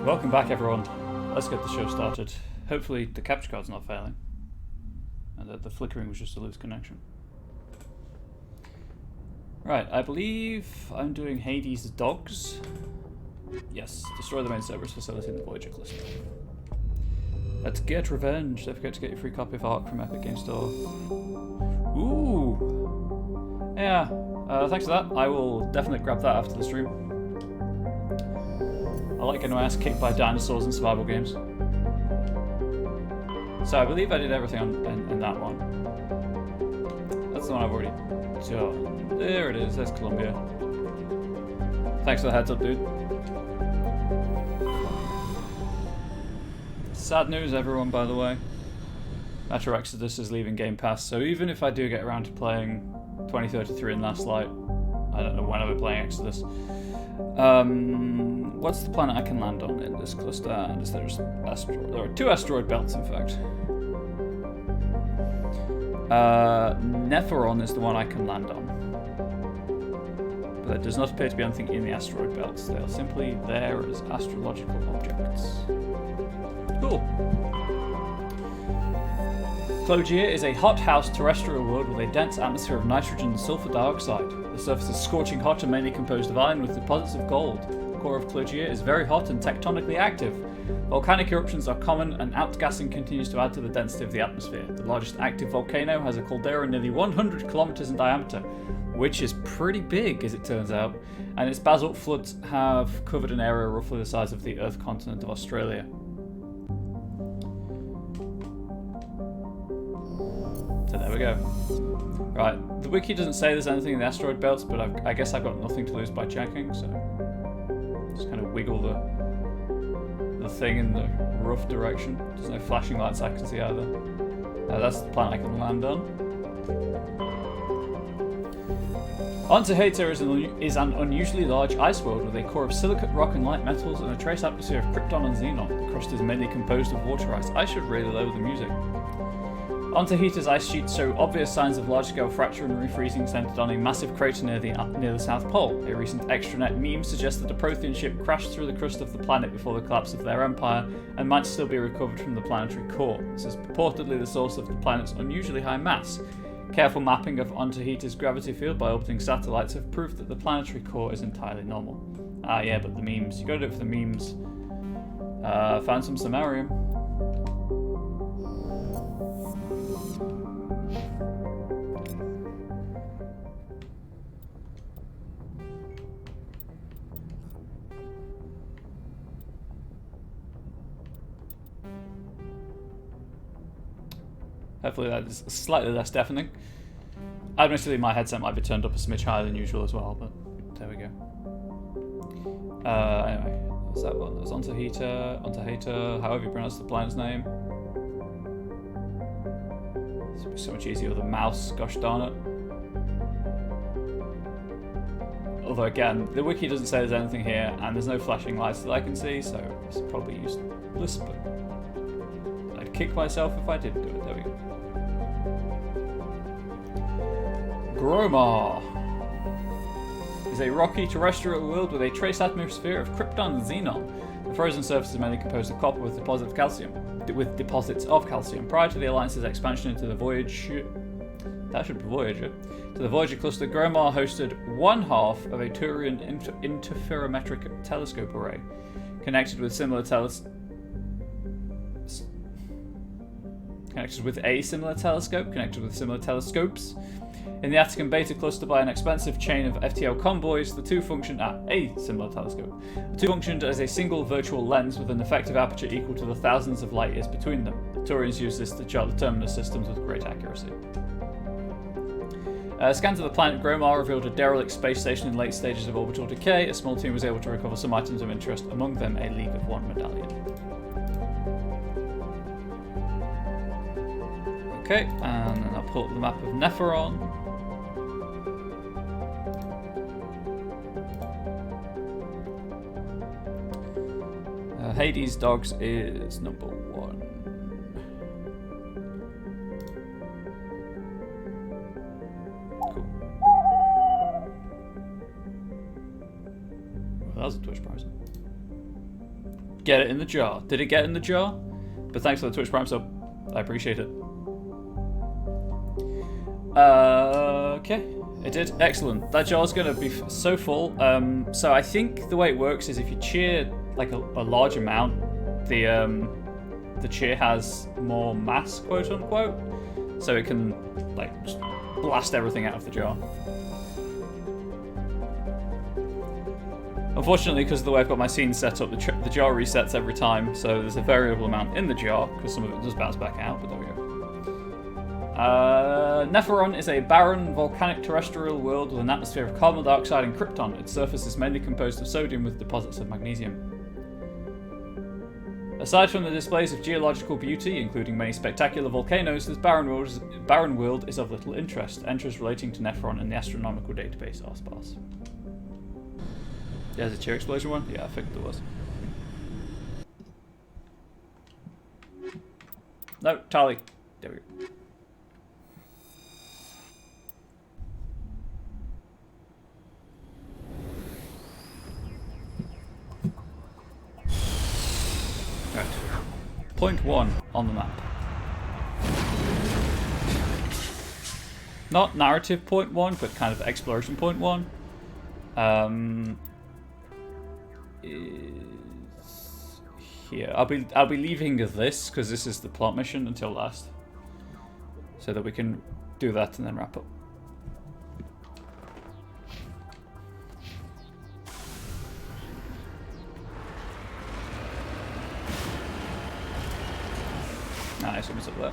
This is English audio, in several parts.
Welcome back, everyone. Let's get the show started. Hopefully the capture card's not failing and that the flickering was just a loose connection. Right, I believe I'm doing Hades' Dogs. Yes, destroy the main Cerberus facility in the Voyager cluster. Let's get revenge. Don't forget to get your free copy of Ark from Epic Games Store. Ooh! Yeah, thanks for that. I will definitely grab that after the stream. I like getting my ass kicked by dinosaurs in survival games. So I believe I did everything in that one. That's the one I've already done. There it is, there's Columbia. Thanks for the heads up, dude. Sad news, everyone, by the way. Metro Exodus is leaving Game Pass, so even if I do get around to playing 2033 in Last Light, I don't know when I'll be playing Exodus. What's the planet I can land on in this cluster? And is there there are 2 asteroid belts, in fact. Nepheron is the one I can land on. But there does not appear to be anything in the asteroid belts. They are simply there as astrological objects. Cool. Clogier is a hothouse terrestrial world with a dense atmosphere of nitrogen and sulfur dioxide. The surface is scorching hot and mainly composed of iron with deposits of gold. The core of Clogier is very hot and tectonically active. Volcanic eruptions are common and outgassing continues to add to the density of the atmosphere. The largest active volcano has a caldera nearly 100 kilometers in diameter, which is pretty big as it turns out, and its basalt floods have covered an area roughly the size of the Earth continent of Australia. So there we go. Right, the wiki doesn't say there's anything in the asteroid belts, but I guess I've got nothing to lose by checking, so just kind of wiggle the thing in the rough direction. There's no flashing lights I can see either. That's the planet I can land on. Antiheter is an unusually large ice world with a core of silicate rock and light metals and a trace atmosphere of krypton and xenon. The crust is mainly composed of water ice. I should really lower the music. Antiheter's ice sheets show obvious signs of large-scale fracture and refreezing centered on a massive crater near the South Pole. A recent extranet meme suggests that a Prothean ship crashed through the crust of the planet before the collapse of their empire and might still be recovered from the planetary core. This is purportedly the source of the planet's unusually high mass. Careful mapping of Antiheter's gravity field by orbiting satellites have proved that the planetary core is entirely normal. Ah yeah, but the memes. You gotta do it for the memes. Found some Samarium. Hopefully that is slightly less deafening. Admittedly, my headset might be turned up a smidge higher than usual as well, but there we go. Anyway, what's that one? That was Antiheter, however you pronounce the planet's name. This would be so much easier with a mouse, gosh darn it. Although again, the wiki doesn't say there's anything here, and there's no flashing lights that I can see, so it's probably useless, but I'd kick myself if I didn't do it. There we go. Gromar is a rocky terrestrial world with a trace atmosphere of krypton and xenon. The frozen surface is mainly composed of copper with deposits of calcium. Prior to the Alliance's expansion into the Voyager cluster, Gromar hosted one half of a Turian interferometric telescope array, connected with a similar telescope connected with similar telescopes. In the Attican Beta cluster by an expensive chain of FTL convoys, the two functioned a similar telescope. The two functioned as a single virtual lens with an effective aperture equal to the thousands of light years between them. The Turians used this to chart the terminus systems with great accuracy. Scans of the planet Gromar revealed a derelict space station in late stages of orbital decay. A small team was able to recover some items of interest, among them a League of One medallion. Okay, and then I'll pull up the map of Nepheron. Hades Dogs is number 1. Cool. Well, that was a Twitch person. Get it in the jar. Did it get in the jar? But thanks for the Twitch Prime sub. I appreciate it. Okay. It did. Excellent. That jar's going to be so full. So I think the way it works is if you cheer like a large amount, the cheer has more mass, quote unquote. So it can like just blast everything out of the jar. Unfortunately, because of the way I've got my scene set up, the jar resets every time, so there's a variable amount in the jar, because some of it does bounce back out, but there we go. Nepheron is a barren, volcanic terrestrial world with an atmosphere of carbon dioxide and krypton. Its surface is mainly composed of sodium with deposits of magnesium. Aside from the displays of geological beauty, including many spectacular volcanoes, this barren world is of little interest. Entries relating to Nepheron in the astronomical database are sparse. There's a cheer explosion one? Yeah, I figured there was. No, Tali. There we go. Right. Point 1 on the map. Not narrative point 1, but kind of exploration point 1. Is here. I'll be leaving this because this is the plot mission until last, so that we can do that and then wrap up. Nice, what's up there?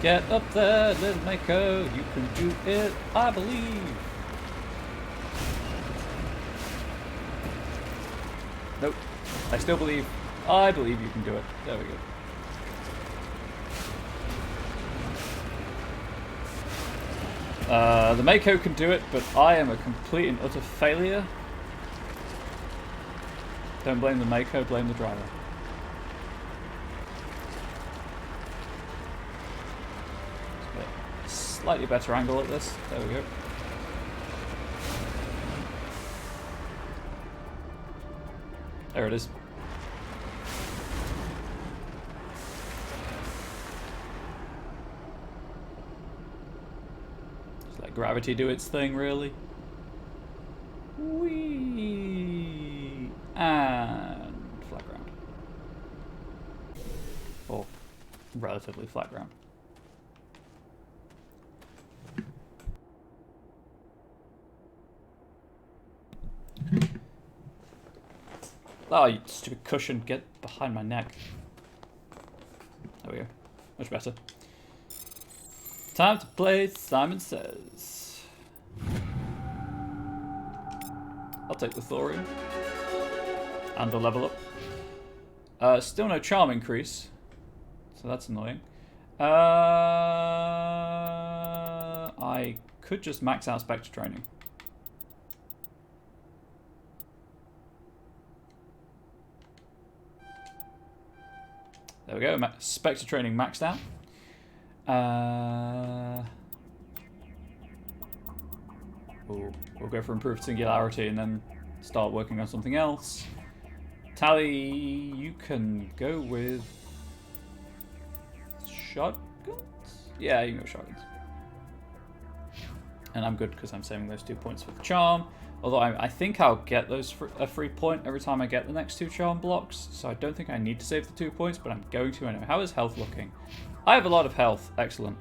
Get up there, little Mako. You can do it, I believe. Nope. I still believe. I believe you can do it. There we go. The Mako can do it, but I am a complete and utter failure. Don't blame the Mako, blame the driver. Slightly better angle at this. There we go. There it is. Just let gravity do its thing, really. Whee! And flat ground. Or relatively flat ground. Oh, you stupid cushion, get behind my neck. There we go. Much better. Time to play Simon Says. I'll take the thorium. And a level up. Still no charm increase. So that's annoying. I could just max out Spectre Training. There we go, Spectre Training maxed out. We'll go for Improved Singularity and then start working on something else. Tali, you can go with shotguns? Yeah, you can go with shotguns. And I'm good because I'm saving those 2 points for the charm. Although I think I'll get those for a free point every time I get the next 2 charm blocks. So I don't think I need to save the 2 points, but I'm going to anyway. How is health looking? I have a lot of health. Excellent.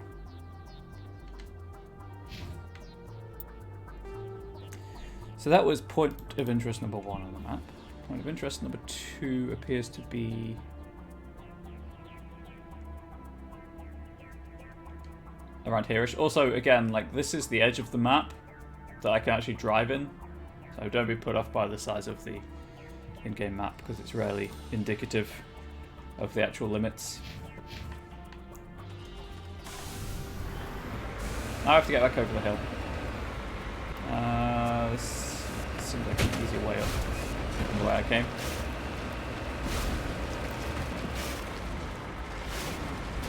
So that was point of interest number 1 on the map. Point of interest number 2 appears to be... around here-ish. Also, again, like, this is the edge of the map that I can actually drive in. So don't be put off by the size of the in-game map, because it's rarely indicative of the actual limits. Now I have to get back over the hill. This seems like an easier way up from the way I came.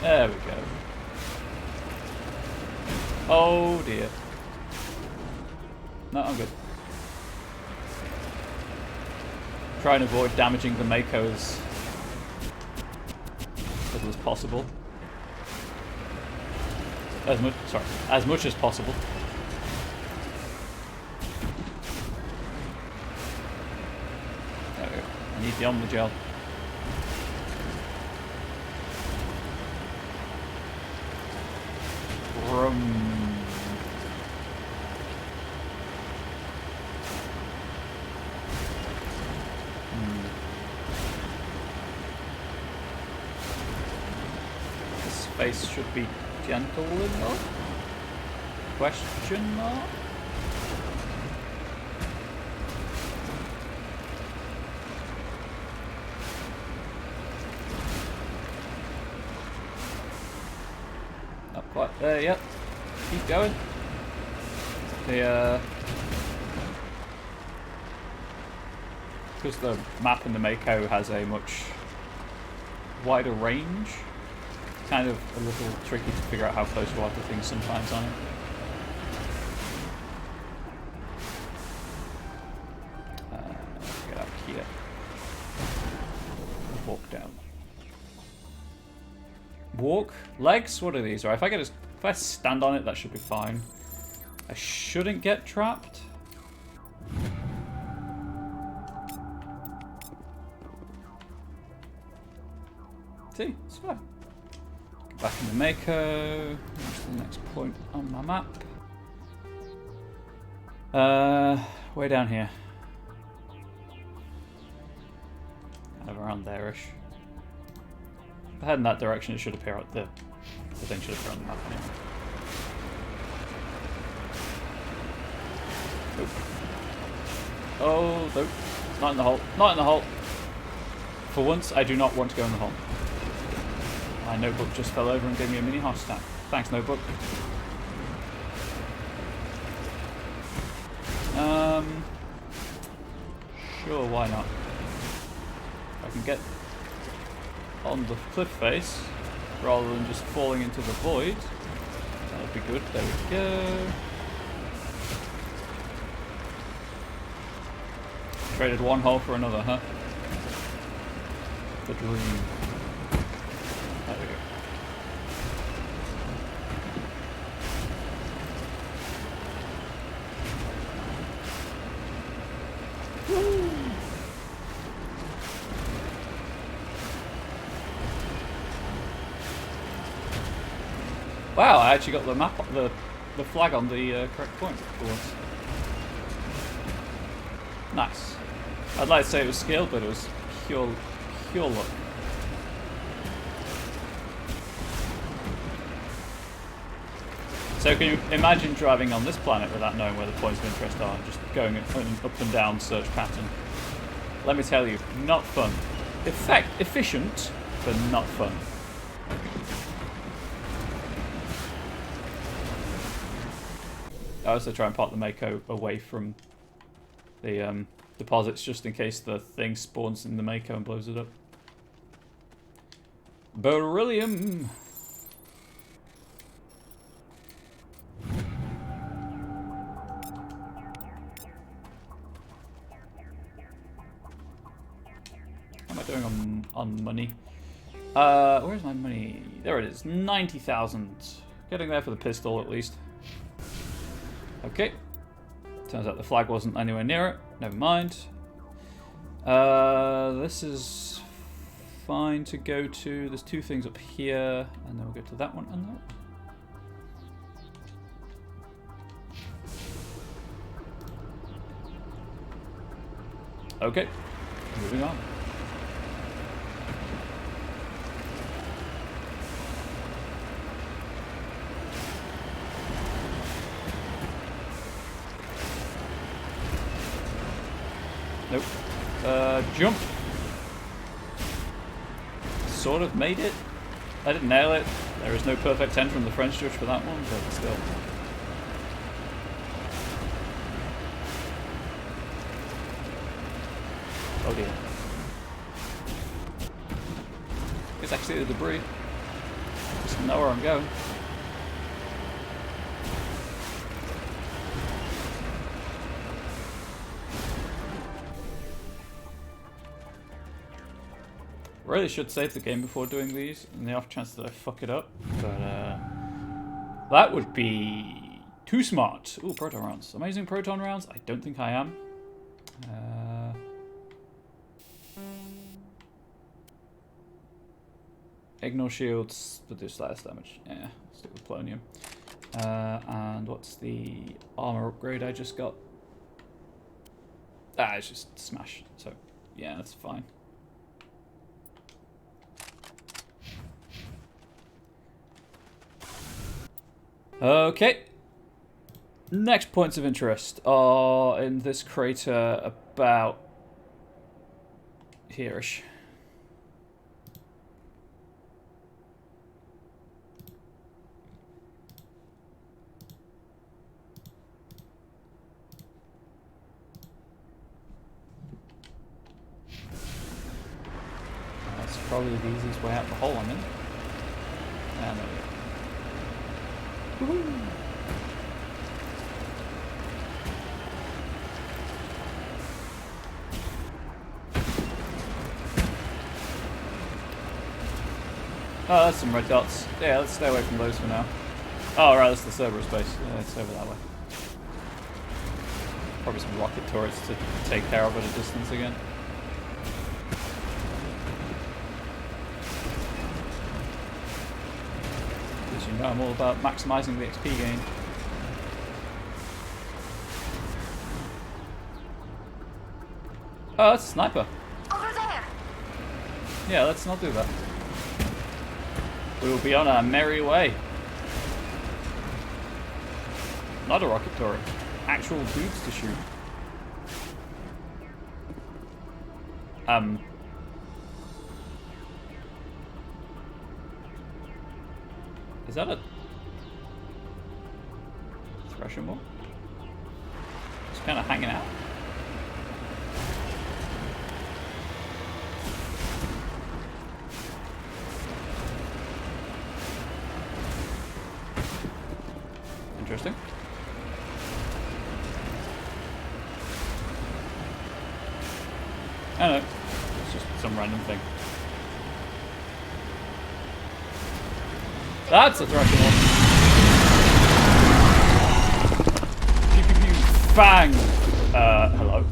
There we go. No, I'm good. Try and avoid damaging the Mako as little as possible. As much as possible. There we go. I need the Omnigel. This face should be gentle enough? Question mark? Not quite there yet. Keep going. Because the map in the Mako has a much wider range, kind of a little tricky to figure out how close you are to things sometimes on it. Get out here. Walk down. Walk? Legs? What are these? Right, if I stand on it, that should be fine. I shouldn't get trapped. See, it's fine. Get back in the Mako. Where's the next point on my map? Way down here. Kind of around there-ish. If I head in that direction, it should appear at the thing should appear on the map anyway. Nope. Oh, nope. Not in the hole. Not in the hole. For once, I do not want to go in the hole. My notebook just fell over and gave me a mini heart attack. Thanks, notebook. Sure, why not? If I can get on the cliff face rather than just falling into the void, that would be good. There we go. Traded one hole for another, huh? The dream. There we go. Woo! Wow, I actually got the map, the flag on the correct point for once. Nice. I'd like to say it was skill, but it was pure luck. So can you imagine driving on this planet without knowing where the points of interest are, just going an up and down search pattern? Let me tell you, not fun. Efficient, but not fun. I also try and park the Mako away from the deposits just in case the thing spawns in the Mako and blows it up. Beryllium! How am I doing on money? Where's my money? There it is, 90,000. Getting there for the pistol at least. Okay. Turns out the flag wasn't anywhere near it. Never mind. This is fine to go to. There's two things up here, and then we'll go to that one and that. Okay. Moving on. Nope. Jump. Sort of made it. I didn't nail it. There is no perfect 10 from the French judge for that one, but still. Oh dear. It's actually the debris. Just know where I'm going. Really should save the game before doing these, in the off chance that I fuck it up. But that would be too smart. Ooh, proton rounds. Amazing proton rounds. I don't think I am. Ignore shields, but do slightest damage. Yeah, stick with polonium. And what's the armor upgrade I just got? Ah, it's just smash. So, yeah, that's fine. Okay. Next points of interest are in this crater about here-ish. That's probably the easiest way out the hole I'm in. And there we go. Woohoo! Oh, that's some red dots. Yeah, let's stay away from those for now. Oh, right, that's the Cerberus base. Yeah, it's over that way. Probably some rocket turrets to take care of at a distance again. Because you know I'm all about maximising the XP gain. Oh, that's a sniper. Over there. Yeah, let's not do that. We will be on our merry way. Not a rocket turret. Actual dudes to shoot. Is that a Thresher ball? Just kind of hanging out. Interesting. I don't know. It's just some random thing. That's a Thresher one. Pew pew pew. Bang! Hello.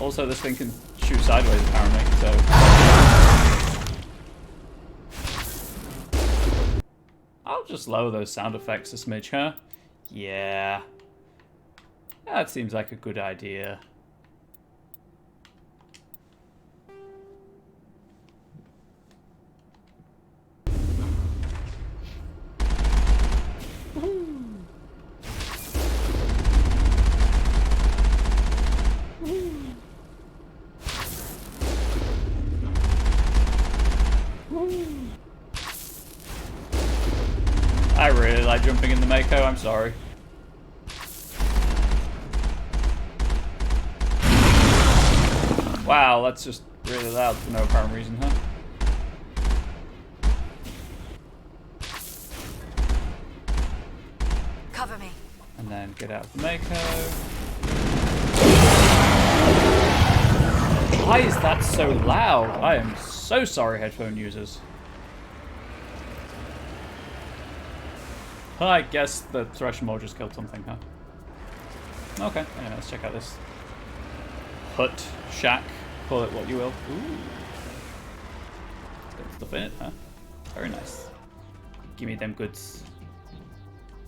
Also, this thing can shoot sideways apparently, so. I'll just lower those sound effects a smidge, huh? Yeah. That seems like a good idea. I really like jumping in the Mako, I'm sorry. Wow, that's just really loud for no apparent reason, huh? Cover me. And then get out of the Mako. Why is that so loud? I am so sorry, headphone users. I guess the Thresher Maw just killed something, huh? Okay, anyway, let's check out this hut, shack, call it what you will. Ooh. It's got stuff in it, huh? Very nice. Give me them goods.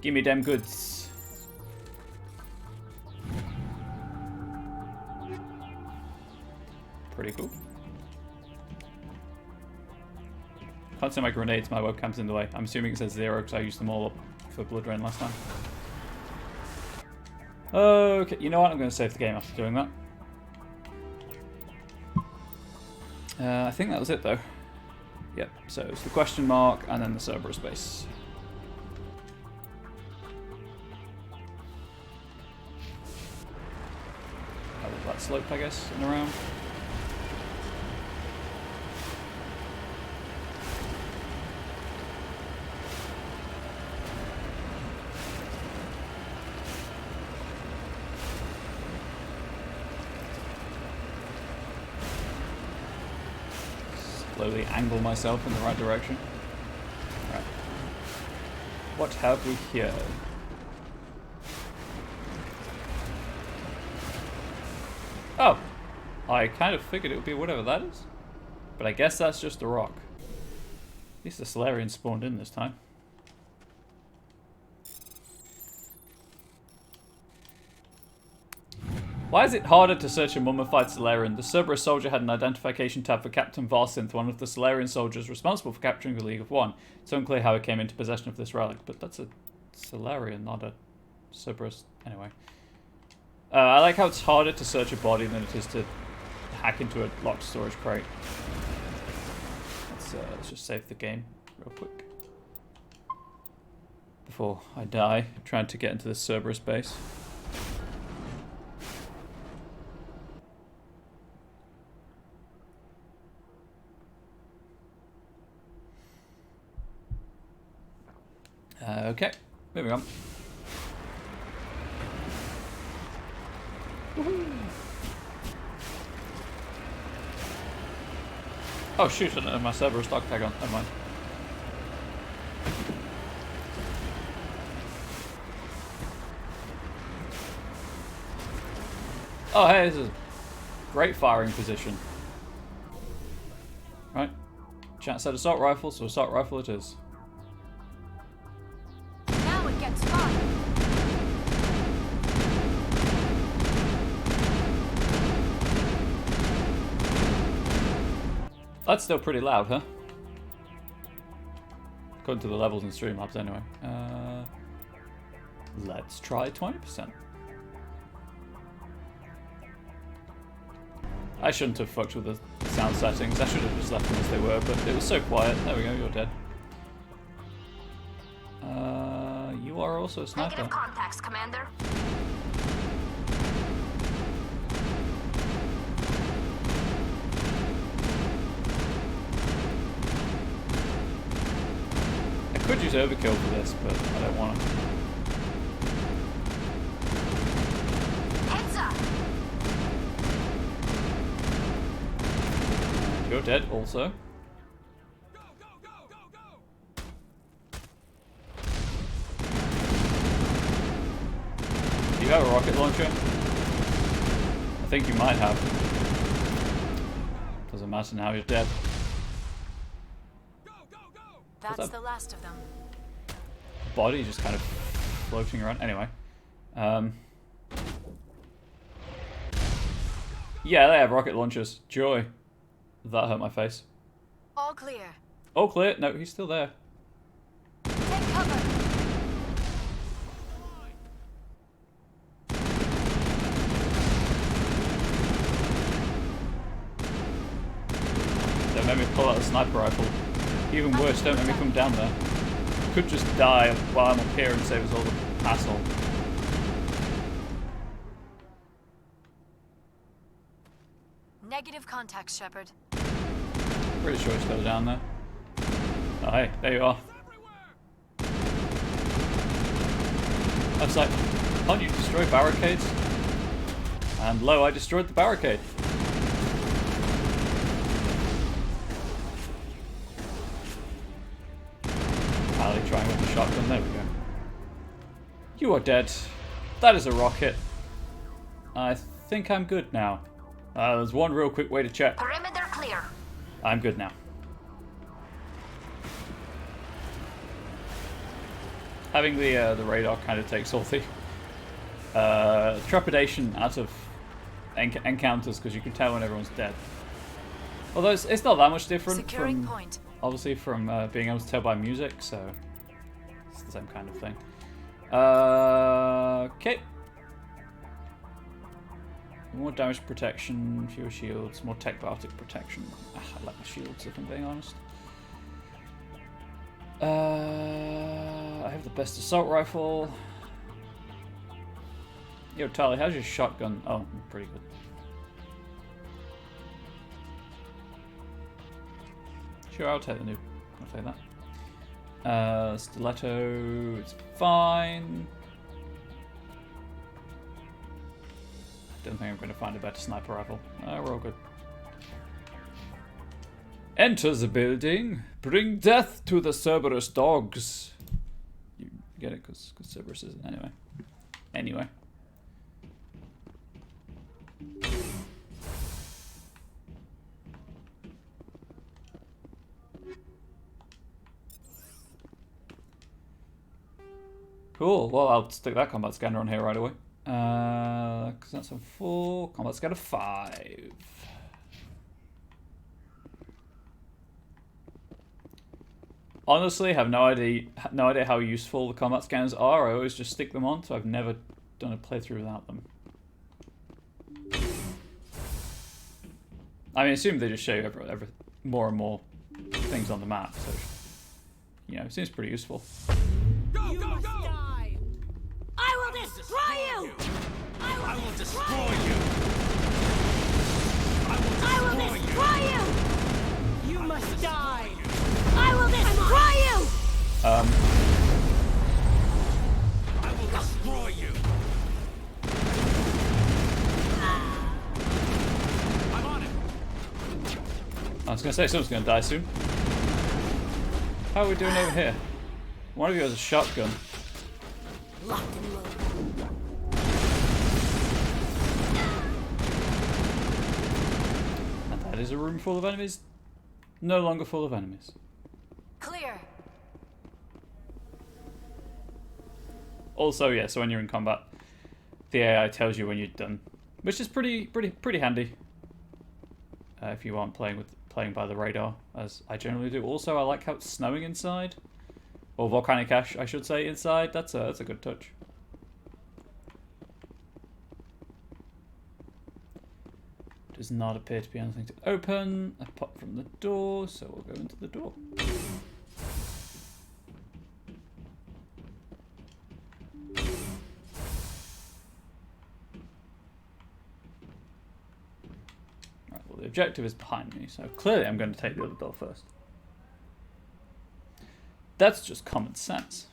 Give me them goods. Pretty cool. Can't see my grenades, my webcam's in the way. I'm assuming it says 0 because I used them all up for Blood Rain last time. Okay, you know what? I'm going to save the game after doing that. I think that was it though. Yep, so it's the question mark and then the Cerberus base. That slope, I guess, and around. slowly angle myself in the right direction. Right. What have we here? Oh! I kind of figured it would be whatever that is. But I guess that's just a rock. At least the Solarian spawned in this time. Why is it harder to search a mummified Solarian? The Cerberus soldier had an identification tab for Captain Varsinth, one of the Solarian soldiers responsible for capturing the League of One. It's unclear how he came into possession of this relic, but that's a Solarian, not a Cerberus. Anyway. I like how it's harder to search a body than it is to hack into a locked storage crate. Let's just save the game real quick. Before I die, trying to get into the Cerberus base. Okay, moving on. Oh shoot, I don't have my Cerberus dog tag on. Never mind. Oh hey, this is a great firing position. Right. Chat said assault rifle, so assault rifle it is. Now it gets fun. That's still pretty loud, huh? According to the levels in Streamlabs, anyway. Let's try 20%. I shouldn't have fucked with the sound settings. I should have just left them as they were, but it was so quiet. There we go, you're dead. You are also a sniper. Negative contacts, Commander. I could use overkill for this, but I don't want to. Heads up. You're dead also. Do you have a rocket launcher? I think you might have. Doesn't matter now, you're dead. That's the last of them. Body just kind of floating around. Anyway. Yeah, they have rocket launchers. Joy. That hurt my face. All clear. Oh, clear. No, he's still there. Take cover. Don't make me pull out a sniper rifle. Even worse, don't make me come down there. Could just die while I'm up here and save us all the hassle. Negative contacts, Shepard. Pretty sure he's still down there. Oh, hey, there you are. I was like, can't you destroy barricades? And lo, I destroyed the barricade. Ali trying with the shotgun, there we go. You are dead. That is a rocket. I think I'm good now. There's one real quick way to check. Perimeter clear. I'm good now. Having the radar kind of takes all the trepidation out of encounters because you can tell when everyone's dead. Although it's not that much different Securing from point. obviously from being able to tell by music, so it's the same kind of thing. Okay. More damage protection, fewer shields, more tech biotic protection. I like the shields if I'm being honest. I have the best assault rifle. Yo, Tali, how's your shotgun? Oh, pretty good. Sure, I'll take the new. I'll take that. Stiletto, it's fine. Don't think I'm going to find a better sniper rifle. We're all good. Enter the building. Bring death to the Cerberus dogs. You get it? Because Cerberus is... Anyway. Cool. Well, I'll stick that combat scanner on here right away. Because that's a 4. Combat scanner 5. Honestly, have no idea how useful the combat scanners are. I always just stick them on, so I've never done a playthrough without them. I mean, I assume they just show you every more and more things on the map, so you know, it seems pretty useful. Go, go, go! Die. I will destroy you! I will destroy you! I will destroy you! You must die! I will destroy you! I will destroy you! I'm on it! I was gonna say someone's gonna die soon. How are we doing over here? One of you has a shotgun. Locked and loaded. And that is a room full of enemies. No longer full of enemies. Clear. Also, yeah, so when you're in combat, the AI tells you when you're done, which is pretty handy. If you aren't playing by the radar, as I generally do. Also, I like how it's snowing inside, or volcanic ash, I should say, inside. That's a good touch. Does not appear to be anything to open apart from the door, so we'll go into the door. Right, well, the objective is behind me, so clearly I'm going to take the other door first. That's just common sense.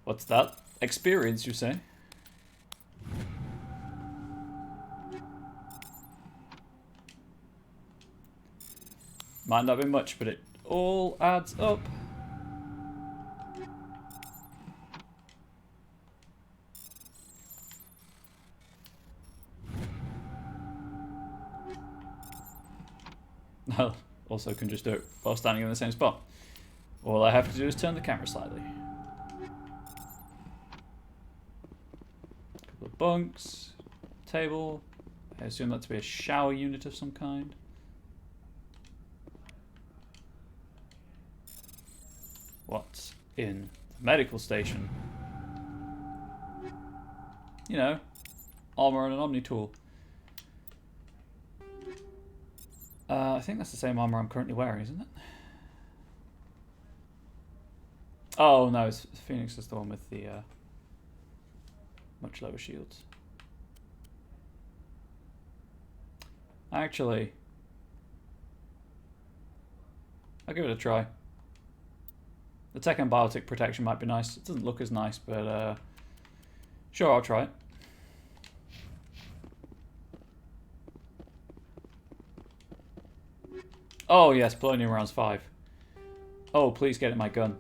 What's that? Experience, you say? Might not be much, but it all adds up. Also can just do it while standing in the same spot. All I have to do is turn the camera slightly. Couple of bunks, table. I assume that to be a shower unit of some kind. What's in the medical station? You know, armor and an Omni tool. I think that's the same armor I'm currently wearing, isn't it? Oh no, Phoenix is the one with the much lower shields. Actually, I'll give it a try. The tech and biotic protection might be nice. It doesn't look as nice, but sure, I'll try it. Oh yes, polonium rounds 5. Oh, please get in my gun.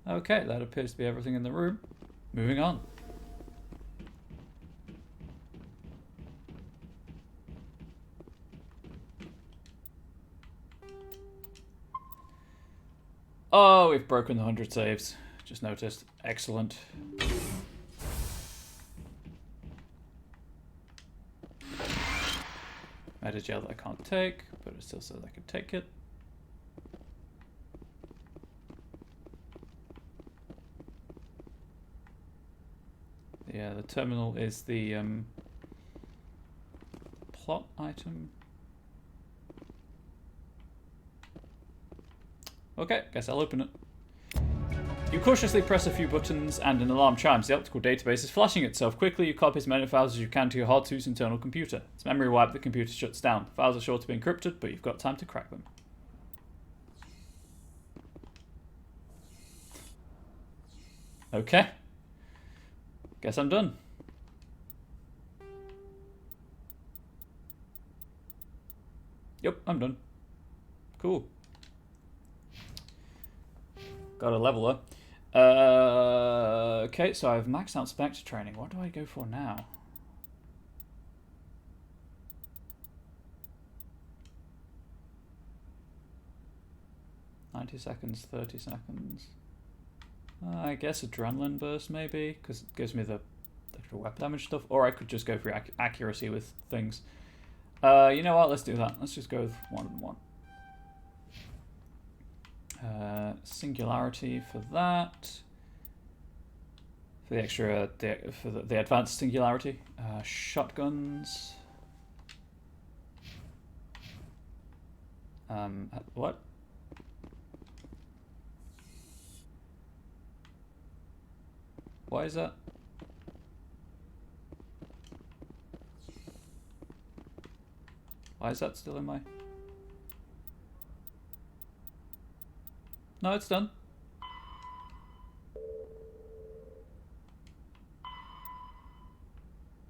Okay, that appears to be everything in the room. Moving on. Oh, we've broken the 100 saves. Just noticed. Excellent. Metagel that I can't take, but it still says I can take it. Yeah, the terminal is the plot item. Okay, guess I'll open it. You cautiously press a few buttons and an alarm chimes. The optical database is flashing itself. Quickly, you copy as many files as you can to your hard to's internal computer. It's memory wipe, the computer shuts down. Files are sure to be encrypted, but you've got time to crack them. Okay. Guess I'm done. Yep, I'm done. Cool. Got a leveler. Okay, so I've maxed out Spectre training. What do I go for now? $90 seconds, 30 seconds. I guess Adrenaline Burst maybe, because it gives me the extra weapon damage stuff. Or I could just go for accuracy with things. You know what? Let's do that. Let's just go with 1 and 1. Singularity for that. For the extra, for the advanced singularity. Shotguns. What? Why is that? Why is that still in my... No, it's done.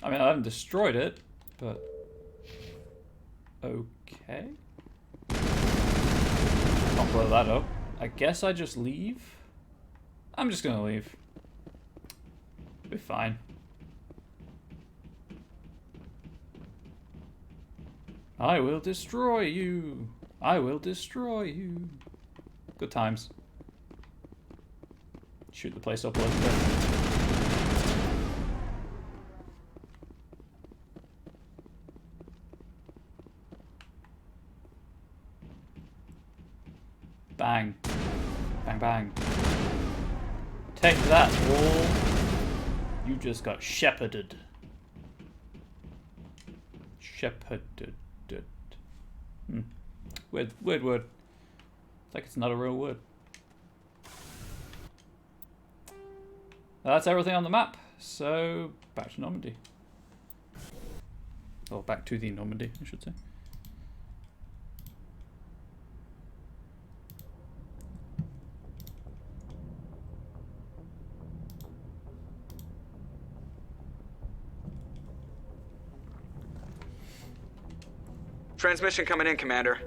I mean, I haven't destroyed it, but... Okay. Can't blow that up. I guess I just leave? I'm just gonna leave. It'll be fine. I will destroy you. I will destroy you. Good times. Shoot the place up a little bit. Bang. Bang, bang. Take that, wall. You just got shepherded. Shepherded. Weird word. It's like it's not a real word. That's everything on the map. So, back to Normandy. Or back to the Normandy, I should say. Transmission coming in, Commander.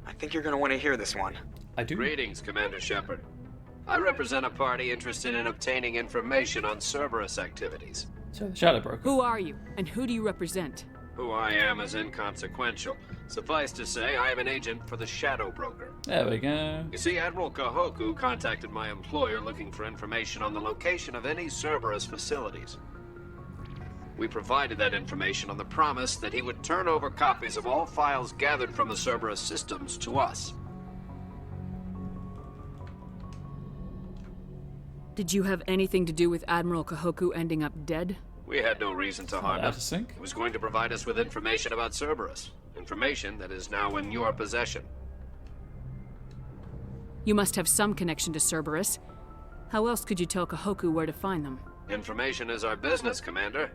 I think you're gonna want to hear this one. I do. Greetings, Commander Shepard. I represent a party interested in obtaining information on Cerberus activities. So the Shadow Broker. Who are you, and who do you represent? Who I am is inconsequential. Suffice to say, I am an agent for the Shadow Broker. There we go. You see, Admiral Kahoku contacted my employer looking for information on the location of any Cerberus facilities. We provided that information on the promise that he would turn over copies of all files gathered from the Cerberus systems to us. Did you have anything to do with Admiral Kahoku ending up dead? We had no reason to harm him. Out of sync. He was going to provide us with information about Cerberus. Information that is now in your possession. You must have some connection to Cerberus. How else could you tell Kahoku where to find them? Information is our business, Commander.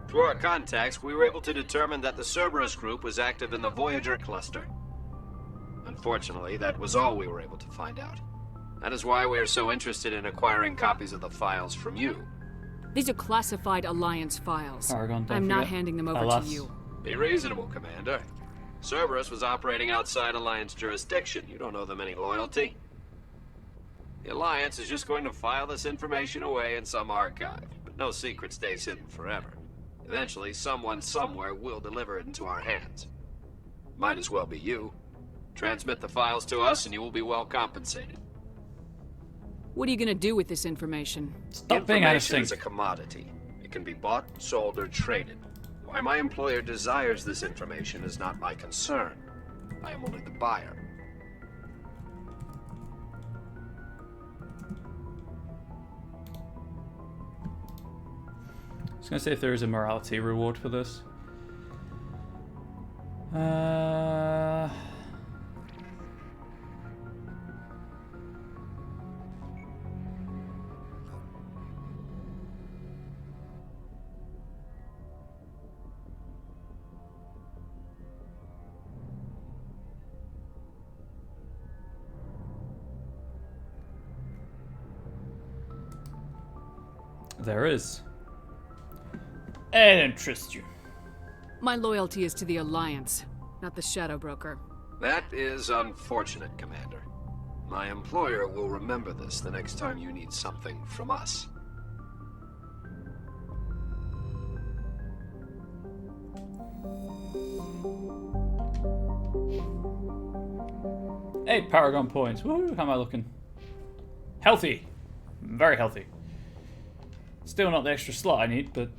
Through our contacts, we were able to determine that the Cerberus group was active in the Voyager cluster. Unfortunately, that was all we were able to find out. That is why we are so interested in acquiring copies of the files from you. These are classified Alliance files. Paragon, don't I'm not forget. handing them over Alas. to you. Be reasonable, Commander. Cerberus was operating outside Alliance jurisdiction. You don't owe them any loyalty. The Alliance is just going to file this information away in some archive, but no secret stays hidden forever. Eventually, someone somewhere will deliver it into our hands. Might as well be you. Transmit the files to us and you will be well compensated. What are you gonna do with this information? Stop being out of Information sync. is a commodity. It can be bought, sold, or traded. Why my employer desires this information is not my concern. I am only the buyer. I was gonna say if there is a morality reward for this. there is. I don't trust you. My loyalty is to the Alliance, not the Shadow Broker. That is unfortunate, Commander. My employer will remember this the next time you need something from us. Hey, Paragon points. Woo, how am I looking? Healthy. Very healthy. Still not the extra slot I need, but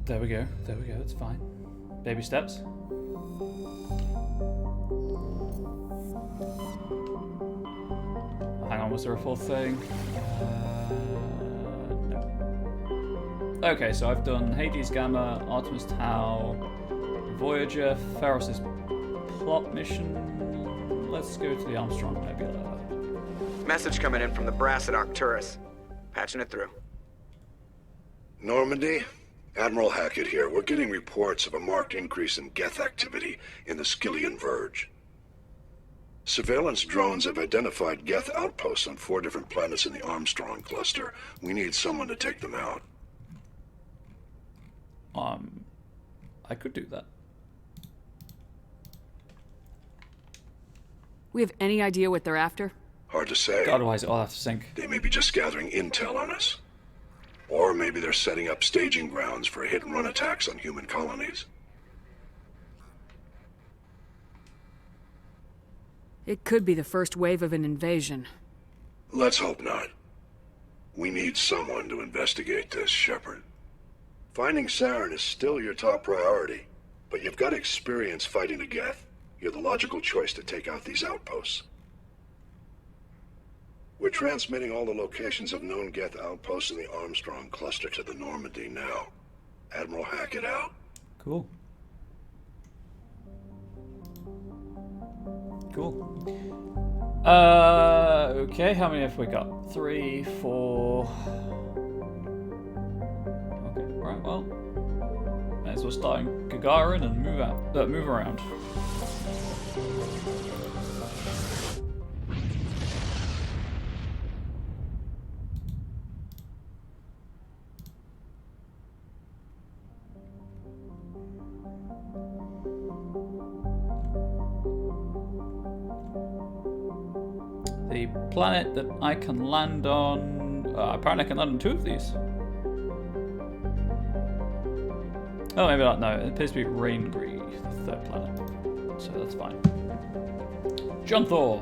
there we go. There we go. That's fine. Baby steps. Hang on, was there a fourth thing? No. Okay, so I've done Hades Gamma, Artemis Tau, Voyager, Ferros's plot mission. Let's go to the Armstrong Nebula. Message coming in from the brass at Arcturus. Patching it through. Normandy? Admiral Hackett here. We're getting reports of a marked increase in Geth activity in the Skyllian Verge. Surveillance drones have identified Geth outposts on 4 different planets in the Armstrong cluster. We need someone to take them out. I could do that. We have any idea what they're after? Hard to say. Otherwise, I'll have to sink. They may be just gathering intel on us. Or maybe they're setting up staging grounds for hit-and-run attacks on human colonies. It could be the first wave of an invasion. Let's hope not. We need someone to investigate this, Shepard. Finding Saren is still your top priority, but you've got experience fighting the Geth. You're the logical choice to take out these outposts. We're transmitting all the locations of known Geth outposts in the Armstrong cluster to the Normandy now. Admiral Hackett out. Cool. Cool. Okay, how many have we got? 3, 4... Okay, right, well... Might as well start in Gagarin and move out. Move around. The planet that I can land on... apparently I can land on 2 of these. Oh, maybe not. No, it appears to be Raingree, the 3rd planet. So that's fine. John Thor.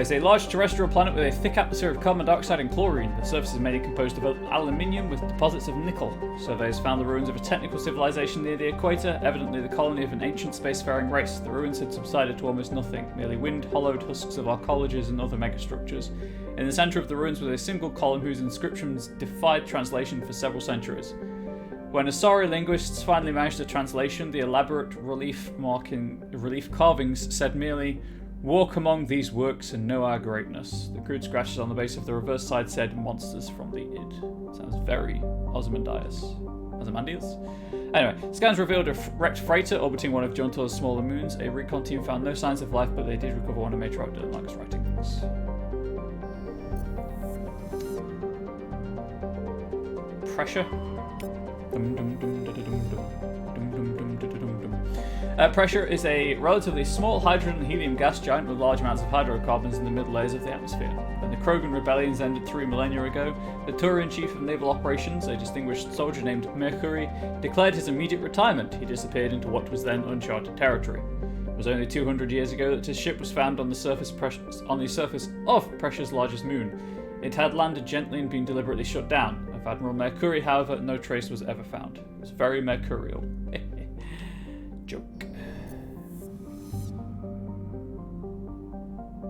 Is a large terrestrial planet with a thick atmosphere of carbon dioxide and chlorine. The surface is mainly composed of aluminium with deposits of nickel. Surveyors found the ruins of a technical civilization near the equator, evidently the colony of an ancient spacefaring race. The ruins had subsided to almost nothing, merely wind-hollowed husks of our colleges and other megastructures. In the centre of the ruins was a single column whose inscriptions defied translation for several centuries. When Asari linguists finally managed a translation, the elaborate relief carvings said merely, "Walk among these works and know our greatness." The crude scratches on the base of the reverse side said, "Monsters from the id." Sounds very Ozymandias. Anyway, scans revealed a wrecked freighter orbiting one of Jontor's smaller moons. A recon team found no signs of life, but they did recover one of Matriarch Dernlag's writings. Pressure. Pressure is a relatively small hydrogen and helium gas giant with large amounts of hydrocarbons in the middle layers of the atmosphere. When the Krogan rebellions ended 3 millennia ago, the Turian chief of naval operations, a distinguished soldier named Mercury, declared his immediate retirement. He disappeared into what was then uncharted territory. It was only 200 years ago that his ship was found on the surface of Pressure's largest moon. It had landed gently and been deliberately shut down. Of Admiral Mercury, however, no trace was ever found. It was very mercurial. Joke.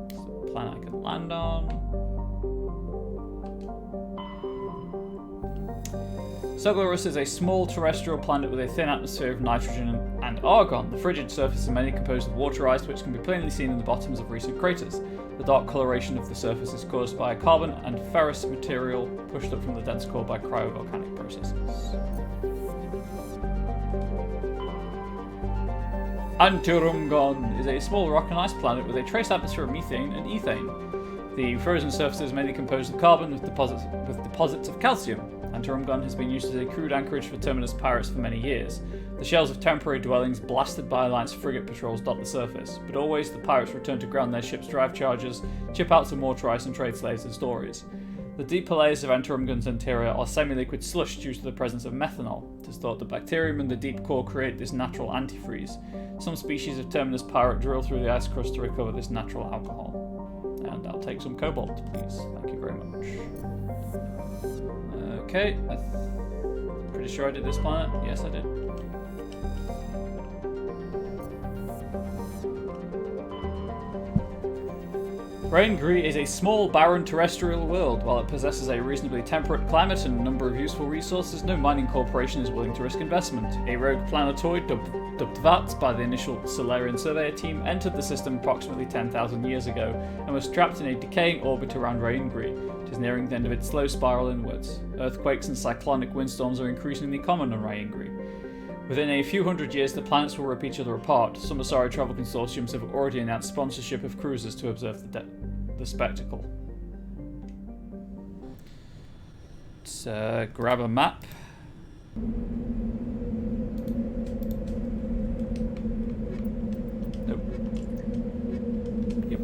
It's the planet I can land on. Soglarus is a small terrestrial planet with a thin atmosphere of nitrogen and argon. The frigid surface is mainly composed of water ice, which can be plainly seen in the bottoms of recent craters. The dark coloration of the surface is caused by carbon and ferrous material pushed up from the dense core by cryovolcanic processes. Antirumgon is a small rock and ice planet with a trace atmosphere of methane and ethane. The frozen surface is mainly composed of carbon with deposits of calcium. Anturumgun has been used as a crude anchorage for Terminus pirates for many years. The shells of temporary dwellings blasted by Alliance frigate patrols dot the surface, but always the pirates return to ground their ship's drive charges, chip out some more trice and trade slaves and stories. The deeper layers of Anturumgun's interior are semi-liquid slush due to the presence of methanol. It is thought the bacterium in the deep core create this natural antifreeze. Some species of Terminus pirate drill through the ice crust to recover this natural alcohol. And I'll take some cobalt, please. Thank you very much. Okay, I'm pretty sure I did this planet. Yes, I did. Raingree is a small, barren terrestrial world. While it possesses a reasonably temperate climate and a number of useful resources, no mining corporation is willing to risk investment. A rogue planetoid, dubbed Vats by the initial Solarian surveyor team, entered the system approximately 10,000 years ago and was trapped in a decaying orbit around Raingree. It is nearing the end of its slow spiral inwards. Earthquakes and cyclonic windstorms are increasingly common on Raingree. Within a few hundred years, the planets will rip each other apart. Some Asari travel consortiums have already announced sponsorship of cruisers to observe the spectacle. Let's grab a map. Nope. Yep.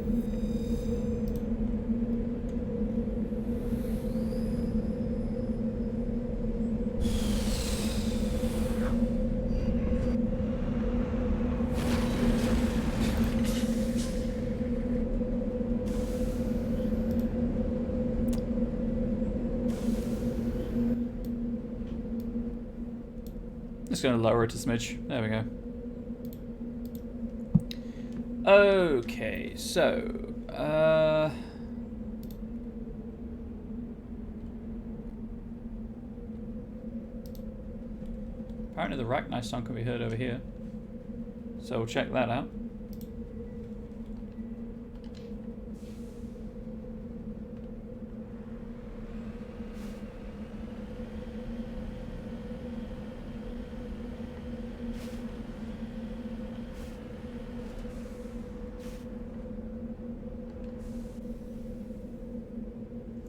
Just going to lower it a smidge. There we go. Okay, so apparently the Rachni song can be heard over here, so we'll check that out.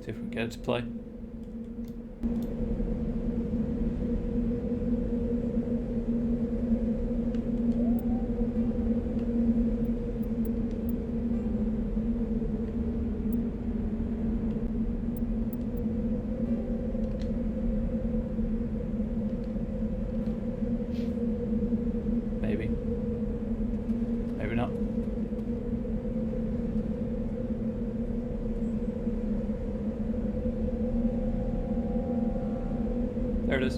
See if we can get it to play. Maybe. Maybe not. There it is.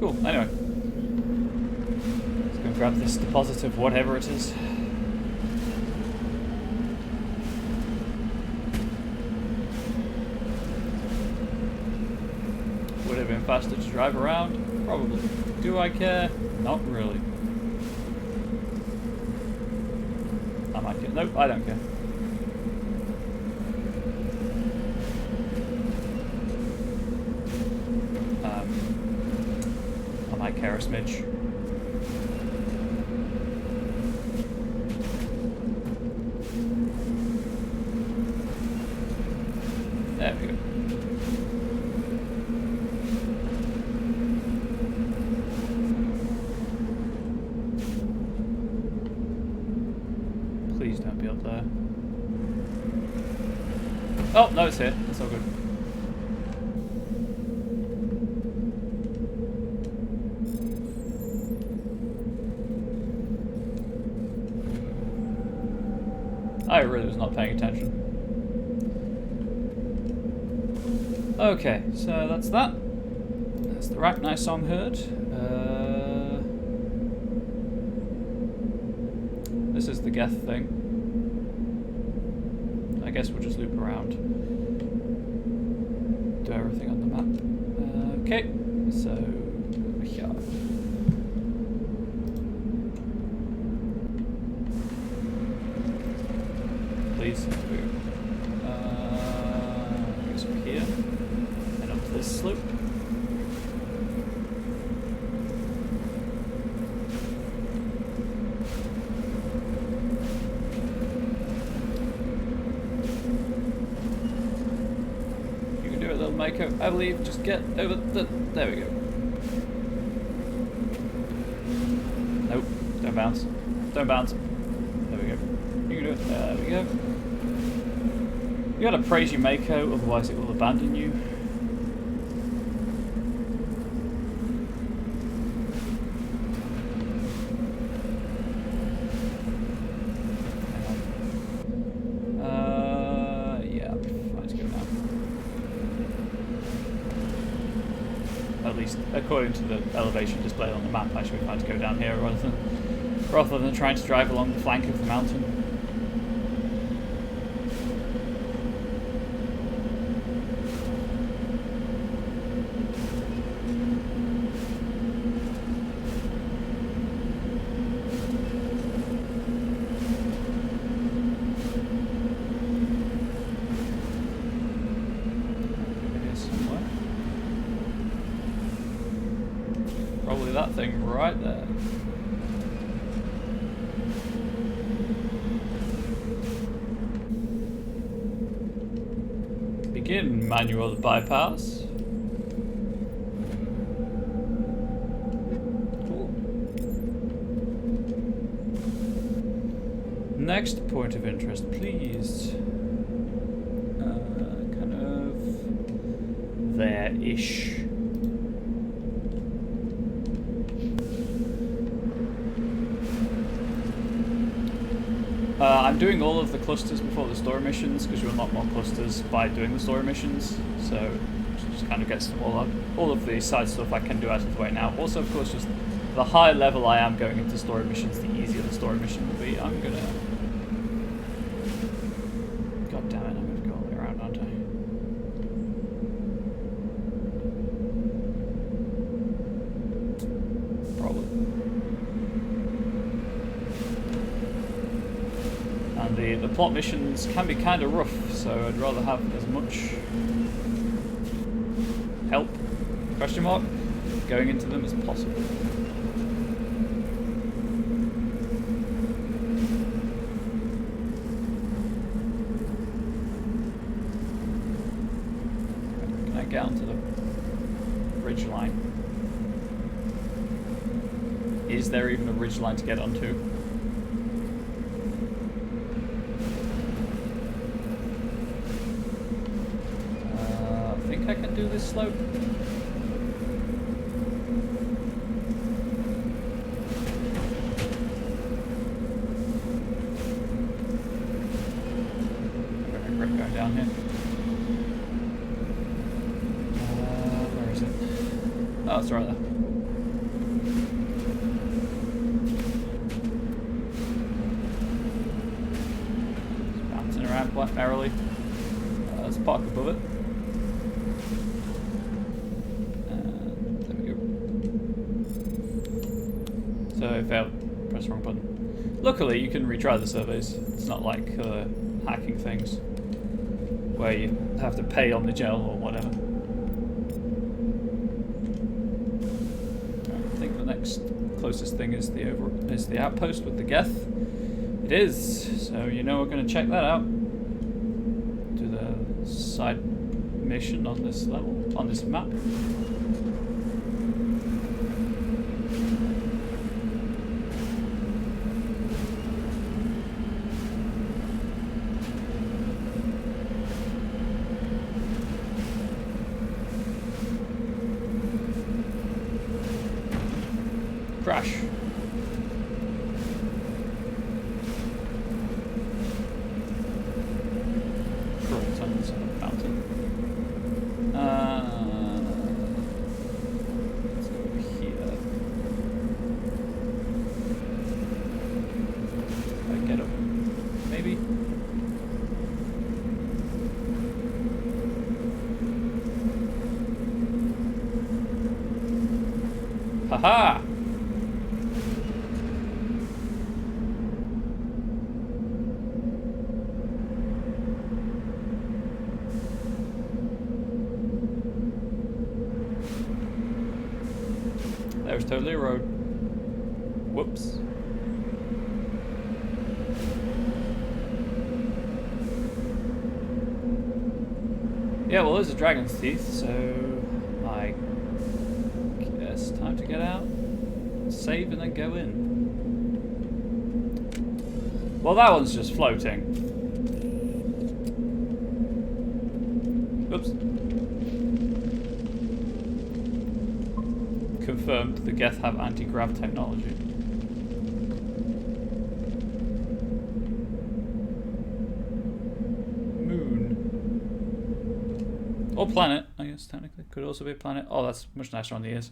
Cool, anyway. Let's go grab this deposit of whatever it is. Would have been faster to drive around? Probably. Do I care? Not really. I might care. Nope, I don't care. I might care a smidge. There we go. Please don't be up there. Oh, no, it's here. That's all good. I really was not paying attention. Okay, so that's that. That's the Rachni song heard. This is the Geth thing. I guess we'll just loop around. Do everything on the map. Okay, so yeah. Please. Echo, I believe. Just get over the... There we go. Nope. Don't bounce. Don't bounce. There we go. You can do it. There we go. You gotta praise your Mako, otherwise it will abandon you. Yeah, I'll be fine to go now. At least, according to the elevation displayed on the map, I should be fine to go down here rather than trying to drive along the flank of the mountain. Probably that thing right there. Begin manual bypass. Cool. Next point of interest, please. Kind of there-ish. I'm doing all of the clusters before the story missions because you unlock more clusters by doing the story missions. So just kind of gets all of the side stuff I can do out of the way now. Also, of course, just the higher level I am going into story missions, the easier the story mission will be. I'm gonna... God damn it, I'm gonna go all the way around, aren't I? Probably. And the plot missions can be kind of rough, so I'd rather have as much help, question mark, going into them as possible. Can I get onto the ridge line? Is there even a ridge line to get onto? I can do this slope. Going down here. Where is it? Oh, it's right there. Just bouncing around quite merrily. There's a park above it. So I failed. Press the wrong button. Luckily, you can retry the surveys. It's not like hacking things where you have to pay on the gel or whatever. I think the next closest thing is the outpost with the Geth. It is. So you know we're going to check that out. Do the side mission on this level, on this map. Crash. Crawls on this mountain. Let's go over here. If I get up, maybe. Haha! There's totally a road. Whoops. Yeah, well, there's a dragon's teeth, so I guess time to get out, save, and then go in. Well, that one's just floating. Oops. Confirmed, the Geth have anti-grav technology. Or planet, I guess, technically. Could also be a planet. Oh, that's much nicer on the ears.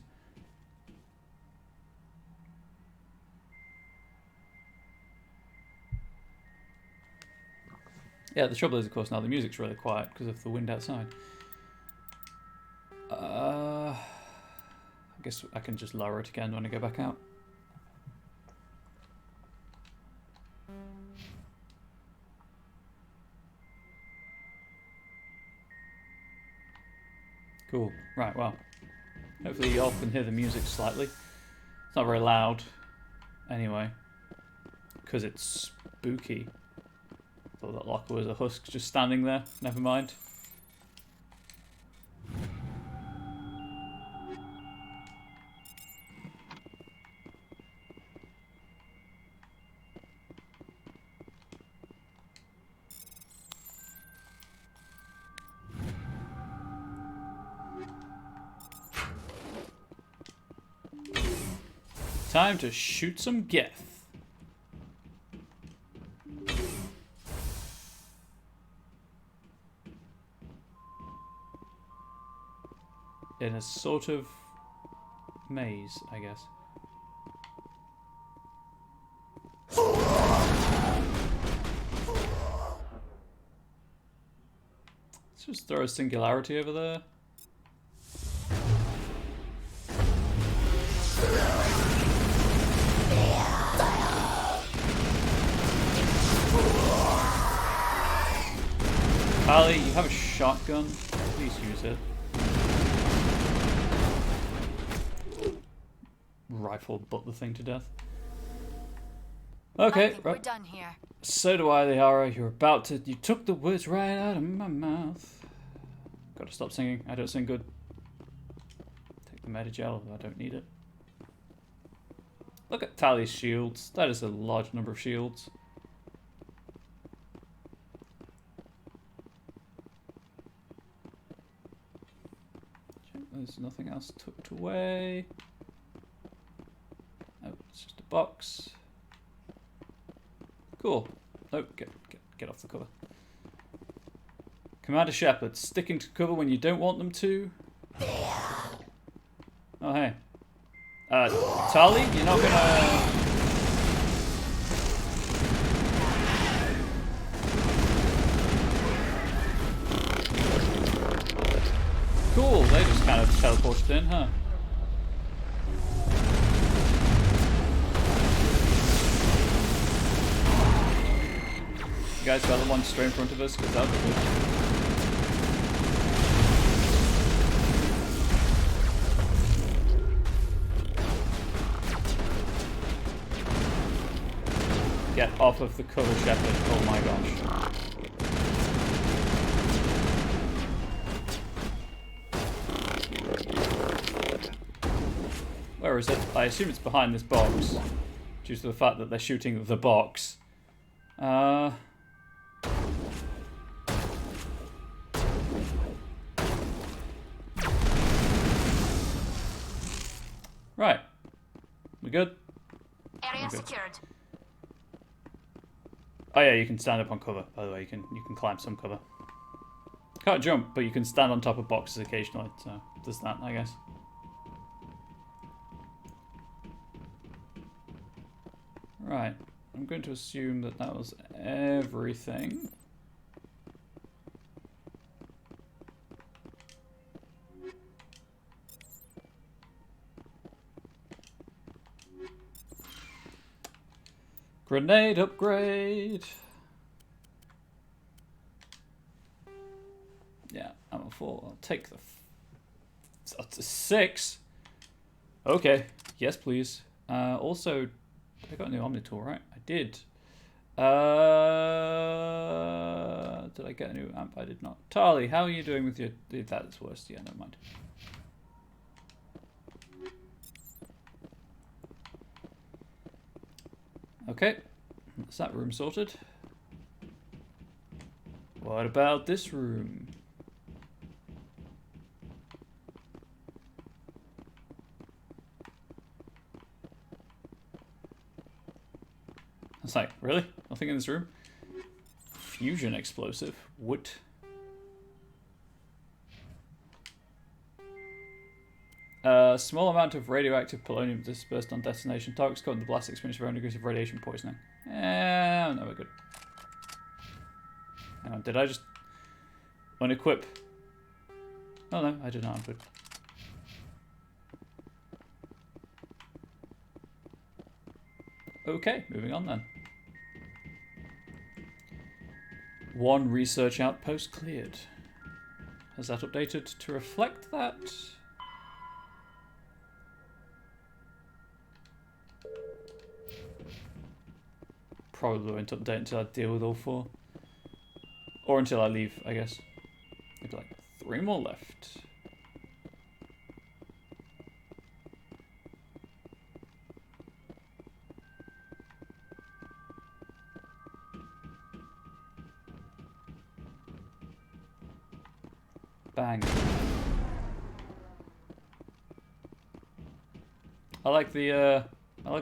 Yeah, the trouble is, of course, now the music's really quiet because of the wind outside. I guess I can just lower it again when I go back out. Cool. Right, well. Hopefully you all can hear the music slightly. It's not very loud. Anyway. Because it's spooky. Thought that locker was a husk just standing there. Never mind. Time to shoot some Geth. In a sort of maze, I guess. Let's just throw a singularity over there. Ali, you have a shotgun. Please use it. Rifle butt the thing to death. Okay, I think we're done here. So do I, Liara. You're about to. You took the words right out of my mouth. Gotta stop singing. I don't sing good. Take the Medigel. I don't need it. Look at Tali's shields. That is a large number of shields. There's nothing else tucked away. Oh, it's just a box. Cool. Oh, get off the cover. Commander Shepard, sticking to cover when you don't want them to. Oh, hey. Tali, you're not gonna... Cool, they just kind of teleported in, huh? You guys got the one straight in front of us, because that would be good. Get off of the cover, Shepard. Oh my gosh. Where is it? I assume it's behind this box, due to the fact that they're shooting the box. Right. We good? Area Okay. secured. Oh yeah, you can stand up on cover, by the way. You can climb some cover. Can't jump, but you can stand on top of boxes occasionally, so there's that, I guess. Right. I'm going to assume that that was everything. Grenade upgrade. Yeah, I'm a 4. I'll take the... That's a 6. Okay. Yes, please. Also, I got a new Omni tool, right? I did. did I get a new amp? I did not. Tali, how are you doing with your... That's worse. Yeah, never mind. Okay. That's that room sorted. What about this room? It's like, really? Nothing in this room? Fusion explosive. What? Small amount of radioactive polonium dispersed on detonation. Targets caught in the blast experience around degrees of radiation poisoning. No, we're good. Hang on, did I just unequip? Oh no, I did not unequip. Okay, moving on then. One research outpost cleared. Has that updated to reflect that? Probably won't update until I deal with all 4. Or until I leave, I guess. Maybe like 3 more left. Bang. I like the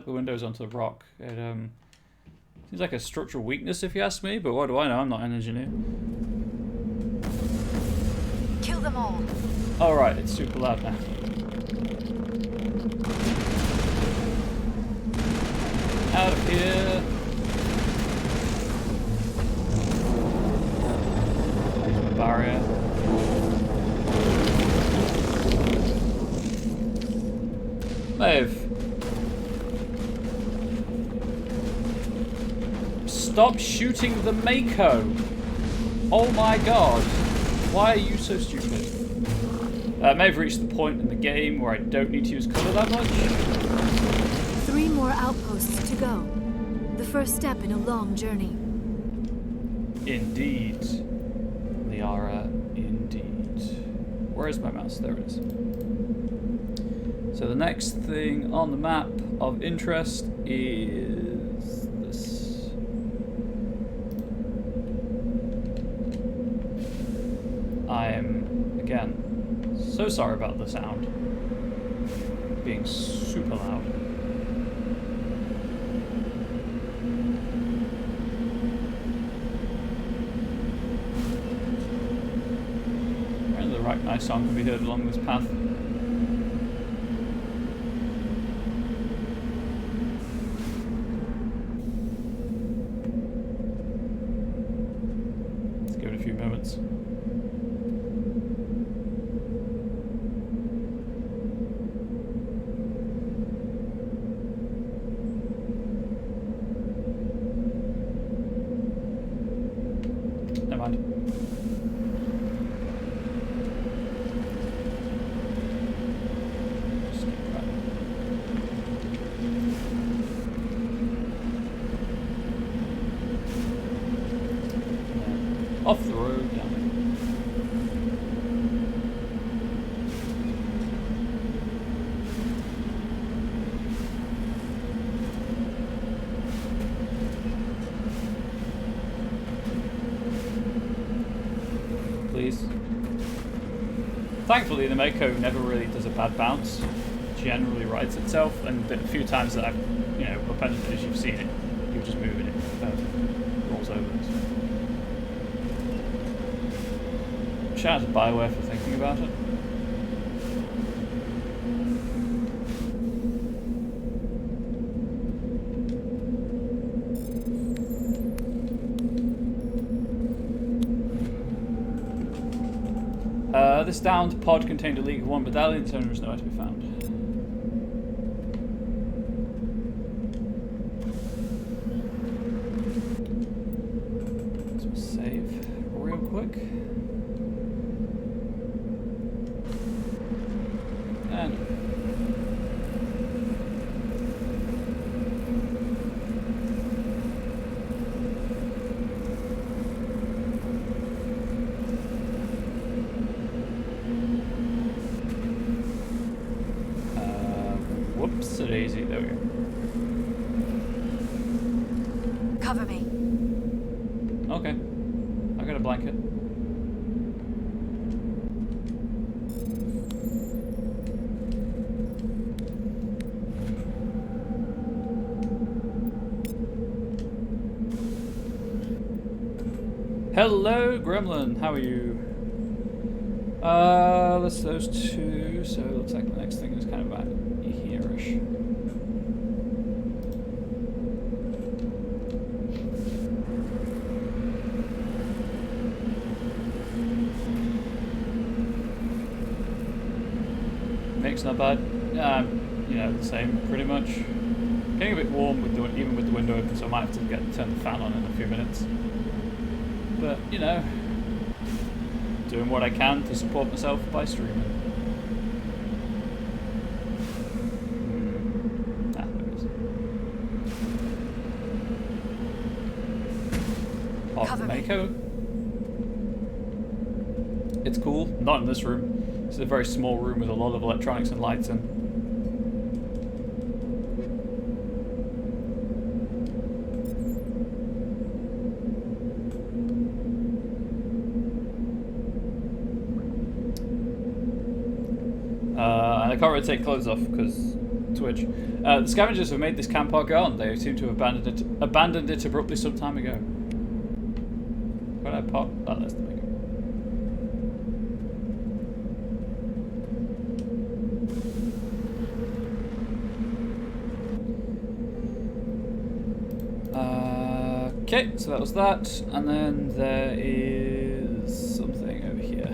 windows onto the rock. It seems like a structural weakness if you ask me, but what do I know? I'm not an engineer. Kill them all. Alright, it's super loud now. Out of here. Use my barrier. Maeve. Stop shooting the Mako! Oh my god. Why are you so stupid? I may have reached the point in the game where I don't need to use cover that much. 3 more outposts to go. The first step in a long journey. Indeed. Liara, indeed. Where is my mouse? There it is. So the next thing on the map of interest is this. I am, again, so sorry about the sound being super loud. Apparently the right nice song can be heard along this path. Let's give it a few moments. Never mind. Just keep driving. Off the road, damn it. Please. Thankfully, the Mako never really does a bad bounce. Generally rights itself, and the few times that I've, upended it, as you've seen it, you just move and it rolls over. Shout out to BioWare for thinking about it. This downed pod contained a League of One medallion, its owner is nowhere to be found. Let's save real quick. And Whoops, daisy. There we go. Cover me. Okay. I got a blanket. Hello, Gremlin. How are you? That's those two. So it looks like the next thing is kind of about here-ish. Mix not bad. You know, the same pretty much. Getting a bit warm with even with the window open, so I might have to turn the fan on in a few minutes. But, you know, doing what I can to support myself by streaming. Ah, there it is. Off Cover me. Mako. It's cool. Not in this room. It's a very small room with a lot of electronics and lights in. And I can't really take clothes off because Twitch. The scavengers have made this camp park go on. They seem to have abandoned it abruptly some time ago. Where did I pop? Oh, that's the Mako. Okay, so that was that, and then there is something over here.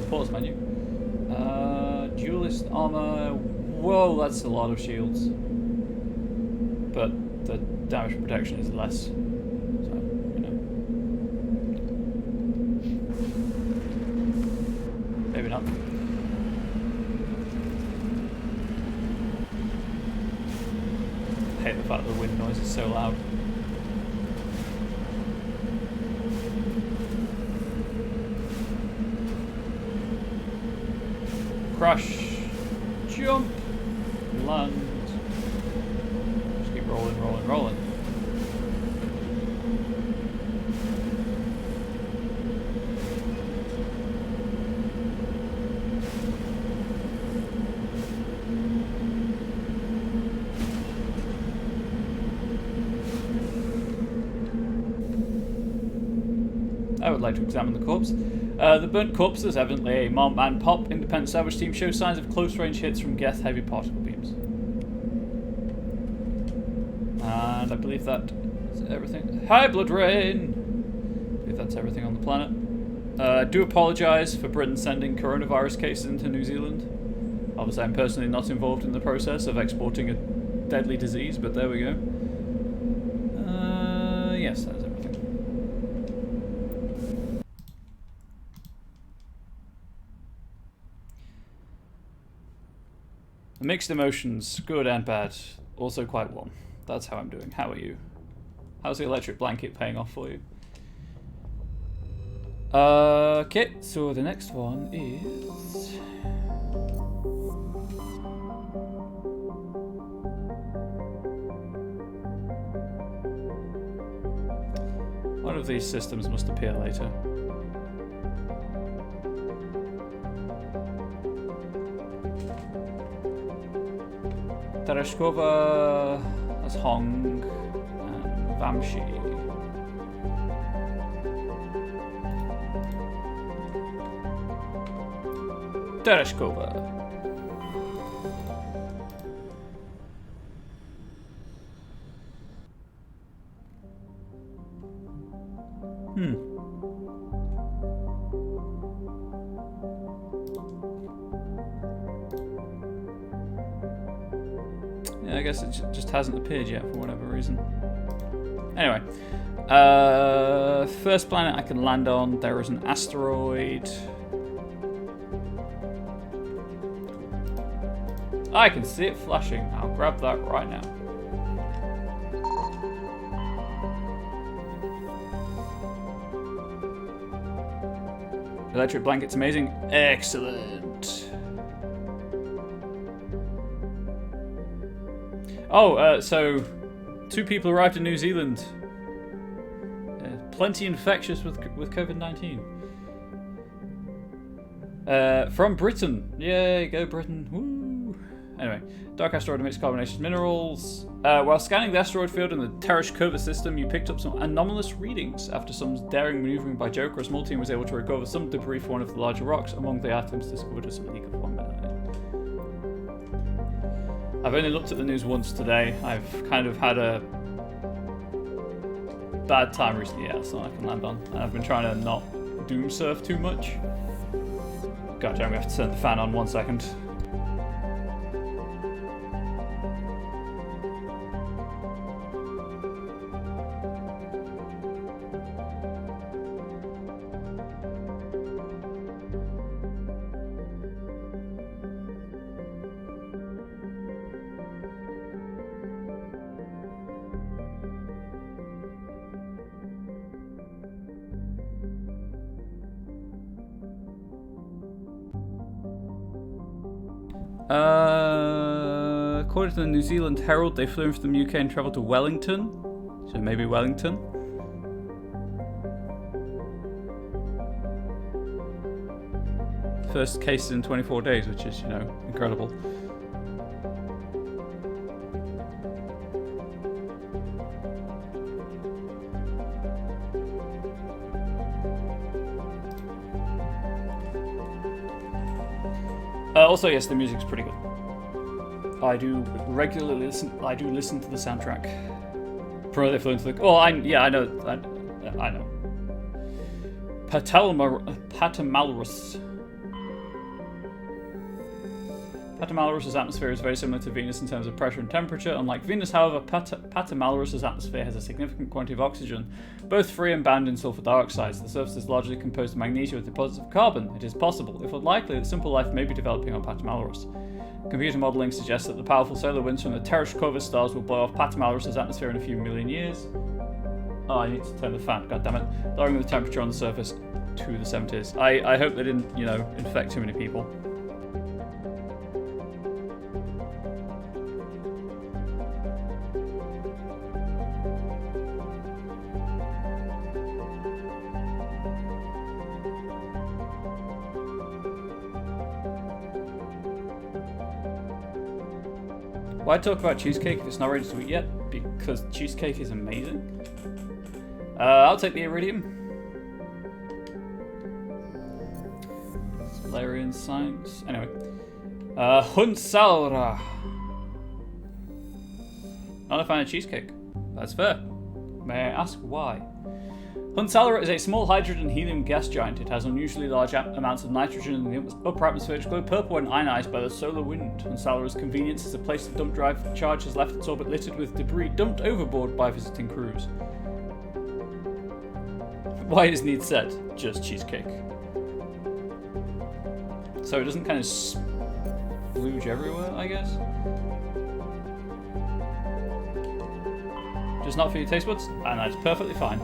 Pause menu. Duelist armor. Whoa, that's a lot of shields. But the damage protection is less. So, you know. Maybe not. I hate the fact that the wind noise is so loud. Crush, jump, land. Just keep rolling, rolling, rolling. I would like to examine the corpse. The burnt corpses, evidently a Mom and Pop independent salvage team, show signs of close-range hits from Geth heavy particle beams. And I believe that is everything. Hi, Blood Rain! I believe that's everything on the planet. I do apologise for Britain sending coronavirus cases into New Zealand. Obviously, I'm personally not involved in the process of exporting a deadly disease, but there we go. Yes, that's everything. Mixed emotions, good and bad, also quite warm. That's how I'm doing. How are you? How's the electric blanket paying off for you? Okay, so the next one is... One of these systems must appear later. Tereshkova, that's Hong, and Vamshi. Tereshkova. Yeah, I guess it just hasn't appeared yet for whatever reason. Anyway, first planet I can land on, there is an asteroid. I can see it flashing. I'll grab that right now. Electric blanket's amazing. Excellent. Zealand. Oh, so 2 people arrived in New Zealand. Plenty infectious with COVID-19. From Britain. Yay, go Britain. Woo. Anyway, dark asteroid emits carbonaceous minerals. While scanning the asteroid field in the Tereshkova system, you picked up some anomalous readings. After some daring maneuvering by Joker, a small team was able to recover some debris from one of the larger rocks. Among the items discovered was some leak of 1 minute. I've only looked at the news once today. I've kind of had a bad time recently. Yeah, that's all I can land on. And I've been trying to not doom surf too much. God damn, we have to turn the fan on 1 second. According to the New Zealand Herald, they flew in from the UK and travelled to Wellington. So maybe Wellington. First cases in 24 days, which is, you know, incredible. Also, yes, the music's pretty good. I do regularly listen. I do listen to the soundtrack. Probably flew into the. Well, I know. I know. Patamalurus. Patamalurus' atmosphere is very similar to Venus in terms of pressure and temperature. Unlike Venus, however, Patamalurus' atmosphere has a significant quantity of oxygen, both free and bound in sulfur dioxide. The surface is largely composed of magnesia with deposits of carbon. It is possible, if unlikely, that simple life may be developing on Patamalurus. Computer modelling suggests that the powerful solar winds from the Tereshkova stars will blow off Patamalurus' atmosphere in a few million years. Oh, I need to turn the fan, goddammit. Lowering the temperature on the surface to the 70s. I hope they didn't, you know, infect too many people. Why talk about cheesecake if it's not ready to eat yet? Because cheesecake is amazing. I'll take the iridium. Solarian science. Anyway. Hunsaura. Not a fan of cheesecake. That's fair. May I ask why? Hunsaura is a small hydrogen helium gas giant. It has unusually large amounts of nitrogen in the upper atmosphere, which glow purple when ionized by the solar wind. Hunsaura's convenience is a place the dump drive charge has left its orbit littered with debris dumped overboard by visiting crews. Why is need said? Just cheesecake. So it doesn't kind of splooge everywhere, I guess? Just not for your taste buds? And that's perfectly fine.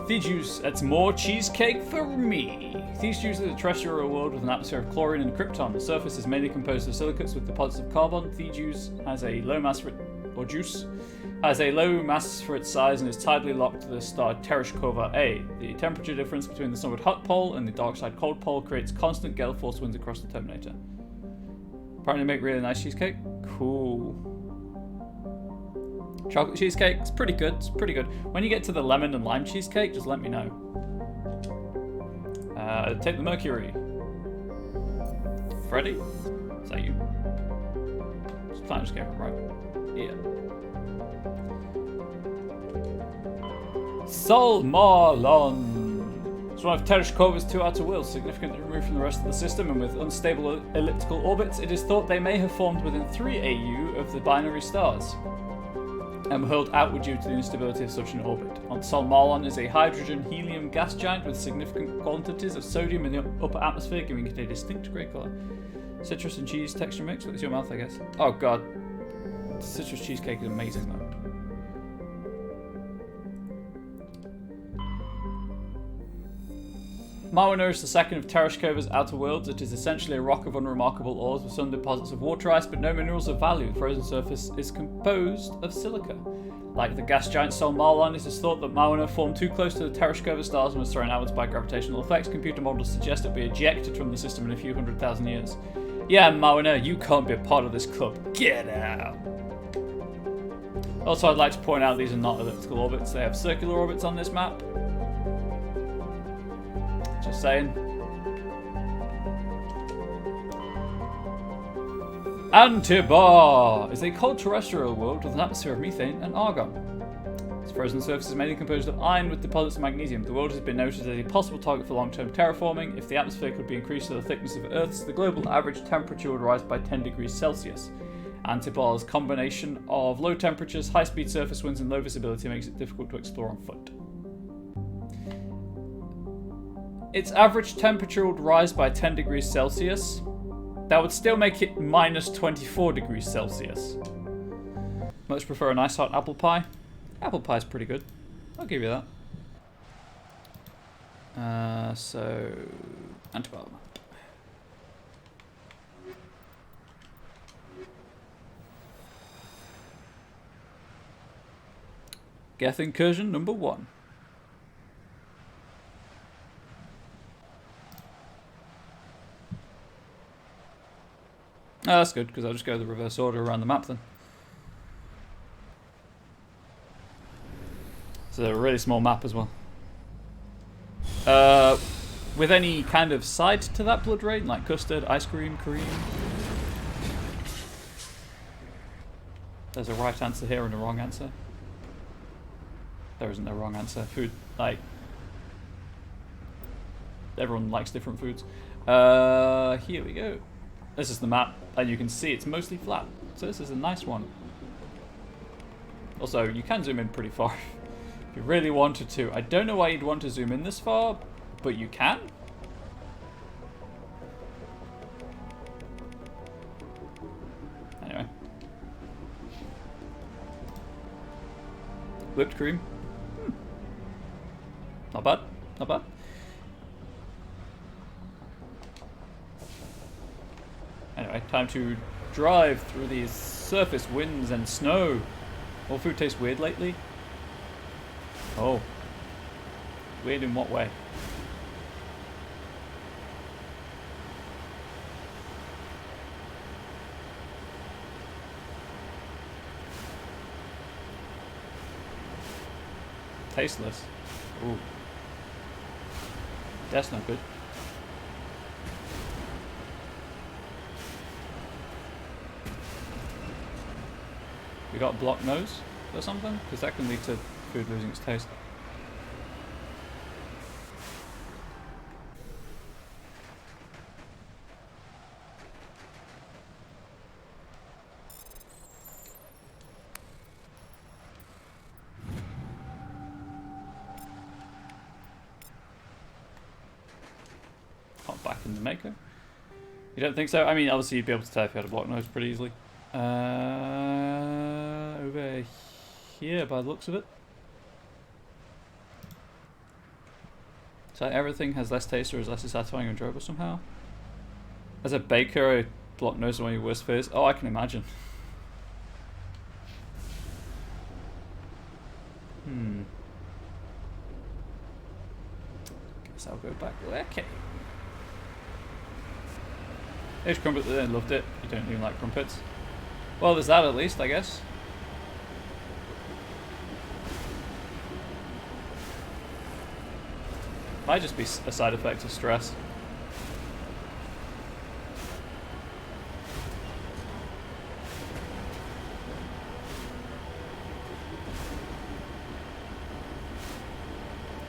Thejuice, it's more cheesecake for me. Thejuice is a terrestrial world with an atmosphere of chlorine and krypton. The surface is mainly composed of silicates with deposits of carbon. Thejuice has a low mass for its size and is tidally locked to the star Tereshkova A. The temperature difference between the sunward hot pole and the dark side cold pole creates constant gale force winds across the Terminator. Apparently make really nice cheesecake. Cool. Chocolate cheesecake, it's pretty good. It's pretty good. When you get to the lemon and lime cheesecake, just let me know. Take the Mercury. Freddy? Is that you? I just came from right. Yeah. Solmarlon. It's one of Tereshkova's 2 outer worlds, significantly removed from the rest of the system and with unstable elliptical orbits. It is thought they may have formed within 3 AU of the binary stars and were hurled outward due to the instability of such an orbit. Solmarlon is a hydrogen-helium gas giant with significant quantities of sodium in the upper atmosphere, giving it a distinct grey colour. Citrus and cheese texture mix. What's your mouth, I guess? Oh god. Citrus cheesecake is amazing though. Mariner is the second of Tereshkova's outer worlds. It is essentially a rock of unremarkable ores with some deposits of water ice, but no minerals of value. The frozen surface is composed of silica. Like the gas giant Sol Marlon, it is thought that Mariner formed too close to the Tereshkova stars and was thrown outwards by gravitational effects. Computer models suggest it be ejected from the system in a few 100,000 years. Yeah, Mariner, you can't be a part of this club. Get out! Also, I'd like to point out these are not elliptical orbits. They have circular orbits on this map. Just saying. Antibar is a cold terrestrial world with an atmosphere of methane and argon. Its frozen surface is mainly composed of iron with deposits of magnesium. The world has been noted as a possible target for long-term terraforming. If the atmosphere could be increased to the thickness of Earth's, the global average temperature would rise by 10 degrees Celsius. Antibar's combination of low temperatures, high-speed surface winds, and low visibility makes it difficult to explore on foot. Its average temperature would rise by 10 degrees Celsius. That would still make it minus 24 degrees Celsius. Much prefer a nice hot apple pie. Apple pie is pretty good. I'll give you that. So, Antibar. Geth incursion number 1. Oh, that's good, because I'll just go the reverse order around the map then. It's a really small map as well. With any kind of side to that blood rain, like custard, ice cream, cream. There's a right answer here and a wrong answer. There isn't a wrong answer. Food, like... Everyone likes different foods. Here we go. This is the map, and you can see it's mostly flat. So this is a nice one. Also, you can zoom in pretty far if you really wanted to. I don't know why you'd want to zoom in this far, but you can. Anyway. Whipped cream. Not bad, not bad. Anyway, time to drive through these surface winds and snow. All food tastes weird lately. Oh. Weird in what way? Tasteless. Ooh. That's not good. We got blocked nose or something? Because that can lead to food losing its taste. Hop back in the Mako. You don't think so? I mean, obviously you'd be able to tell if you had a blocked nose pretty easily. Over here by the looks of it. So everything has less taste or is less satisfying or enjoyable somehow. As a baker, a blocked nose is one of your worst fears. Oh, I can imagine. Guess I'll go back. Okay. Here's crumpet that then loved it. You don't even like crumpets. Well, there's that at least, I guess. Might just be a side effect of stress.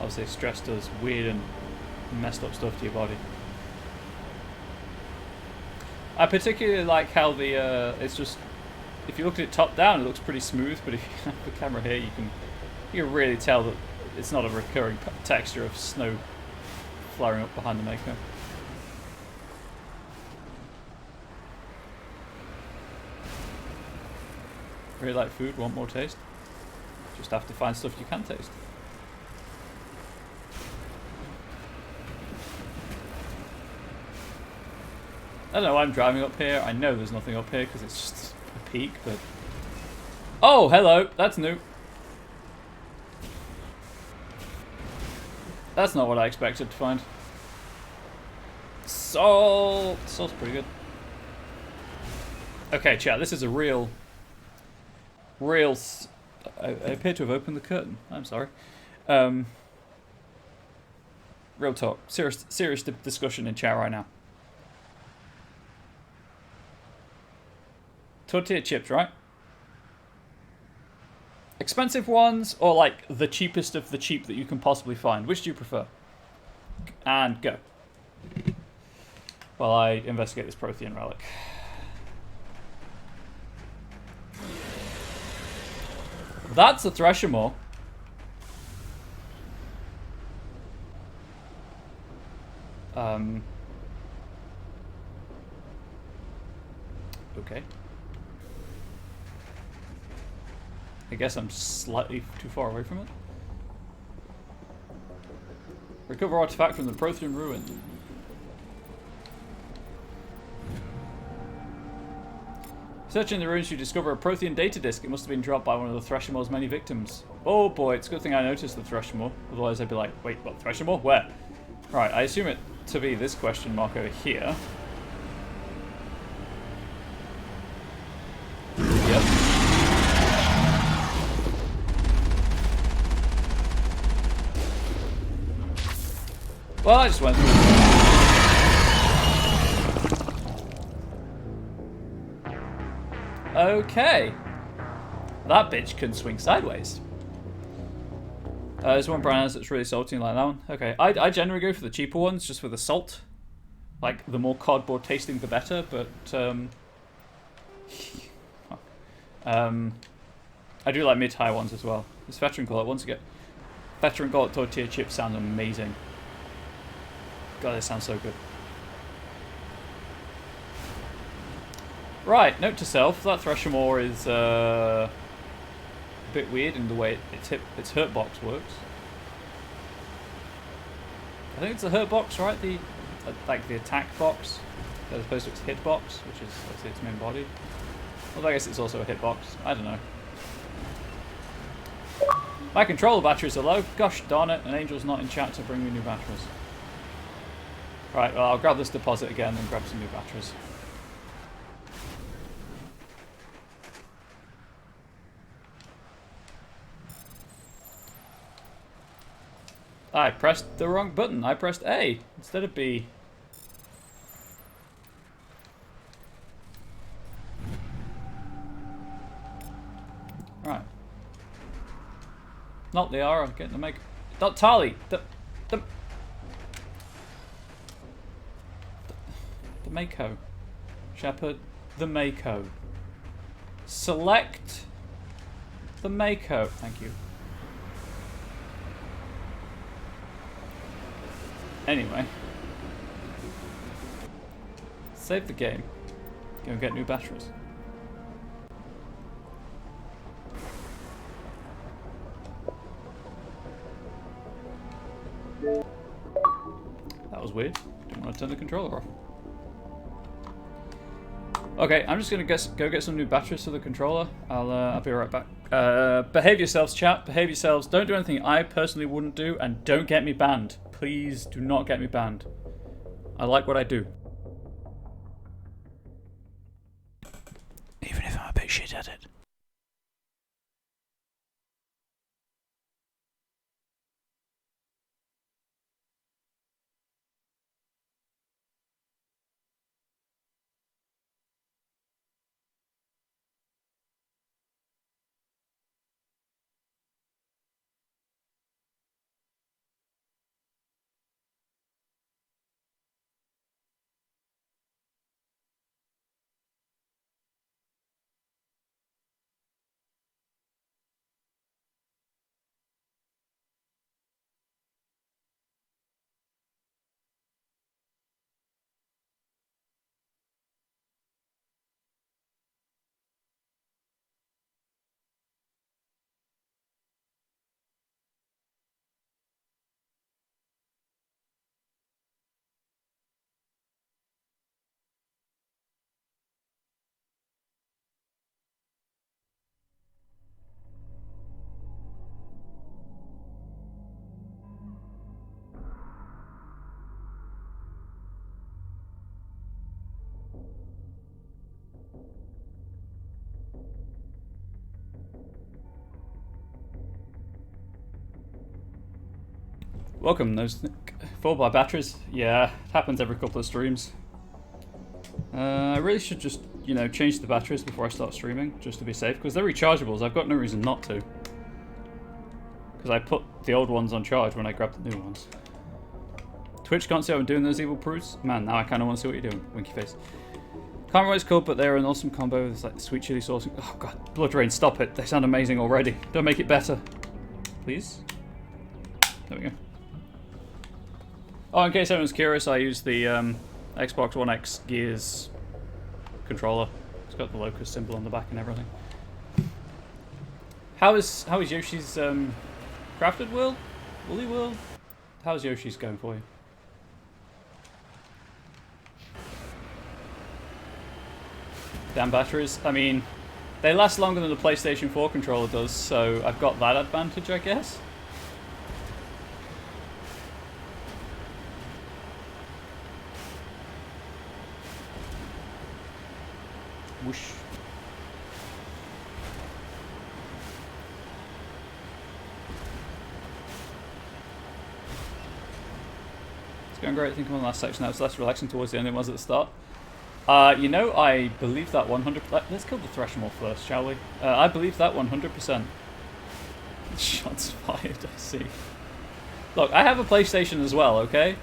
Obviously, stress does weird and messed up stuff to your body. I particularly like how the it's just, if you look at it top down, it looks pretty smooth, but if you have the camera here, you can really tell that it's not a recurring texture of snow flaring up behind the Mako. Really like food, want more taste? Just have to find stuff you can taste. I don't know why I'm driving up here. I know there's nothing up here because it's just a peak, but... Oh, hello. That's new. That's not what I expected to find. Salt! Salt's pretty good. Okay, chat, this is a real... I appear to have opened the curtain. I'm sorry. Real talk. Serious discussion in chat right now. Tortilla chips, right? Expensive ones, or like the cheapest of the cheap that you can possibly find? Which do you prefer? And go. While I investigate this Prothean relic. That's a Threshamore. Okay. I guess I'm slightly too far away from it. Recover artifact from the Prothean ruin. Searching the ruins, you discover a Prothean data disk. It must have been dropped by one of the Threshamore's many victims. Oh boy, it's a good thing I noticed the Threshamore. Otherwise I'd be like, wait, what, Threshamore? Where? Right, I assume it to be this question mark over here. Yep. Well, I just went through. Okay. That bitch can swing sideways. There's one brand that's really salty like that one. Okay, I generally go for the cheaper ones, just for the salt. Like, the more cardboard tasting, the better, but, I do like mid-high ones as well. This Veteran Gullet, once again. Veteran Gullet tortilla chips sound amazing. God, they sound so good. Right, note to self, that Threshamore is a bit weird in the way its hurt box works. I think it's a hurt box, right? Like the attack box, as opposed to its hit box, which is obviously its main body. Although I guess it's also a hit box. I don't know. My controller batteries are low. Gosh darn it, an angel's not in chat to bring me new batteries. Right, well, I'll grab this deposit again and grab some new batteries. I pressed the wrong button. I pressed A instead of B. Right. Not Liara, getting the make. Not Tali. The Mako. Shepard. The Mako. Select the Mako. Thank you. Anyway. Save the game. Go and get new batteries. That was weird. Didn't want to turn the controller off. Okay, I'm just gonna go get some new batteries for the controller. I'll be right back. Behave yourselves, chat. Behave yourselves. Don't do anything I personally wouldn't do, and don't get me banned. Please do not get me banned. I like what I do. Even if I'm a bit shit at it. Welcome, those full by batteries. Yeah, it happens every couple of streams. I really should just, you know, change the batteries before I start streaming, just to be safe, because they're rechargeables. I've got no reason not to. Because I put the old ones on charge when I grabbed the new ones. Twitch can't see how I'm doing those evil prudes. Man, now I kind of want to see what you're doing. Winky face. Can't remember what it's called, but they're an awesome combo. It's like sweet chili sauce. Oh god, Blood Rain, stop it. They sound amazing already. Don't make it better. Please? There we go. Oh, in case anyone's curious, I use the Xbox One X Gears controller. It's got the Locust symbol on the back and everything. How is Yoshi's Crafted World? Woolly World? How's Yoshi's going for you? Damn batteries. I mean, they last longer than the PlayStation 4 controller does, so I've got that advantage, I guess. Whoosh. It's going great. I think I'm on the last section now. It's less relaxing towards the end than it was at the start. You know, I believe that 100%. Let's kill the Threshamore first, shall we? I believe that 100%. Shots fired, I see. Look, I have a PlayStation as well, okay?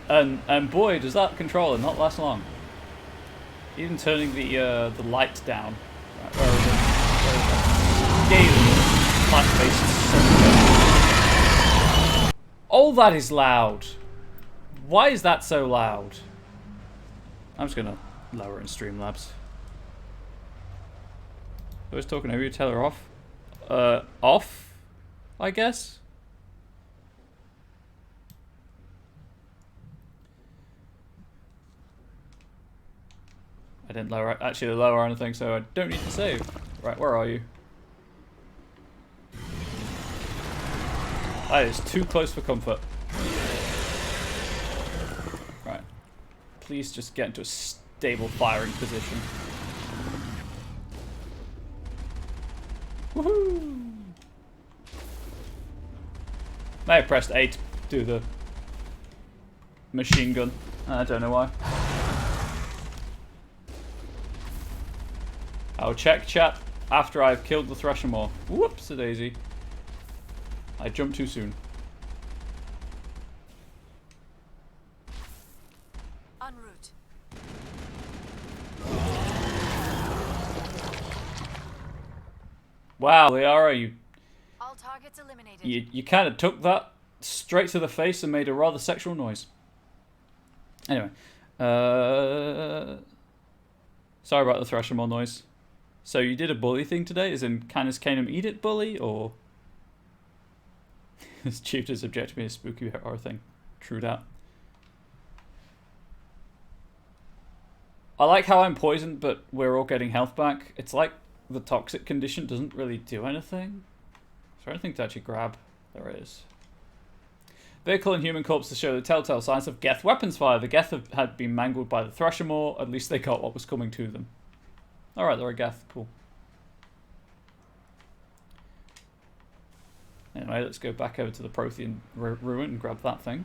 And boy, does that controller not last long. Even turning the light down. Right, where is it? Daily. Flash-based. Oh, that is loud. Why is that so loud? I'm just gonna lower in Streamlabs. I was talking over you, tell her off. Off? I guess? I didn't actually lower anything, so I don't need to save. Right, where are you? That is too close for comfort. Right. Please just get into a stable firing position. Woohoo! May have pressed A to do the machine gun. I don't know why. I'll check chat after I've killed the Threshamore. Whoops-a-daisy. I jumped too soon. En route. Wow, Liara, All targets eliminated. you kind of took that straight to the face and made a rather sexual noise. Anyway, sorry about the Threshamore noise. So you did a bully thing today, as in Canis Canem eat it bully, or this chief is object to be a spooky horror thing. True that. I like how I'm poisoned, but we're all getting health back. It's like the toxic condition doesn't really do anything. Is there anything to actually grab? There is. Vehicle and human corpse to show the telltale signs of Geth weapons fire. The Geth had been mangled by the Threshamore. At least they got what was coming to them. Alright, they're a Geth. Cool. Anyway, let's go back over to the Prothean ruin and grab that thing.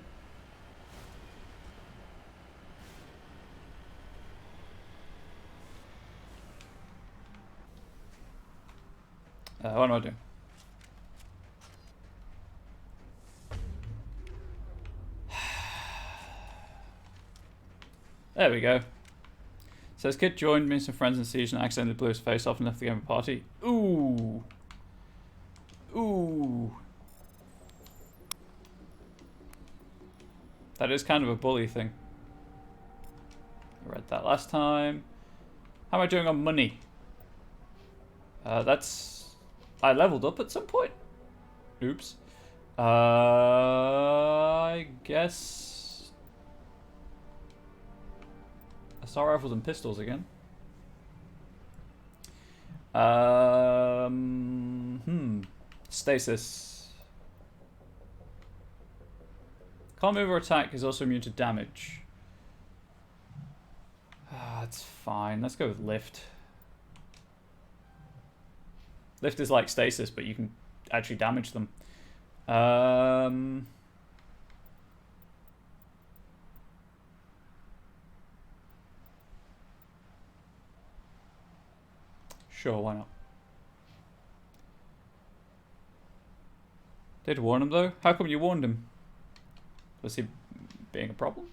What do I do? There we go. Says kid joined me and some friends in Siege and accidentally blew his face off and left the game party. Ooh. Ooh. That is kind of a bully thing. I read that last time. How am I doing on money? I leveled up at some point. Oops. I guess assault rifles and pistols again. Stasis. Can't move or attack is also immune to damage. That's fine. Let's go with lift. Lift is like stasis, but you can actually damage them. Sure, why not? Did warn him though? How come you warned him? Was he being a problem?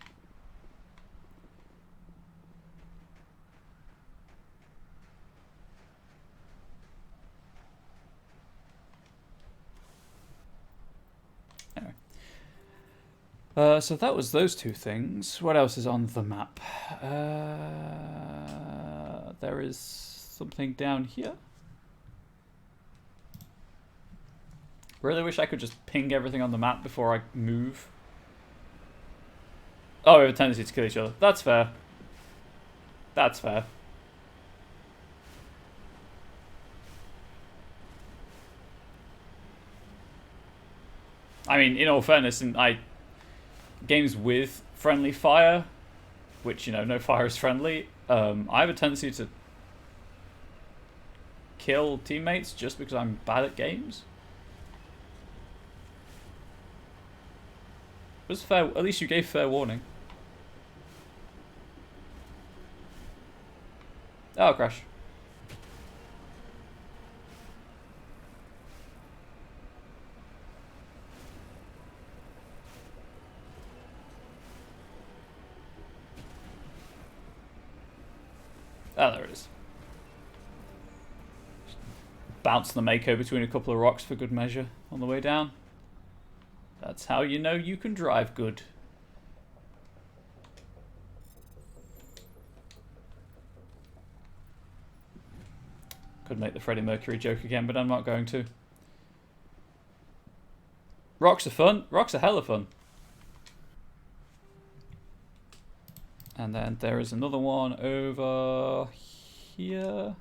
Anyway. So that was those two things. What else is on the map? There is something down here. Really wish I could just ping everything on the map before I move. Oh, we have a tendency to kill each other. That's fair. That's fair. I mean, in all fairness, games with friendly fire, which, you know, no fire is friendly, I have a tendency to kill teammates just because I'm bad at games. It was fair. At least you gave fair warning. Oh, crash. Oh, there it is. Bounce the Mako between a couple of rocks for good measure on the way down. That's how you know you can drive good. Could make the Freddie Mercury joke again, but I'm not going to. Rocks are fun. Rocks are hella fun. And then there is another one over here.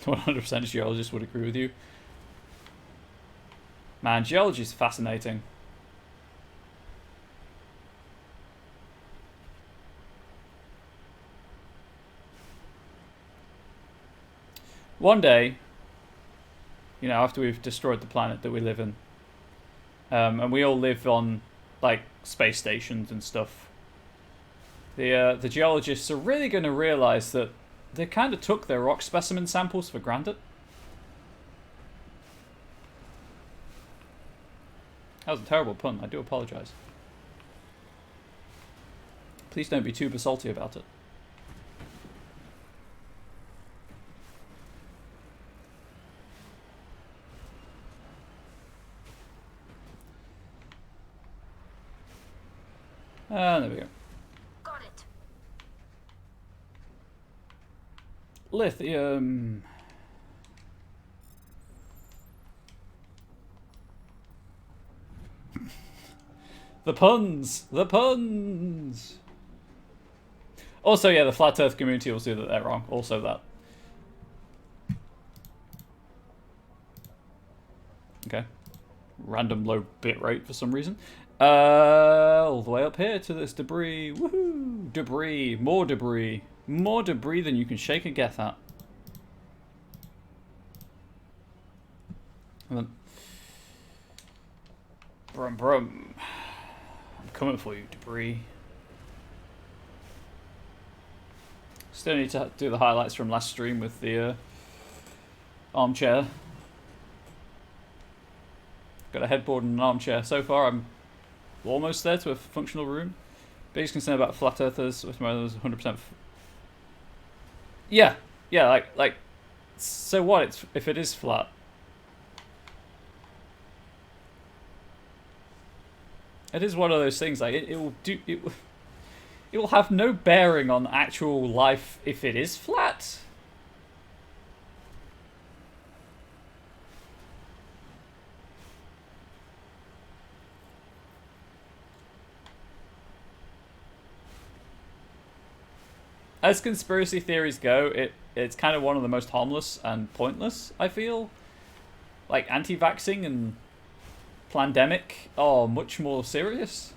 100% geologist would agree with you. Man, geology is fascinating. One day, you know, after we've destroyed the planet that we live in, and we all live on, like, space stations and stuff, the geologists are really going to realize that they kind of took their rock specimen samples for granted. That was a terrible pun. I do apologize. Please don't be too basalty about it. There we go. Got it. Lithium. The puns! The puns! Also, yeah, the Flat Earth community will see that they're wrong. Also that. Okay. Random low bit rate for some reason. All the way up here to this debris. Woohoo! Debris. More debris. More debris than you can shake a geth at. And then... Brum brum. I'm coming for you, debris. Still need to do the highlights from last stream with the armchair. Got a headboard and an armchair. So far, I'm almost there to a functional room. Biggest concern about flat earthers with my 100%. Yeah, like. So what? It's if it is flat. It is one of those things. Like it will do. It will have no bearing on actual life if it is flat. As conspiracy theories go, it's kind of one of the most harmless and pointless, I feel. Like anti-vaxxing and plandemic are much more serious.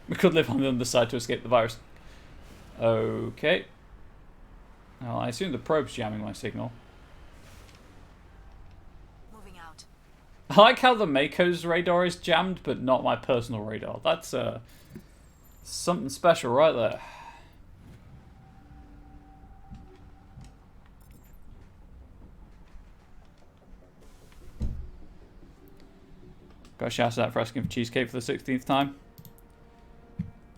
We could live on the underside to escape the virus. Okay. Well, I assume the probe's jamming my signal. Moving out. I like how the Mako's radar is jammed, but not my personal radar. That's something special right there. Got shouted out for asking for cheesecake for the 16th time.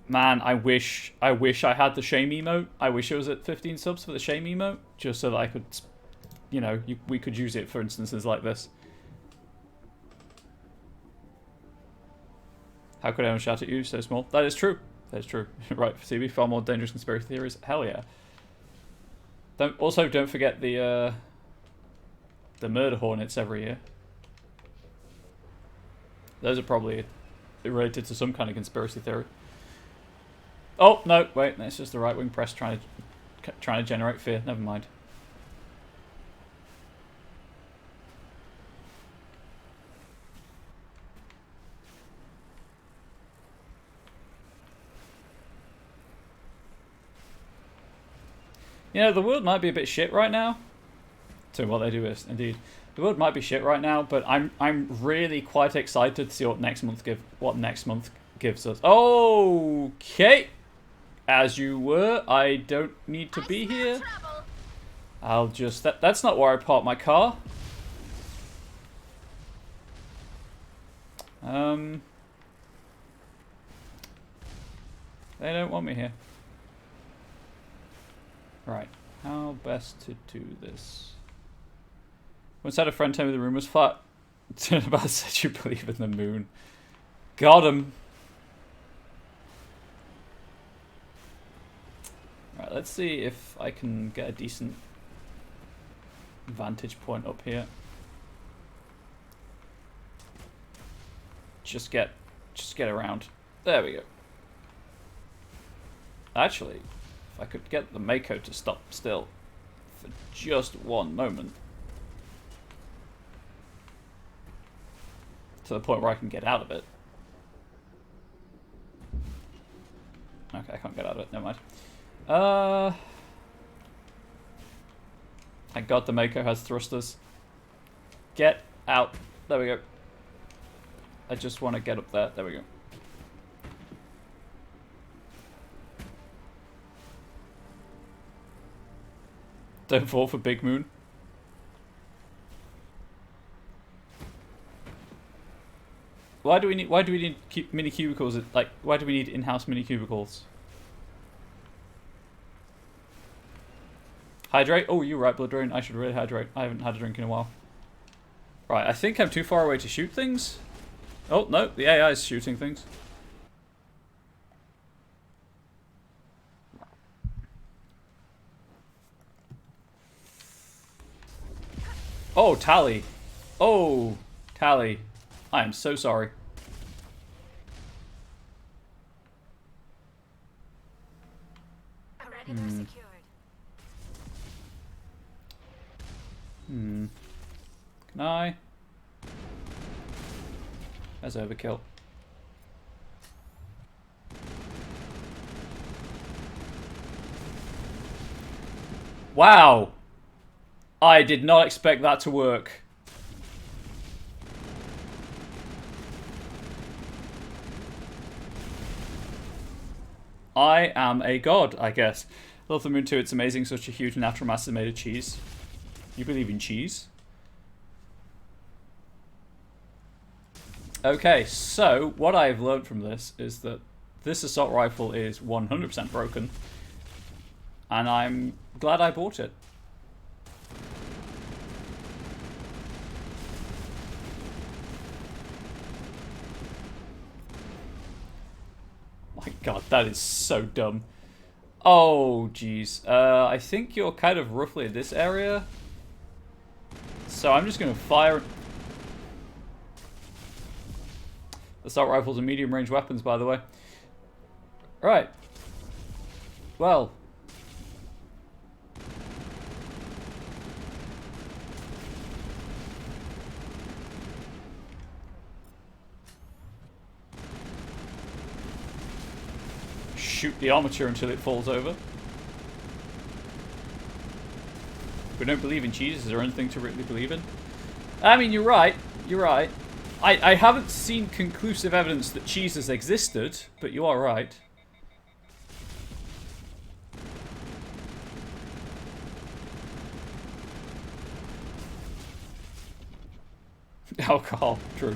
Man, I wish I had the shame emote. I wish it was at 15 subs for the shame emote, just so that I could, you know, we could use it for instances like this. How could anyone shout at you so small? That is true. That is true. Right, CB, far more dangerous conspiracy theories. Hell yeah. Don't forget the murder hornets every year. Those are probably related to some kind of conspiracy theory. Oh no, wait, that's just the right-wing press trying to generate fear. Never mind. You know, the world might be a bit shit right now. So what they do is, indeed, the world might be shit right now, but I'm really quite excited to see what next month gives us. Okay, as you were, I don't need to be here. I'll just that's not where I parked my car. They don't want me here. Right, how best to do this? Once had a friend tell me the room was flat. Turn about said you believe in the moon. Got him. Right, let's see if I can get a decent vantage point up here. Just get around. There we go. Actually, if I could get the Mako to stop still for just one moment. To the point where I can get out of it. Okay, I can't get out of it. Never mind. Thank God the Mako has thrusters. Get out. There we go. I just want to get up there. There we go. Don't fall for Big Moon. Why do we need mini cubicles? Like, why do we need in-house mini cubicles? Hydrate? Oh, you're right, Blood Drain. I should really hydrate. I haven't had a drink in a while. Right, I think I'm too far away to shoot things. Oh, no, the AI is shooting things. Oh, Tally. Oh, Tally. I am so sorry. Already they're secured. Can I? That's overkill. Wow! I did not expect that to work. I am a god, I guess. Love the moon too, it's amazing, such a huge natural mass is made of cheese. You believe in cheese? Okay, so what I've learned from this is that this assault rifle is 100% broken. And I'm glad I bought it. My god, that is so dumb. Oh, jeez. I think you're kind of roughly in this area. So I'm just going to fire... Assault rifles are medium-range weapons, by the way. Right. Well... shoot the armature until it falls over. We don't believe in Jesus. Is there anything to really believe in? I mean, you're right. You're right. I haven't seen conclusive evidence that Jesus existed, but you are right. Alcohol, true.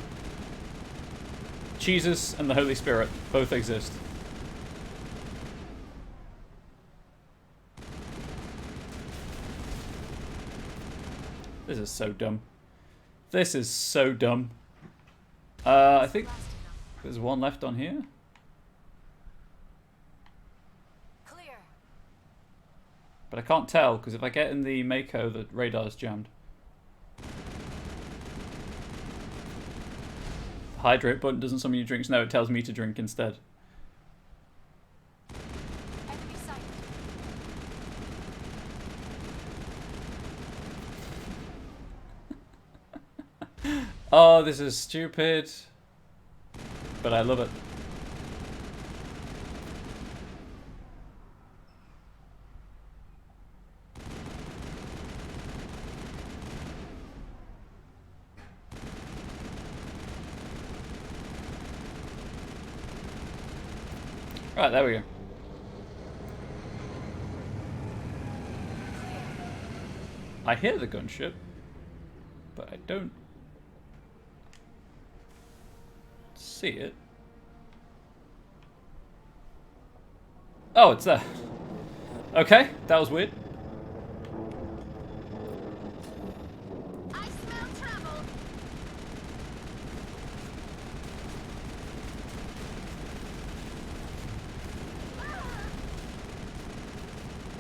Jesus and the Holy Spirit both exist. This is so dumb. This is so dumb. I think there's one left on here. Clear. But I can't tell, because if I get in the Mako, the radar's jammed. The hydrate button doesn't summon you drinks. No, it tells me to drink instead. Enemy sighted. Oh, this is stupid. But I love it. Right, there we go. I hear the gunship, but I don't see it. Oh, it's there. Okay, that was weird. I smell trouble.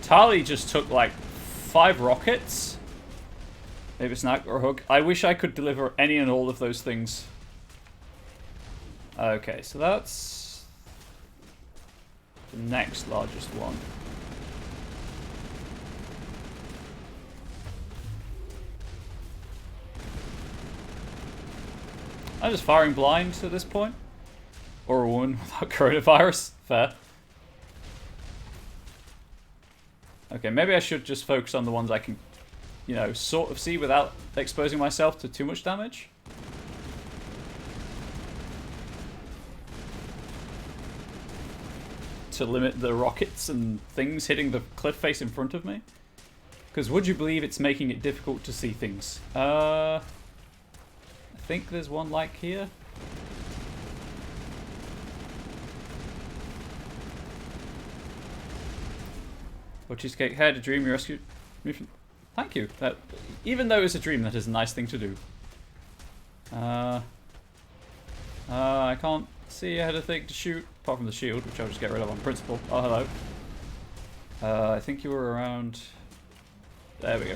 Tali just took like 5 rockets. Maybe a snack or a hook. I wish I could deliver any and all of those things. Okay, so that's the next largest one. I'm just firing blind at this point. Or a woman without coronavirus. Fair. Okay, maybe I should just focus on the ones I can, you know, sort of see without exposing myself to too much damage. To limit the rockets and things hitting the cliff face in front of me. Because would you believe it's making it difficult to see things? I think there's one like here. Or Cheesecake Head, a dream you rescued me from... Thank you. That, even though it's a dream, that is a nice thing to do. I can't see I had a thing to shoot, apart from the shield, which I'll just get rid of on principle. Oh, hello. I think you were around... There we go.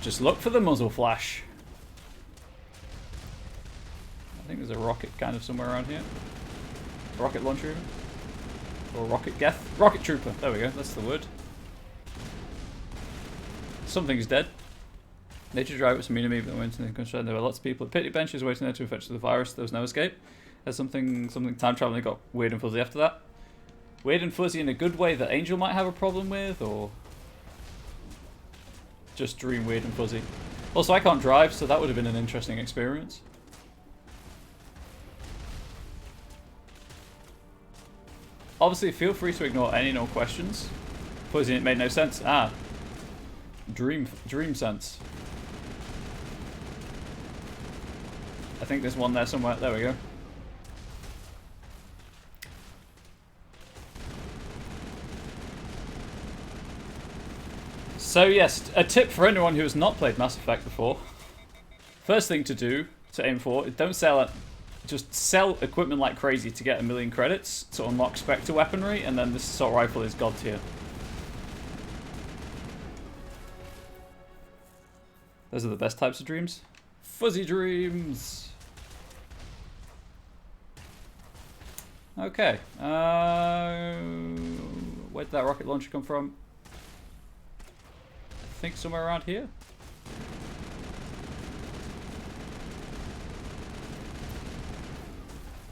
Just look for the muzzle flash. I think there's a rocket kind of somewhere around here. Rocket launcher even. Or rocket geth. Rocket trooper. There we go. That's the word. Something's dead. Nature drive was mean to me, but went into the concern. There were lots of people at picnic benches waiting there to infect the virus. There was no escape. There's something time traveling got weird and fuzzy after that. Weird and fuzzy in a good way that Angel might have a problem with, or just dream weird and fuzzy. Also, I can't drive, so that would have been an interesting experience. Obviously, feel free to ignore any no questions. Fuzzy, it made no sense. Ah, dream sense. I think there's one there somewhere. There we go. So yes, a tip for anyone who has not played Mass Effect before. First thing to do, to aim for, is don't sell it. Just sell equipment like crazy to get 1,000,000 credits to unlock Spectre weaponry, and then this assault rifle is god tier. Those are the best types of dreams. Fuzzy dreams. Okay. Where did that rocket launcher come from? I think somewhere around here.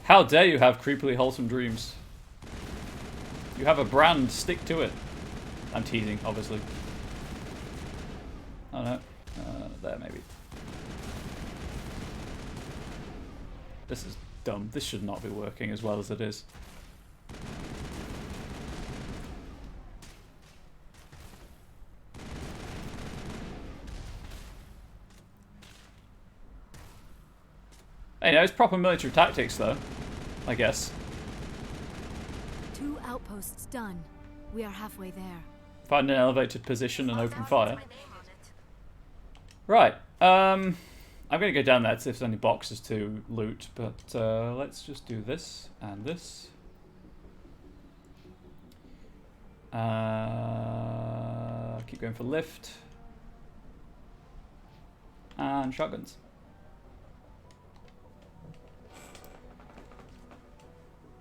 How dare you have creepily wholesome dreams? You have a brand, stick to it. I'm teasing, obviously. Oh no. There, maybe. This is dumb. This should not be working as well as it is. Hey, no, it's proper military tactics, though. I guess. 2 outposts done. We are halfway there. Find an elevated position and open fire. Right. I'm going to go down there to see if there's any boxes to loot, but let's just do this and this. Keep going for lift. And shotguns.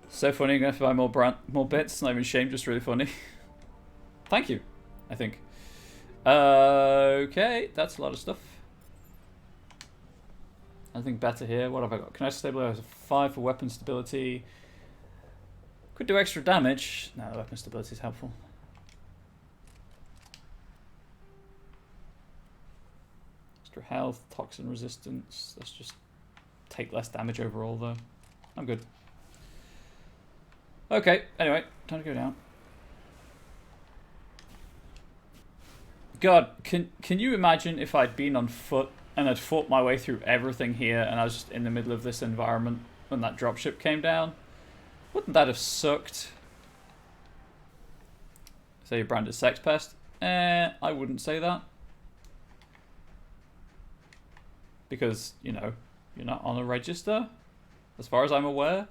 So funny, I'm going to have to buy more bits. Not even ashamed, just really funny. Thank you, I think. Okay, that's a lot of stuff. Nothing better here. What have I got? Kinetic stabilizer 5 for weapon stability. Could do extra damage. No, weapon stability is helpful. Extra health, toxin resistance. Let's just take less damage overall, though. I'm good. Okay, anyway, time to go down. God, can you imagine if I'd been on foot and I'd fought my way through everything here and I was just in the middle of this environment when that dropship came down? Wouldn't that have sucked? Say you're branded sex pest? I wouldn't say that. Because, you know, you're not on a register, as far as I'm aware.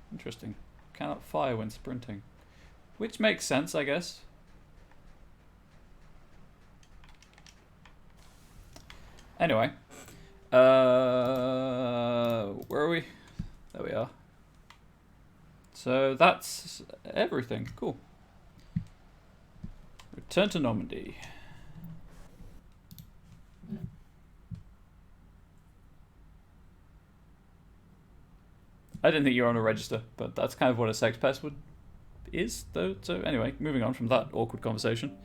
Interesting. Cannot fire when sprinting. Which makes sense, I guess. Anyway. Where are we? There we are. So that's everything. Cool. Return to Normandy. I didn't think you were on a register, but that's kind of what a sex pest is, though. So anyway, moving on from that awkward conversation.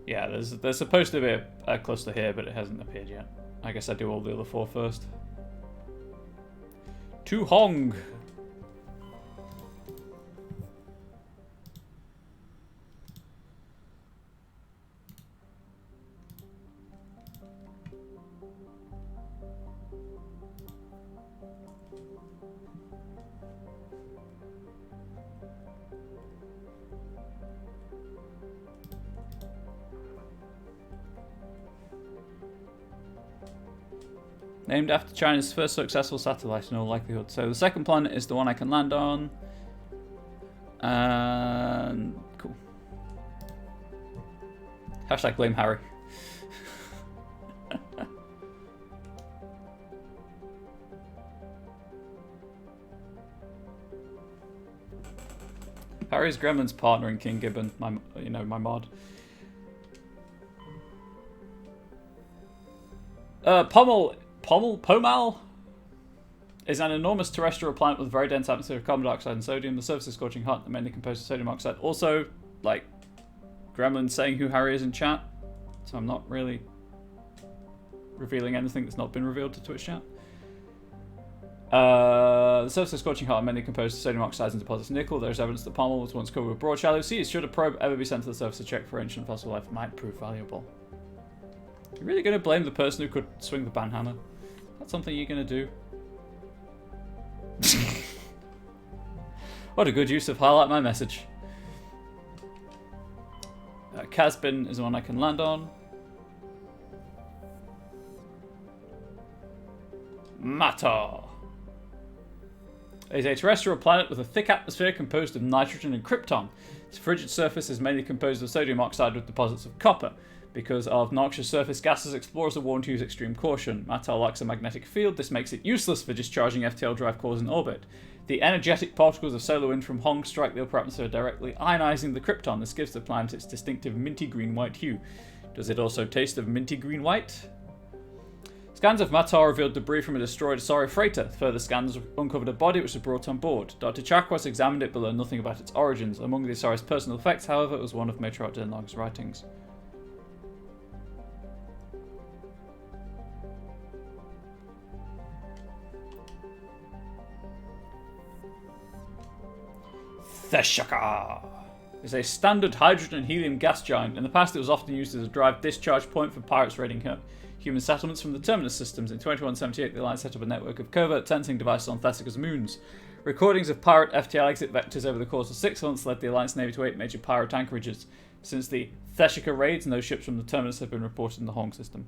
Yeah, there's supposed to be a cluster here, but it hasn't appeared yet. I guess I do all the other 4 first. To Hong! Named after China's first successful satellite in all likelihood. So the second planet is the one I can land on. And cool. Hashtag blame Harry. Harry's Gremlin's partner in King Gibbon, my mod. Pomal is an enormous terrestrial planet with a very dense atmosphere of carbon dioxide and sodium. The surface is scorching hot and mainly composed of sodium oxide. Also, like, Gremlin saying who Harry is in chat, so I'm not really revealing anything that's not been revealed to Twitch chat. The surface is scorching hot and mainly composed of sodium oxides and deposits of nickel. There is evidence that Pommel was once covered with broad shallow seas. Should a probe ever be sent to the surface to check for ancient fossil life, it might prove valuable. You're really going to blame the person who could swing the banhammer? That's something you're going to do? What a good use of highlight my message. Casbin is the one I can land on. Matar is a terrestrial planet with a thick atmosphere composed of nitrogen and krypton. Its frigid surface is mainly composed of sodium oxide with deposits of copper. Because of noxious surface gases, explorers are warned to use extreme caution. Matar lacks a magnetic field. This makes it useless for discharging FTL drive cores in orbit. The energetic particles of solar wind from Hong strike the upper atmosphere directly, ionizing the krypton. This gives the planet its distinctive minty green-white hue. Does it also taste of minty green-white? Scans of Matar revealed debris from a destroyed Asari freighter. Further scans uncovered a body which was brought on board. Dr. Chakwas examined it but learned nothing about its origins. Among the Asari's personal effects, however, was one of Matriarch Denlog's writings. Theshaka is a standard hydrogen and helium gas giant. In the past, it was often used as a drive discharge point for pirates raiding human settlements from the Terminus systems. In 2178, the Alliance set up a network of covert sensing devices on Thessika's moons. Recordings of pirate FTL exit vectors over the course of 6 months led the Alliance Navy to 8 major pirate anchorages. Since the Theshika raids, no ships from the Terminus have been reported in the Hong system.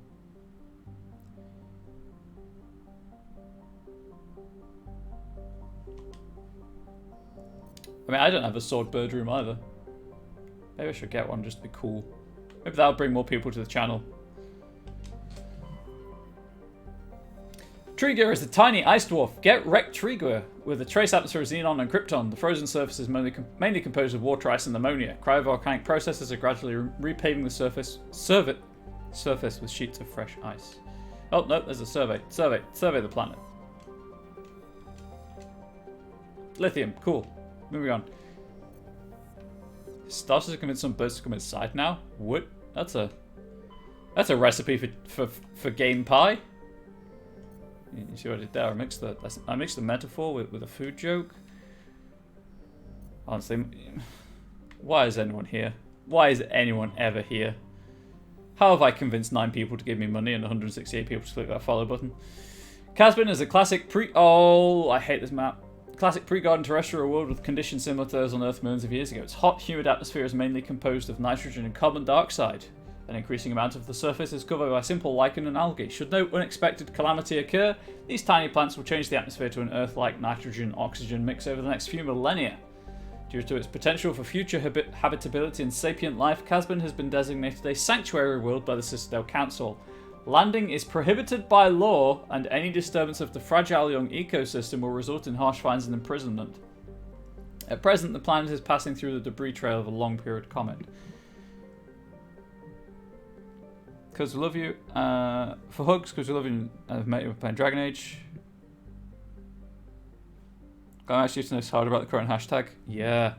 I mean, I don't have a sword bird room either. Maybe I should get one just to be cool. Maybe that'll bring more people to the channel. Trigger is a tiny ice dwarf. Get wrecked Trigger with a trace atmosphere of xenon and krypton. The frozen surface is mainly composed of water ice and ammonia. Cryovolcanic processes are gradually repaving the surface with sheets of fresh ice. Oh no, there's a survey. Survey the planet. Lithium, cool. Moving on. Started to convince some birds to come inside now. What? That's a recipe for game pie. You see what I did there? I mixed the metaphor with a food joke. Honestly, why is anyone here? Why is anyone ever here? How have I convinced 9 people to give me money and 168 people to click that follow button? Casbin is a classic Oh, I hate this map. Classic pre-garden terrestrial world with conditions similar to those on Earth millions of years ago. Its hot, humid atmosphere is mainly composed of nitrogen and carbon dioxide. An increasing amount of the surface is covered by simple lichen and algae. Should no unexpected calamity occur, these tiny plants will change the atmosphere to an Earth-like nitrogen-oxygen mix over the next few millennia. Due to its potential for future habitability and sapient life, Casbin has been designated a sanctuary world by the Citadel Council. Landing is prohibited by law, and any disturbance of the fragile young ecosystem will result in harsh fines and imprisonment. At present, the planet is passing through the debris trail of a long-period comet. Because we love you. For hugs, because we love you. I've met you playing Dragon Age. I'm actually to know hard about the current hashtag. Yeah.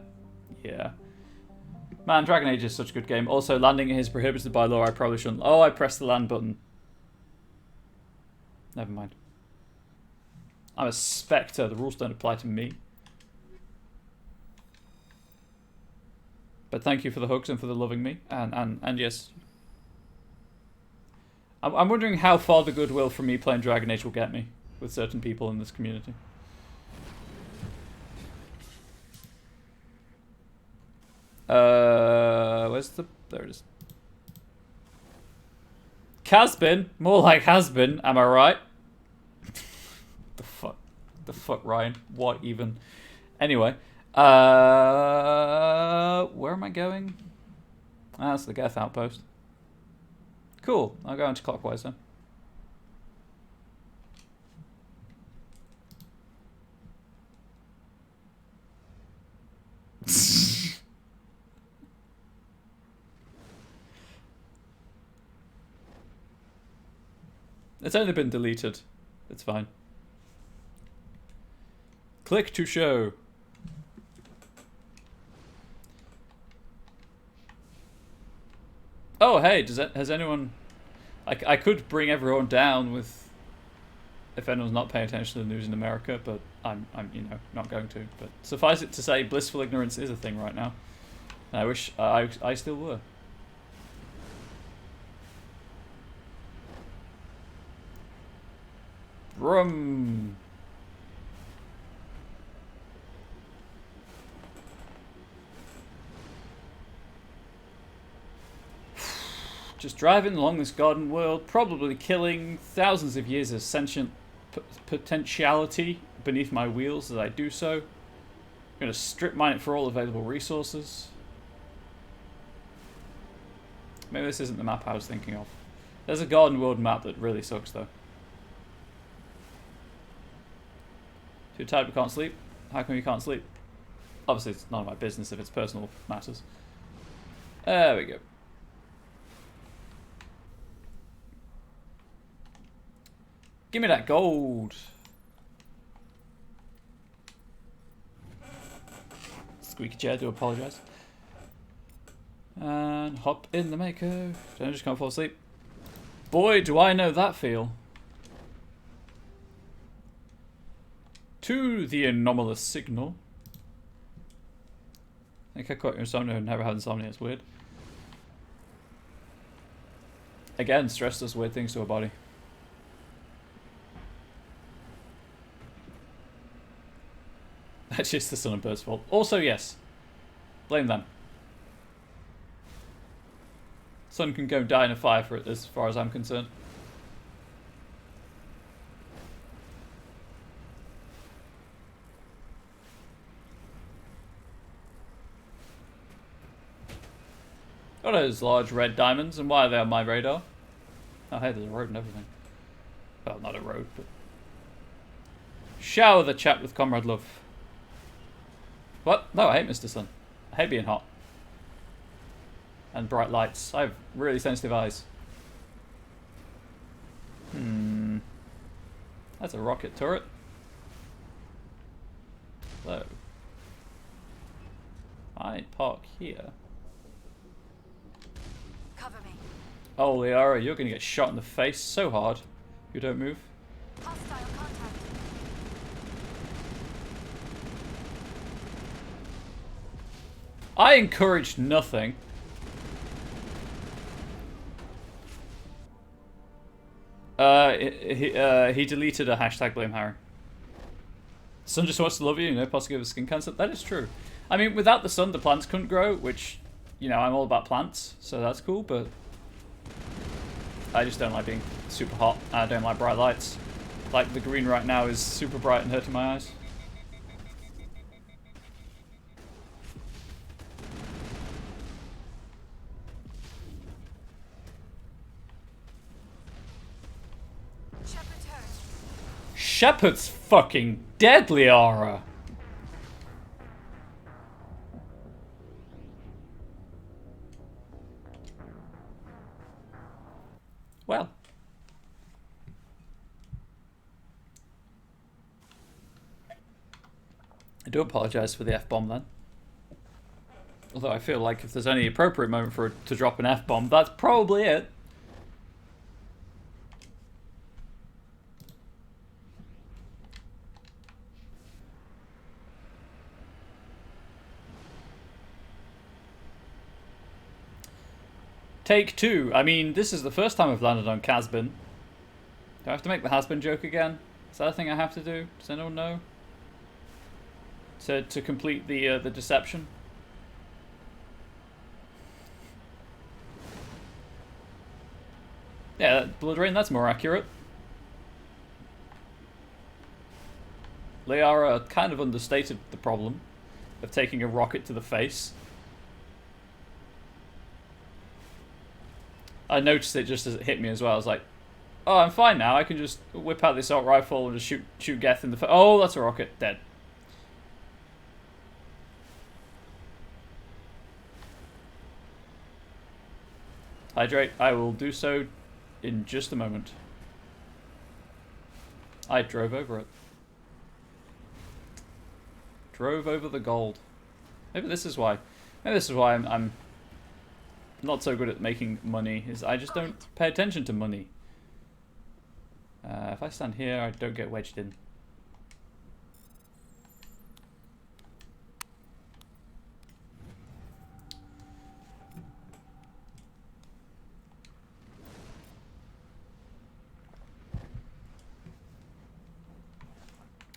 Man, Dragon Age is such a good game. Also, landing is prohibited by law. I probably shouldn't. Oh, I pressed the land button. Never mind. I'm a Spectre. The rules don't apply to me. But thank you for the hugs and for the loving me. And yes. I'm wondering how far the goodwill from me playing Dragon Age will get me with certain people in this community. Where's the... There it is. Casbin? More like has-been, am I right? The fuck, Ryan? What even? Anyway. Where am I going? Ah, that's the Geth outpost. Cool. I'll go anti-clockwise then. It's only been deleted. It's fine. Click to show. Oh, hey, has anyone... I could bring everyone down with... If anyone's not paying attention to the news in America, but I'm not going to. But suffice it to say, blissful ignorance is a thing right now. And I wish I still were. Vroom. Just driving along this garden world, probably killing thousands of years of sentient potentiality beneath my wheels as I do so. I'm going to strip mine it for all available resources. Maybe this isn't the map I was thinking of. There's a garden world map that really sucks though. Too tired but can't sleep? How come you can't sleep? Obviously it's none of my business if it's personal matters. There we go. Give me that gold. Squeaky chair, do apologise. And hop in the Mako. Don't just can't fall asleep. Boy, do I know that feel. To the anomalous signal. I think I caught your insomnia and never had insomnia, it's weird. Again, stress does weird things to our body. That's just the Sun and Bird's fault. Also, yes. Blame them. Sun can go die in a fire for it, as far as I'm concerned. Got those large red diamonds, and why are they on my radar? Oh, hey, there's a road and everything. Well, not a road, but... Shower the chat with comrade love. What? No, I hate Mr. Sun. I hate being hot. And bright lights. I have really sensitive eyes. That's a rocket turret. Hello. I park here. Cover me. Oh, Liara, you're gonna get shot in the face so hard if you don't move. Hostile contact. I encouraged nothing. He deleted a hashtag blame Harry. Sun just wants to love you, you know, possibly give a skin cancer. That is true. I mean, without the sun, the plants couldn't grow, which, you know, I'm all about plants, so that's cool, but I just don't like being super hot. I don't like bright lights. Like, the green right now is super bright and hurting my eyes. Shepard's hurt. Shepard's fucking dead, Liara. Well. I do apologise for the F-bomb then. Although I feel like if there's any appropriate moment for it to drop an F-bomb, that's probably it. Take two. I mean, this is the first time I've landed on Casbin. Do I have to make the has-been joke again? Is that a thing I have to do? Does anyone know? To complete the deception? Yeah, Blood Rain, that's more accurate. Liara kind of understated the problem of taking a rocket to the face. I noticed it just as it hit me as well. I was like, oh, I'm fine now. I can just whip out the assault rifle and just shoot Geth in the face. Oh, that's a rocket. Dead. Hydrate. I will do so in just a moment. I drove over it. Drove over the gold. Maybe this is why. Maybe this is why I'm not so good at making money, is I just don't pay attention to money. If I stand here, I don't get wedged in.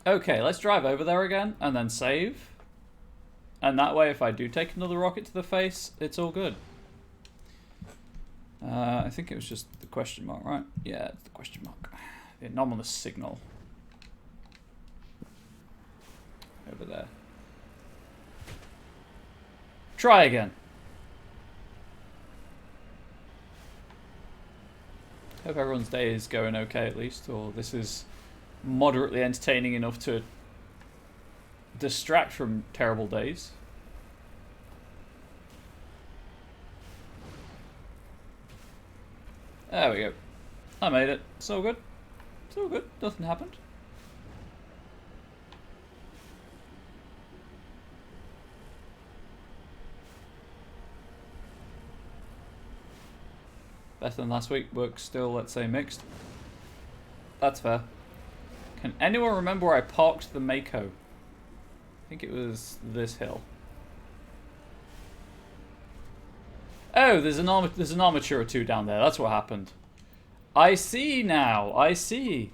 Okay, let's drive over there again and then save. And that way, if I do take another rocket to the face, it's all good. I think it was just the question mark, right? Yeah, it's the question mark. The anomalous signal. Over there. Try again. Hope everyone's day is going okay at least, or this is moderately entertaining enough to distract from terrible days. There we go. I made it. It's all good. It's all good. Nothing happened. Better than last week. Work still, let's say, mixed. That's fair. Can anyone remember where I parked the Mako? I think it was this hill. Oh, there's an armature or two down there. That's what happened. I see now. I see.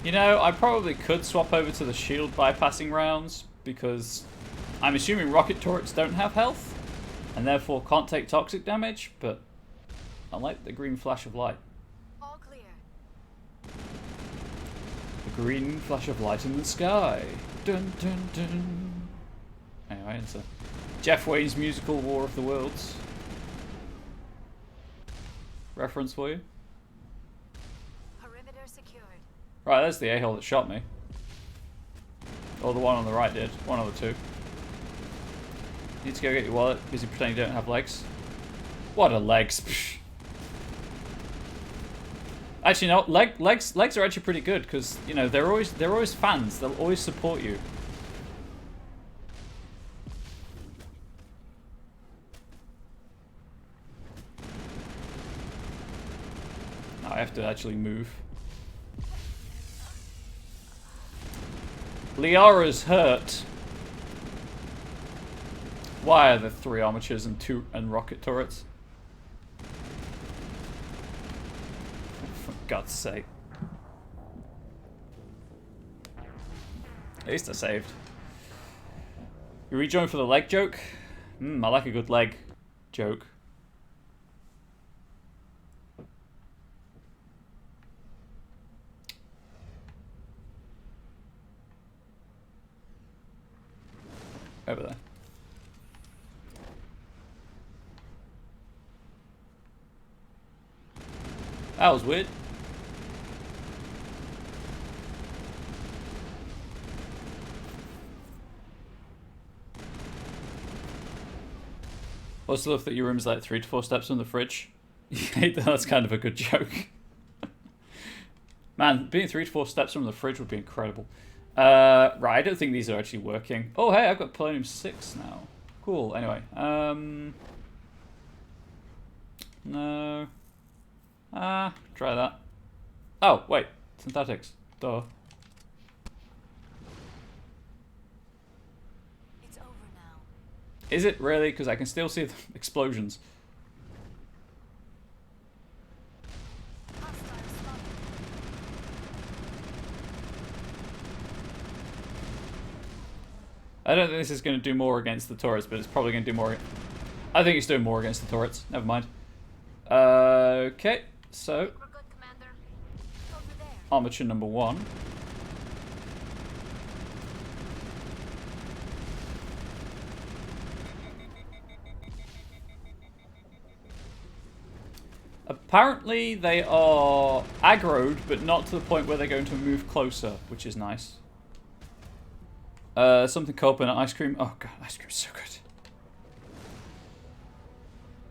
You know, I probably could swap over to the shield bypassing rounds because I'm assuming rocket turrets don't have health and therefore can't take toxic damage, but I like the green flash of light. All clear. The green flash of light in the sky. Dun dun dun. Anyway, it's a Jeff Wayne's musical War of the Worlds reference for you. Perimeter secured. Right, there's the a-hole that shot me. Or the one on the right did. One of the two. Need to go get your wallet. Busy pretending you don't have legs. What are legs? Actually, no. Legs are actually pretty good because you know they're always fans. They'll always support you. Now I have to actually move. Liara's hurt. Why are there 3 armatures and 2 rocket turrets? For God's sake. At least I saved. You rejoin for the leg joke? I like a good leg joke. Over there. That was weird. Also love that your room is like 3 to 4 steps from the fridge. That's kind of a good joke. Man, being 3 to 4 steps from the fridge would be incredible. Right, I don't think these are actually working. Oh, hey, I've got Polonium 6 now. Cool, anyway. No. Try that. Oh, wait. Synthetics. Duh. It's over now. Is it really? Because I can still see the explosions. Hostile spotted. I don't think this is going to do more against the turrets, but it's probably going to do more. I think it's doing more against the turrets. Never mind. Okay, so We're good, Commander. Over there. armature number 1. Apparently they are aggroed, but not to the point where they're going to move closer, which is nice. Something cold and ice cream. Oh god, ice cream's so good.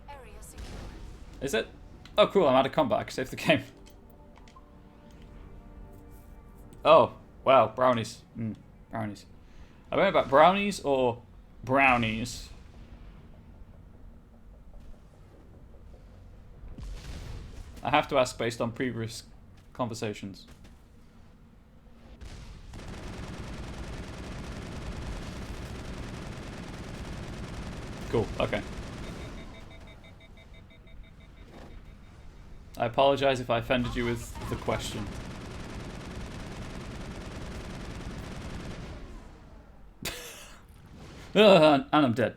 Area secure. Is it? Oh cool, I'm out of combat. I can save the game. Oh, wow, brownies. Brownies. I don't know about brownies or brownies. I have to ask based on previous conversations. Cool, okay. I apologize if I offended you with the question. And I'm dead.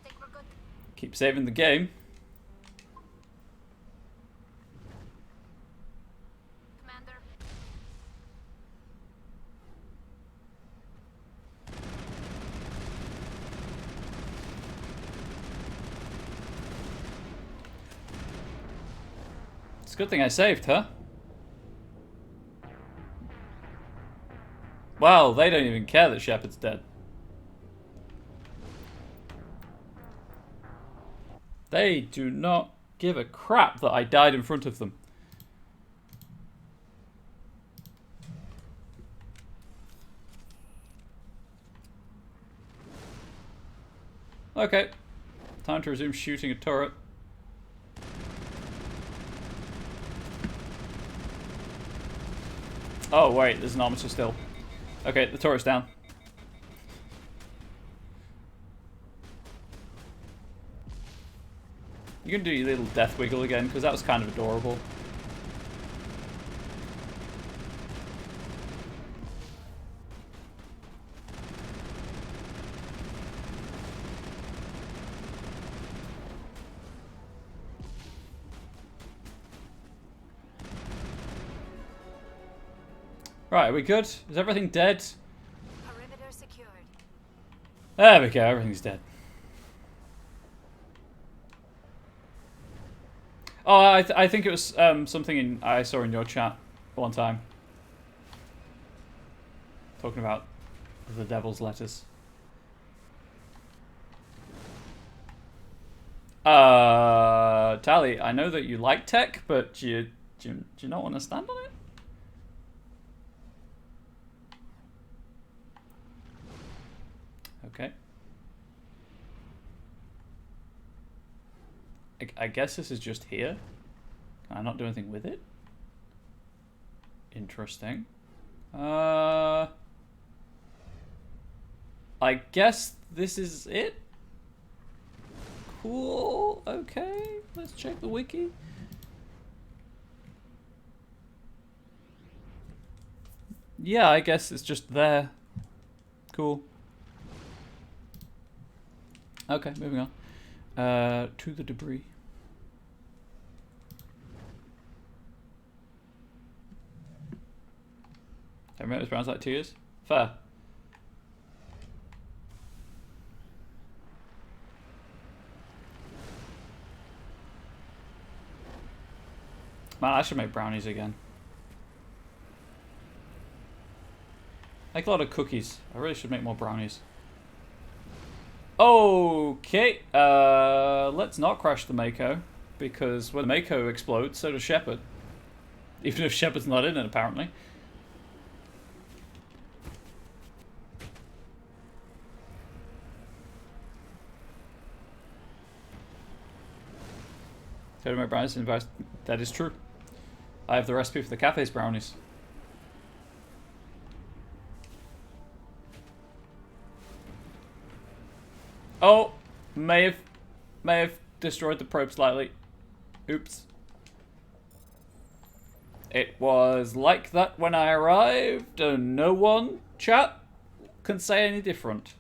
Think we're good, Keep saving the game. Commander. It's a good thing I saved, huh? Well, they don't even care that Shepard's dead. They do not give a crap that I died in front of them. Okay. Time to resume shooting a turret. Oh wait, there's an armature still. Okay, the turret's down. You can do your little death wiggle again, because that was kind of adorable. Right, are we good? Is everything dead? Perimeter secured. There we go, everything's dead. Oh, I think it was something I saw in your chat one time. Talking about the devil's letters. Tally, I know that you like tech, but do you not want to stand on it? Okay. I guess this is just here. Can I not do anything with it? Interesting. I guess this is it? Cool. Okay. Let's check the wiki. Yeah, I guess it's just there. Cool. Okay, moving on. To the debris. I remember it was like 2 years. Fair. Man, I should make brownies again. I make a lot of cookies. I really should make more brownies. Okay, let's not crash the Mako, because when the Mako explodes, so does Shepard. Even if Shepard's not in it, apparently. Told my brownies advice. That is true. I have the recipe for the cafe's brownies. Oh, may have destroyed the probe slightly. Oops. It was like that when I arrived, and no one, chat, can say any different.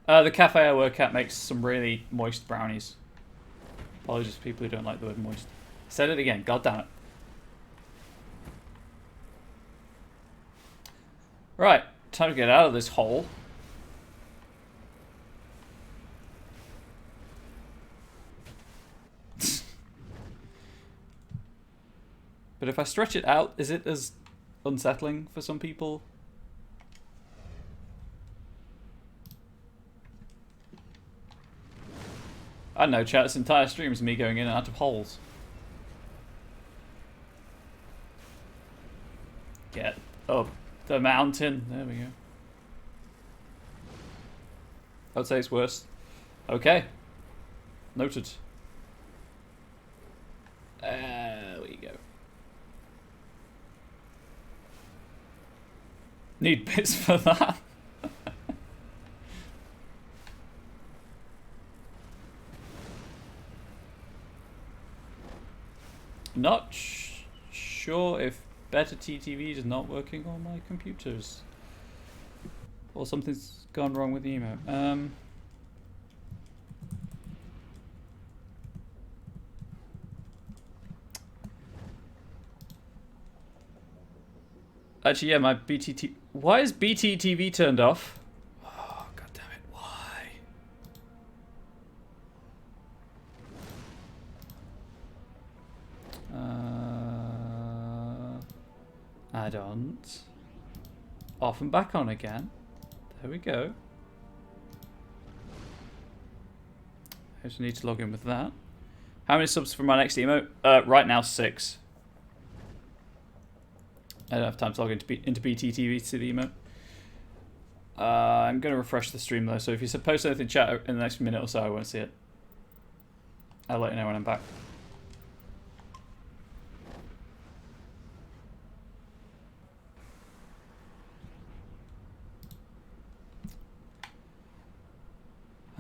The cafe I work at makes some really moist brownies. Apologies to people who don't like the word moist. Said it again, god damn it. Right, time to get out of this hole. But if I stretch it out, is it as unsettling for some people? I don't know, chat, this entire stream is me going in and out of holes. Get up the mountain. There we go. I'd say it's worse. Okay. Noted. There we go. Need bits for that. Not sure if Better TTV is not working on my computers. Or something's gone wrong with the emote. Actually, yeah, my BTT... Why is BTTV turned off? Oh, god damn it, why? I don't. Off and back on again. There we go. I just need to log in with that. How many subs for my next emote? Right now, 6. I don't have time to log into BTTV to see the emote. I'm going to refresh the stream though, so if you post anything in chat in the next minute or so, I won't see it. I'll let you know when I'm back.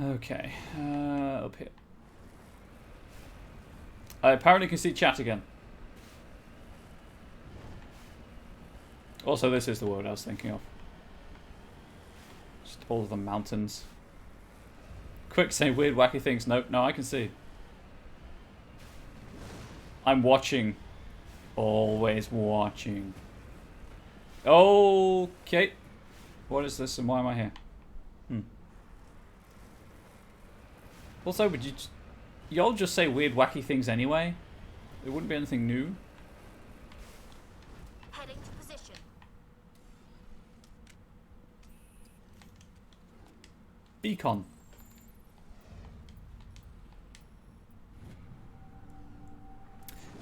Okay, up here. I apparently can see chat again. Also, this is the world I was thinking of. Just all of the mountains. Quick, say weird, wacky things. Nope, no, I can see. I'm watching. Always watching. Okay. What is this and why am I here? Also, would you... Y'all just say weird, wacky things anyway? It wouldn't be anything new. Heading to position. Beacon.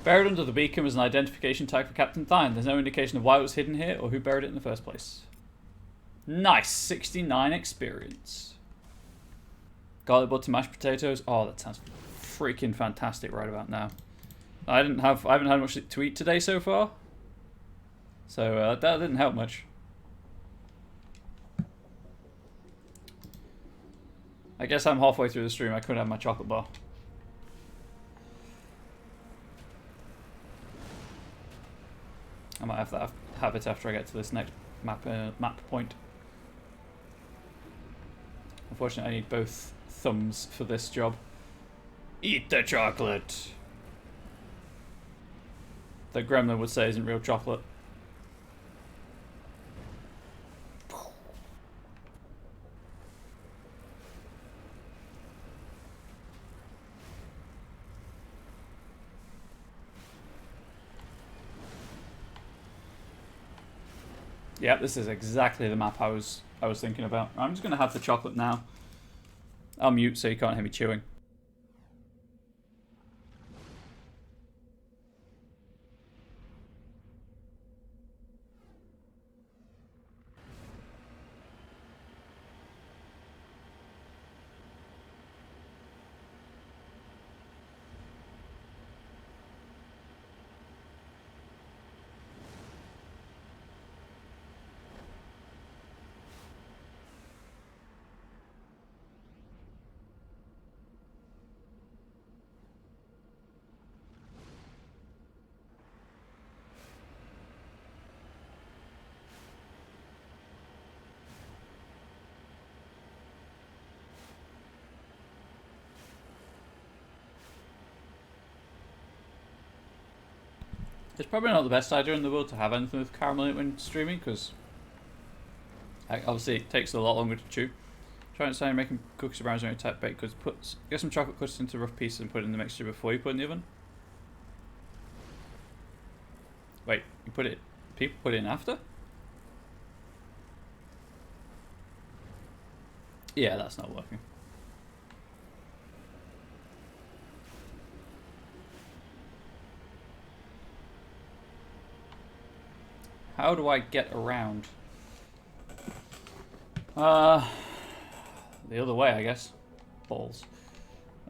Buried under the beacon was an identification tag for Captain Thine. There's no indication of why it was hidden here or who buried it in the first place. Nice! 69 experience. Garlic butter mashed potatoes. Oh, that sounds freaking fantastic right about now. I haven't had much to eat today so far, so that didn't help much. I guess I'm halfway through the stream. I couldn't have my chocolate bar. I might have it after I get to this next map point. Unfortunately, I need both thumbs for this job. Eat the chocolate! The gremlin would say isn't real chocolate. Yeah, this is exactly the map I was thinking about. I'm just gonna have the chocolate now. I'll mute so you can't hear me chewing. It's probably not the best idea in the world to have anything with caramel in it when streaming, because obviously it takes a lot longer to chew. Try and say making cookies or brownies or any type baked goods. Get some chocolate cut into rough pieces and put it in the mixture before you put it in the oven. Wait, people put it in after? Yeah, that's not working. How do I get around? The other way, I guess. Balls.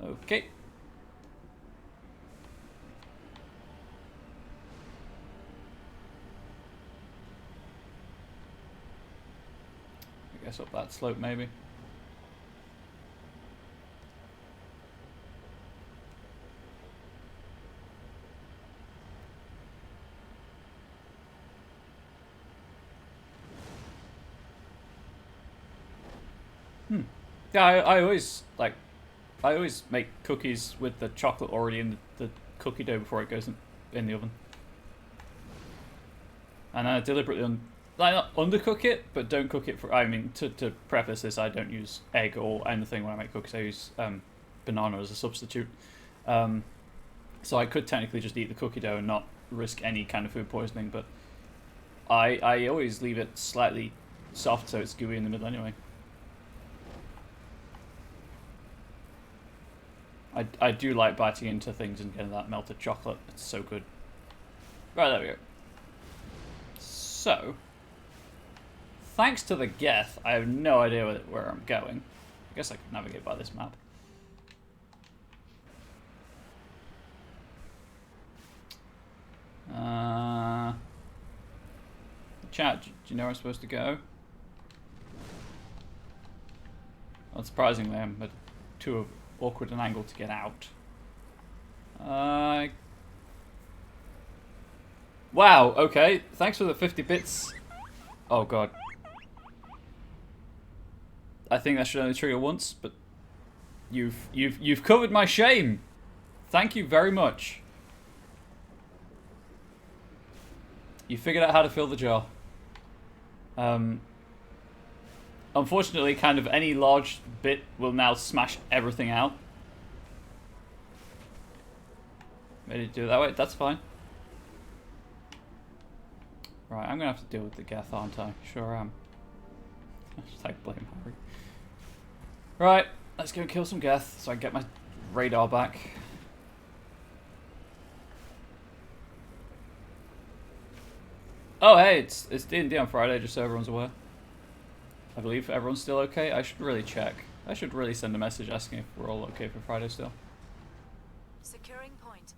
Okay. I guess up that slope, maybe. Yeah, I always make cookies with the chocolate already in the cookie dough before it goes in the oven. And I deliberately not undercook it, but don't cook it for. I mean, to preface this, I don't use egg or anything when I make cookies. I use banana as a substitute. So I could technically just eat the cookie dough and not risk any kind of food poisoning, but I always leave it slightly soft so it's gooey in the middle anyway. I do like biting into things and getting that melted chocolate. It's so good. Right, there we go. So, thanks to the Geth, I have no idea where I'm going. I guess I could navigate by this map. Chat, do you know where I'm supposed to go? Unsurprisingly, I'm at too awkward an angle to get out. Wow, okay. Thanks for the 50 bits. Oh god. I think that should only trigger once, but you've covered my shame. Thank you very much. You figured out how to fill the jar. Unfortunately, kind of any large bit will now smash everything out. Ready to do it that way? That's fine. Right, I'm gonna have to deal with the Geth, aren't I? Sure am. Like blame Harry. Right, let's go kill some Geth so I can get my radar back. Oh hey, it's D&D on Friday, just so everyone's aware. I believe everyone's still okay. I should really check. I should really send a message asking if we're all okay for Friday still. Securing point.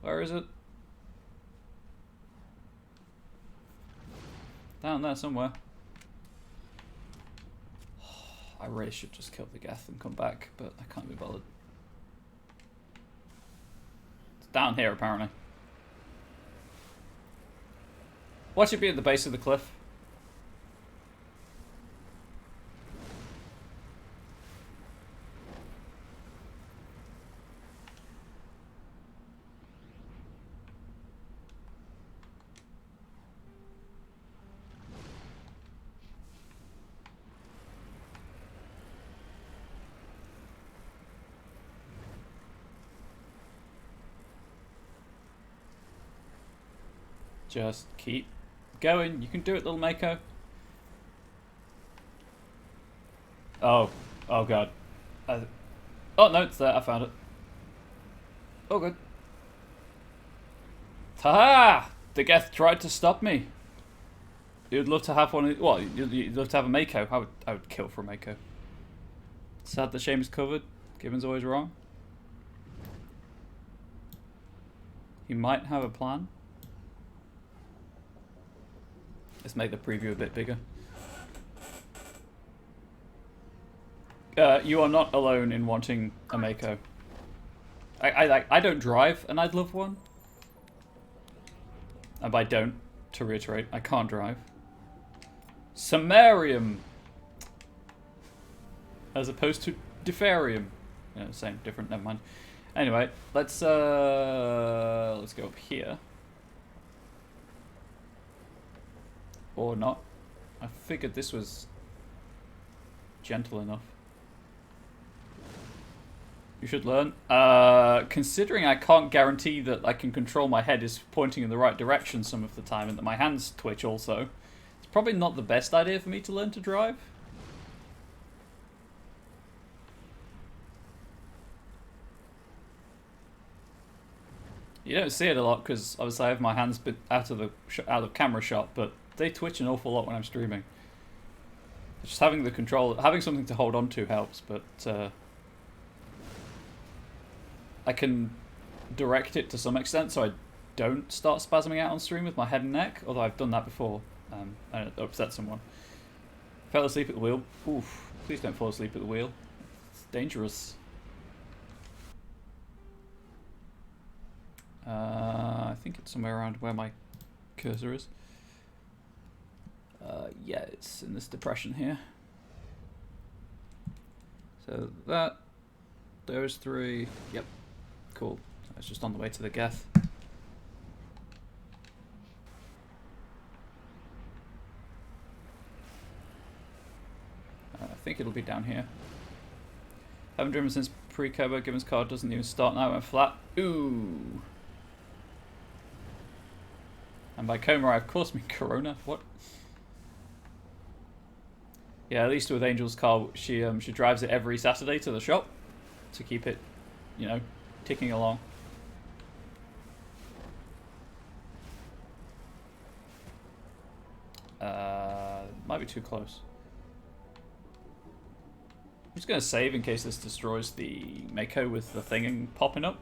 Where is it? Down there somewhere. I really should just kill the Geth and come back, but I can't be bothered. It's down here apparently. Watch it be at the base of the cliff. Just keep going. You can do it, little Mako. Oh. Oh, God. Oh, no, it's there. I found it. Oh, good. Ta-ha! The Geth tried to stop me. You'd love to have one of... Well, you'd love to have a Mako. I would kill for a Mako. Sad the shame is covered. Gibbon's always wrong. He might have a plan. Let's make the preview a bit bigger. You are not alone in wanting a Mako. I don't drive, and I'd love one. And by don't, to reiterate, I can't drive. Samarium, as opposed to Defarium. Yeah, same, different. Never mind. Anyway, let's go up here. Or not. I figured this was gentle enough. You should learn. Considering I can't guarantee that I can control my head is pointing in the right direction some of the time and that my hands twitch also, it's probably not the best idea for me to learn to drive. You don't see it a lot because obviously I have my hands out of camera shot, but they twitch an awful lot when I'm streaming. Just having the control, having something to hold on to helps, but I can direct it to some extent so I don't start spasming out on stream with my head and neck, although I've done that before and it upset someone. Fell asleep at the wheel. Oof, please don't fall asleep at the wheel. It's dangerous. I think it's somewhere around where my cursor is. Yeah, it's in this depression here. So that, those three, yep, cool. It's just on the way to the Geth. I think it'll be down here. Haven't driven since pre-Kobo. Gibbon's car doesn't even start now. It went flat. Ooh. And by coma, I of course mean Corona. What? Yeah, at least with Angel's car, she drives it every Saturday to the shop, to keep it, you know, ticking along. Might be too close. I'm just going to save in case this destroys the Mako with the thing popping up.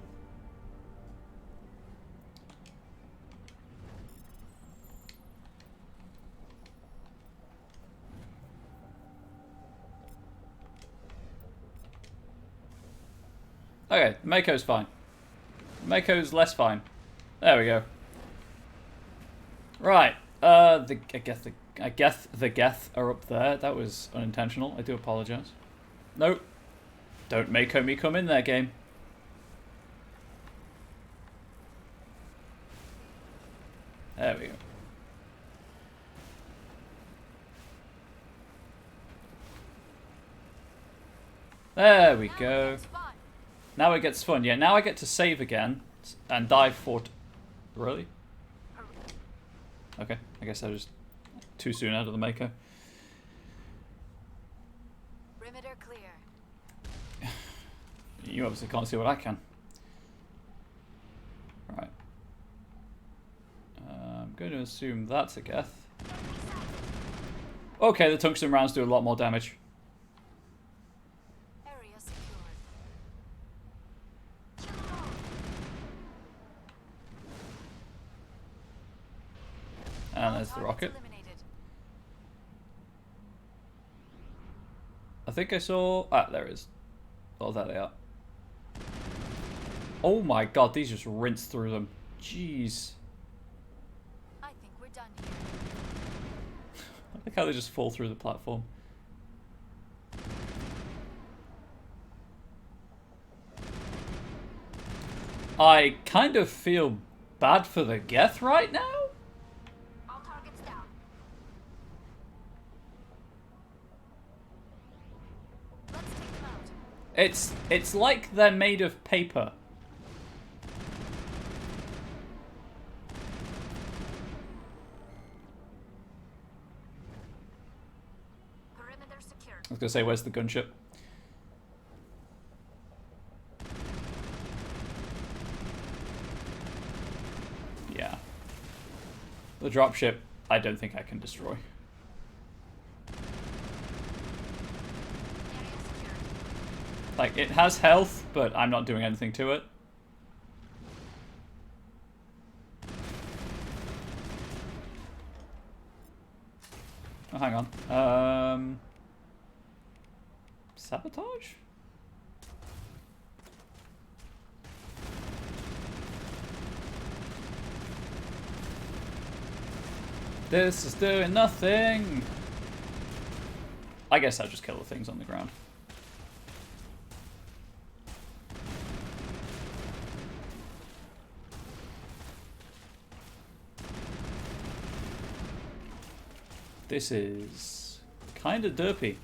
Okay, Mako's fine. Mako's less fine. There we go. Right. I guess the Geth are up there. That was unintentional. I do apologize. Nope. Don't Mako me come in there, game. There we go. There we go. Now it gets fun. Yeah, now I get to save again and dive for... Really? Okay, I guess I was too soon out of the Mako. Perimeter clear. You obviously can't see what I can. Right. I'm going to assume that's a Geth. Okay, the tungsten rounds do a lot more damage. Area secured. And there's the rocket. Eliminated. I think I saw... Ah, there it is. Oh, there they are. Oh my god, these just rinse through them. Jeez. I think we're done here. I like how they just fall through the platform. I kind of feel bad for the Geth right now. All targets down. Let's take them out. It's like they're made of paper. Perimeter secured. I was gonna say, where's the gunship? Yeah. The dropship, I don't think I can destroy. Area secured. Like, it has health, but I'm not doing anything to it. Oh, hang on. Sabotage? This is doing nothing. I guess I'll just kill the things on the ground. This is kind of derpy.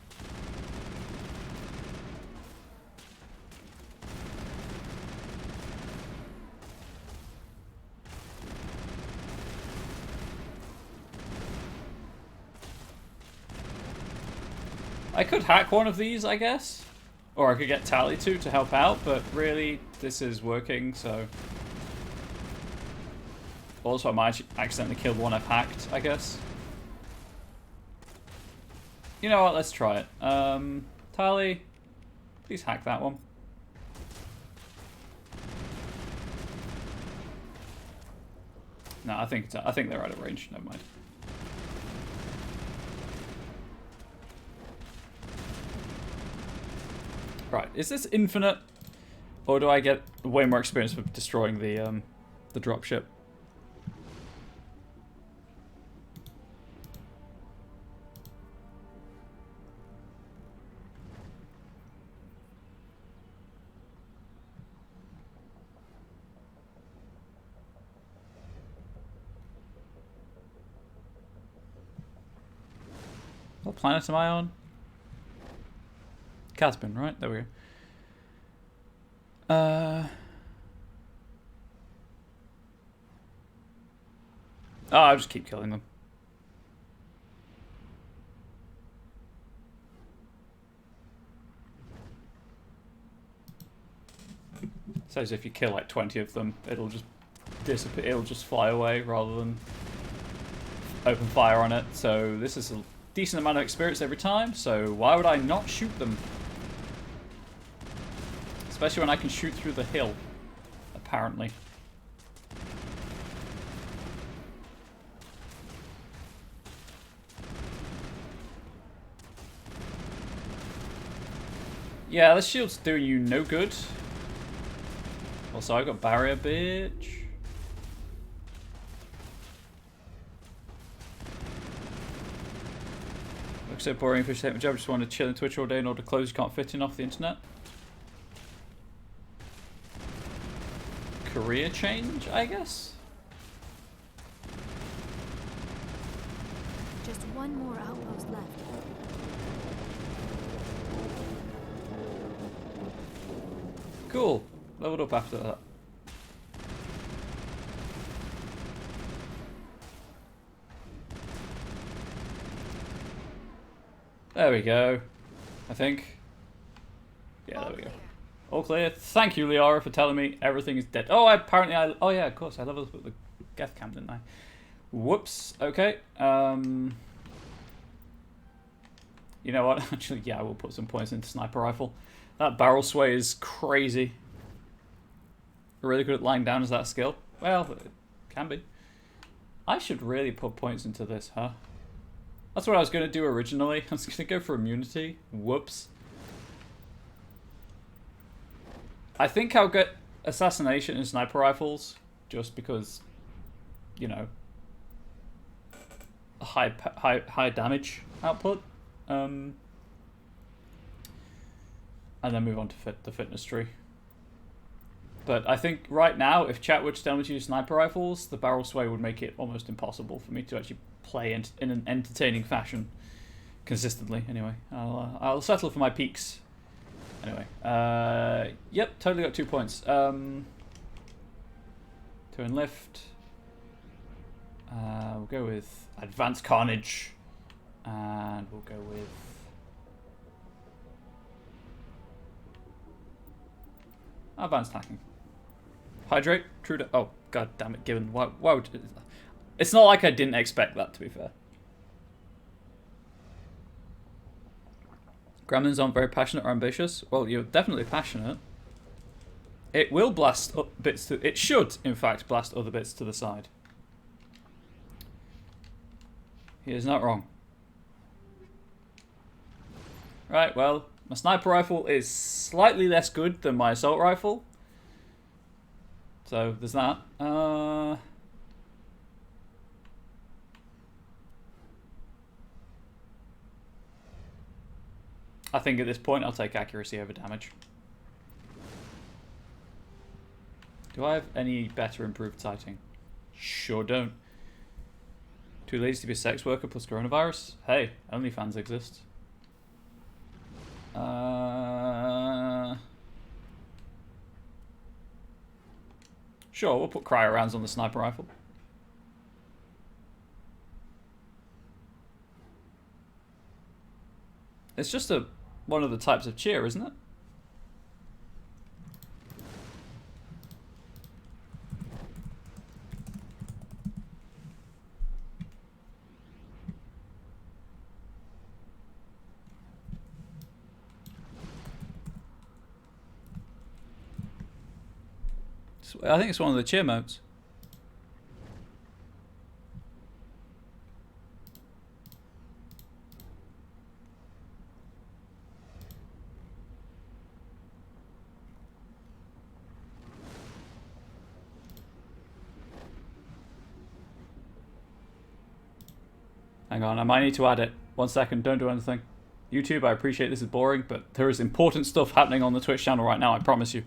I could hack one of these, I guess. Or I could get Tally to help out, but really, this is working, so... Also, I might accidentally kill one I've hacked, I guess. You know what, let's try it. Tally, please hack that one. No, I think they're out of range, never mind. Right, is this infinite? Or do I get way more experience with destroying the dropship? What planet am I on? Caspian, right? There we go. Oh, I'll just keep killing them. So as if you kill like 20 of them, it'll just disappear, it'll just fly away rather than open fire on it. So this is a decent amount of experience every time, so why would I not shoot them? Especially when I can shoot through the hill, apparently. Yeah, this shield's doing you no good. Also, I got barrier, bitch. Looks so boring. Fish take my job. Just want to chill in Twitch all day in order to clothes you can't fit in off the internet. Career change, I guess. Just one more outpost left. Cool. Leveled up after that. There we go. I think. Yeah, there we go. All clear. Thank you, Liara, for telling me everything is dead. Oh, oh yeah, of course. I leveled up at the Geth camp, didn't I? Whoops. Okay. You know what? Actually, yeah, I will put some points into sniper rifle. That barrel sway is crazy. Really good at lying down, is that a skill? Well, it can be. I should really put points into this, huh? That's what I was going to do originally. I was going to go for immunity. Whoops. I think I'll get assassination and sniper rifles, just because, you know, high damage output. And then move on to the fitness tree. But I think right now, if chat were to tell me to use sniper rifles, the barrel sway would make it almost impossible for me to actually play in an entertaining fashion consistently. Anyway, I'll settle for my peaks. Anyway, yep, totally got 2 points. Turn lift. We'll go with advanced carnage, and we'll go with advanced hacking. Hydrate, true to. Oh, god damn it, given. Why would. It's not like I didn't expect that, to be fair. Gremlins aren't very passionate or ambitious. Well, you're definitely passionate. It will blast up bits to. It should, in fact, blast other bits to the side. He is not wrong. Right, well, my sniper rifle is slightly less good than my assault rifle. So, there's that. I think at this point I'll take accuracy over damage. Do I have any better improved sighting? Sure don't. Too lazy to be a sex worker plus coronavirus? Hey, OnlyFans exists. Sure, we'll put cryo rounds on the sniper rifle. It's just one of the types of cheer, isn't it? I think it's one of the cheer modes. Hang on, I might need to add it. 1 second, don't do anything. YouTube, I appreciate this is boring, but there is important stuff happening on the Twitch channel right now, I promise you.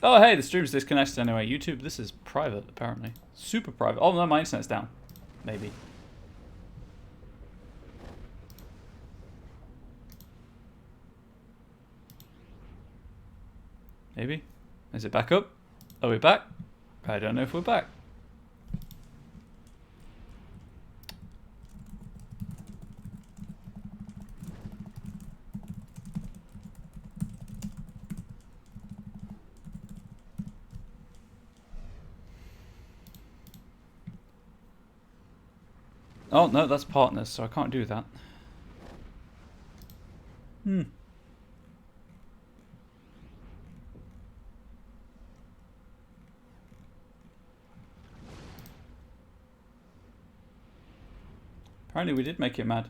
Oh, hey, the stream's disconnected anyway. YouTube, this is private, apparently. Super private. Oh, no, my internet's down. Maybe. Maybe. Is it back up? Are we back? I don't know if we're back. Oh, no, that's partners, so I can't do that. Apparently we did make it mad.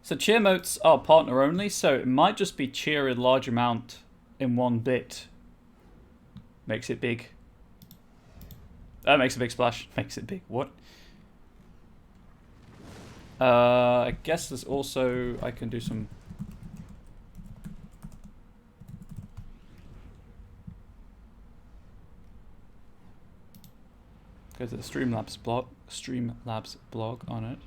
So cheer motes are partner only, so it might just be cheer a large amount in one bit. Makes it big. Makes a big splash. Makes it big. What? I guess there's also... I can do some... Go to the Streamlabs blog on it.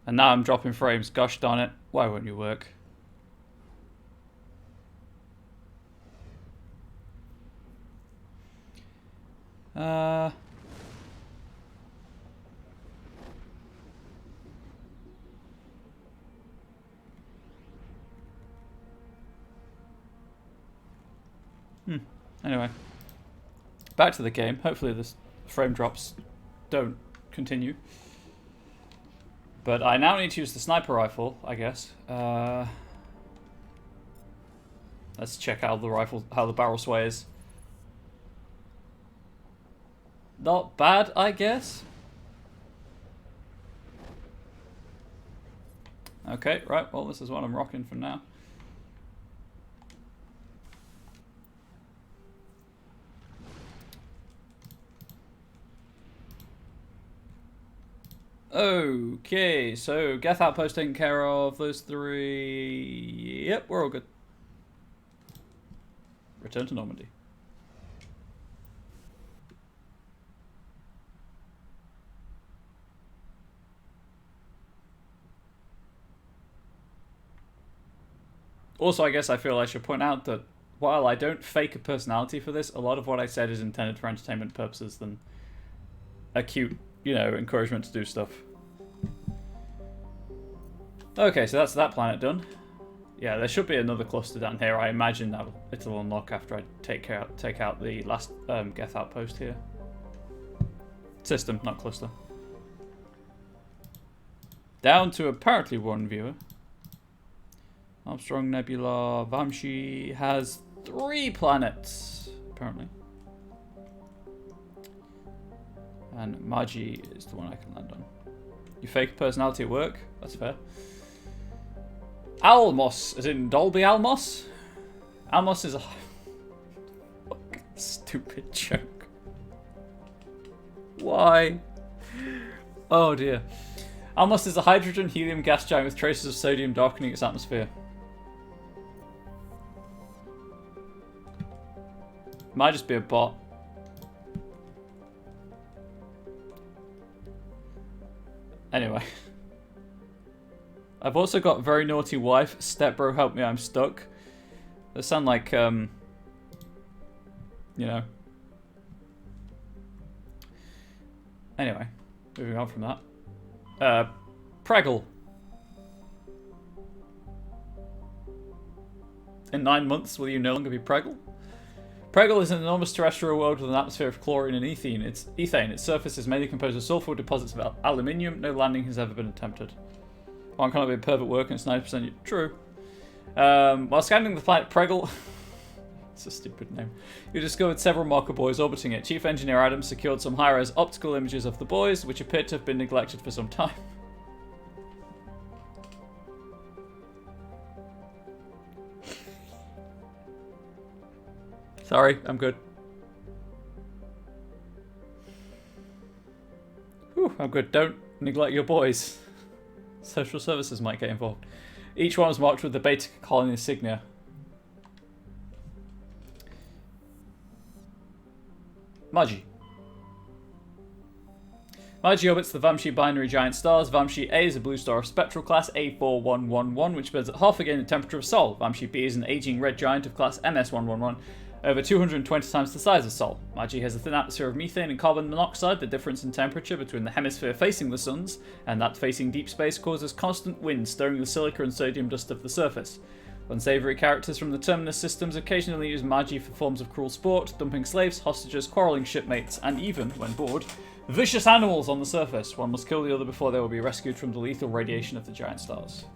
And now I'm dropping frames. Gosh darn it. Why won't you work? Anyway. Back to the game. Hopefully the frame drops don't continue. But I now need to use the sniper rifle, I guess. Let's check how the barrel sways. Not bad, I guess. Okay, right, well, this is what I'm rocking for now. Okay, so Geth Outpost taken care of, those three... Yep, we're all good. Return to Normandy. Also, I guess I feel I should point out that while I don't fake a personality for this, a lot of what I said is intended for entertainment purposes than acute, you know, encouragement to do stuff. Okay, so that's that planet done. Yeah, there should be another cluster down here. I imagine that it'll unlock after I take out the last Geth outpost here. System, not cluster. Down to apparently one viewer. Armstrong Nebula Vamshi has 3 planets, apparently. And Magi is the one I can land on. You fake personality at work? That's fair. Almos, as in Dolby Almos? Almos is a stupid joke. Why? Oh dear. Almos is a hydrogen helium gas giant with traces of sodium darkening its atmosphere. Might just be a bot. Anyway. I've also got very naughty wife. Stepbro, help me, I'm stuck. They sound like, you know. Anyway, moving on from that. Preggle. In 9 months, will you no longer be Preggle? Preggle is an enormous terrestrial world with an atmosphere of chlorine and ethane. Its surface is mainly composed of sulfur deposits of aluminium. No landing has ever been attempted. One cannot be a perfect work and it's 90% true. While scanning the planet Preggle, it's a stupid name, you discovered several marker buoys orbiting it. Chief Engineer Adams secured some high-res optical images of the buoys, which appeared to have been neglected for some time. Sorry, I'm good. Whew, I'm good. Don't neglect your boys. Social services might get involved. Each one was marked with the Beta colony insignia. Magi. Magi orbits the Vamshi binary giant stars. Vamshi A is a blue star of spectral class A4111, which burns at half again the temperature of Sol. Vamshi B is an aging red giant of class MS111, over 220 times the size of Sol. Magi has a thin atmosphere of methane and carbon monoxide. The difference in temperature between the hemisphere facing the suns and that facing deep space causes constant wind, stirring the silica and sodium dust of the surface. Unsavory characters from the Terminus systems occasionally use Magi for forms of cruel sport, dumping slaves, hostages, quarreling shipmates, and even, when bored, vicious animals on the surface. One must kill the other before they will be rescued from the lethal radiation of the giant stars.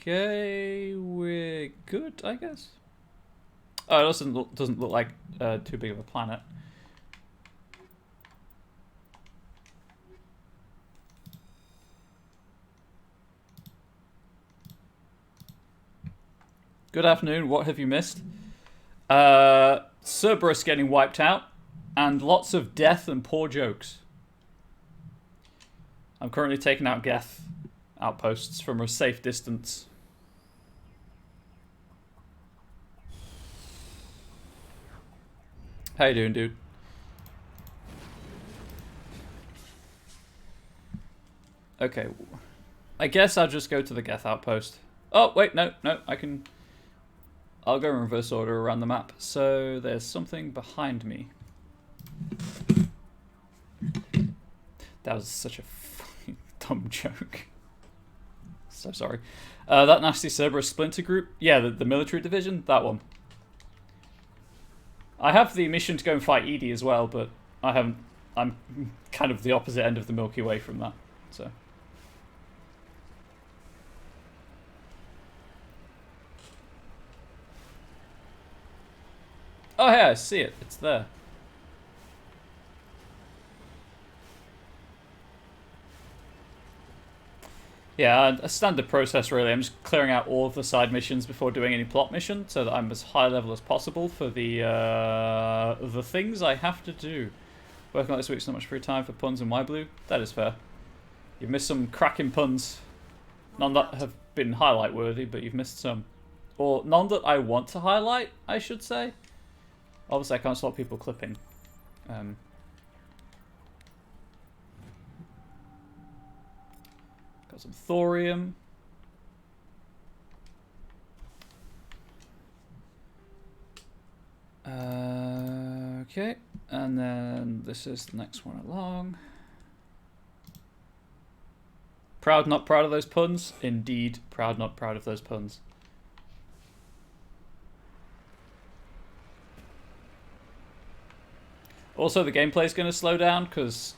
Okay, we're good, I guess. Oh, it doesn't look like too big of a planet. Good afternoon. What have you missed? Cerberus getting wiped out, and lots of death and poor jokes. I'm currently taking out Geth outposts from a safe distance. How you doing, dude? Okay. I guess I'll just go to the Geth outpost. Oh, wait, no, I'll go in reverse order around the map. So there's something behind me. That was such a fucking dumb joke. So sorry. That nasty Cerberus splinter group? Yeah, the military division? That one. I have the mission to go and fight Edie as well, but I haven't... I'm kind of the opposite end of the Milky Way from that, so... Oh, yeah, I see it. It's there. Yeah, a standard process really. I'm just clearing out all of the side missions before doing any plot mission, so that I'm as high level as possible for the things I have to do. Working on this week's not much free time for puns and Blue. That is fair. You've missed some cracking puns. None that have been highlight worthy, but you've missed some. Or none that I want to highlight, I should say. Obviously I can't stop people clipping. Got some thorium. Okay, and then this is the next one along. Proud, not proud of those puns? Indeed, proud, not proud of those puns. Also, the gameplay is going to slow down because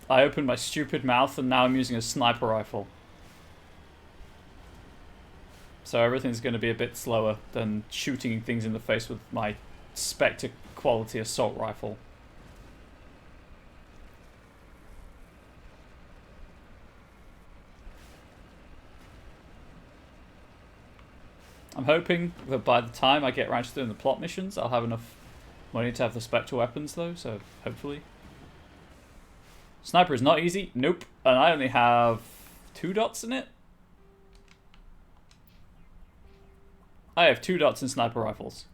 I opened my stupid mouth and now I'm using a sniper rifle. So everything's going to be a bit slower than shooting things in the face with my Spectre quality assault rifle. I'm hoping that by the time I get around to doing the plot missions, I'll have enough money to have the Spectre weapons though, so hopefully. Sniper is not easy. Nope. And I only have 2 dots in it. I have 2 dots in sniper rifles.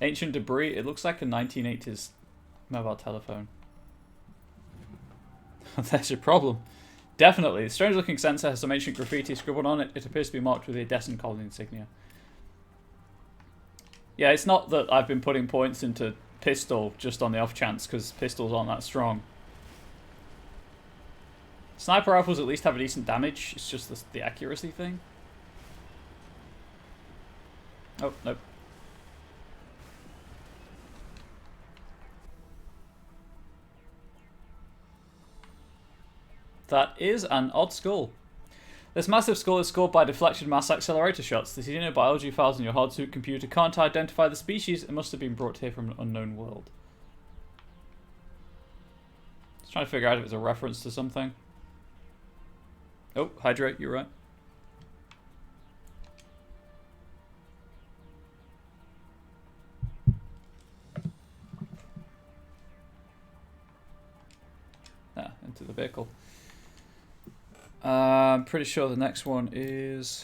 Ancient debris. It looks like a 1980s mobile telephone. That's your problem. Definitely. The strange looking sensor has some ancient graffiti scribbled on it. It appears to be marked with the Odessan colony insignia. Yeah, it's not that I've been putting points into pistol just on the off chance, because pistols aren't that strong. Sniper rifles at least have a decent damage. It's just the accuracy thing. Oh, nope. That is an odd skull. This massive skull is scored by deflected mass accelerator shots. The xenobiology files in your hard suit computer can't identify the species. It must have been brought here from an unknown world. Just trying to figure out if it's a reference to something. Oh, hydrate, you're right. Ah, into the vehicle. I'm pretty sure the next one is...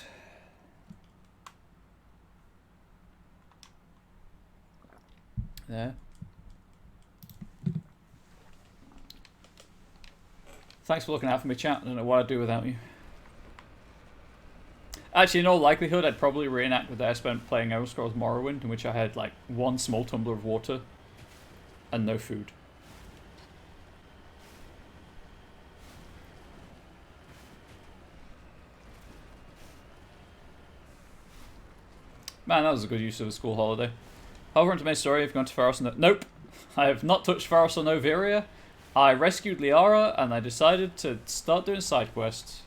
there. Thanks for looking out for me, chat. I don't know what I'd do without you. Actually, in all likelihood, I'd probably reenact the day I spent playing Elder Scrolls Morrowind, in which I had like 1 small tumbler of water and no food. Man, that was a good use of a school holiday. However, into my story, I've gone to Pharos and... Nope! I have not touched Pharos or Noveria. I rescued Liara, and I decided to start doing side quests.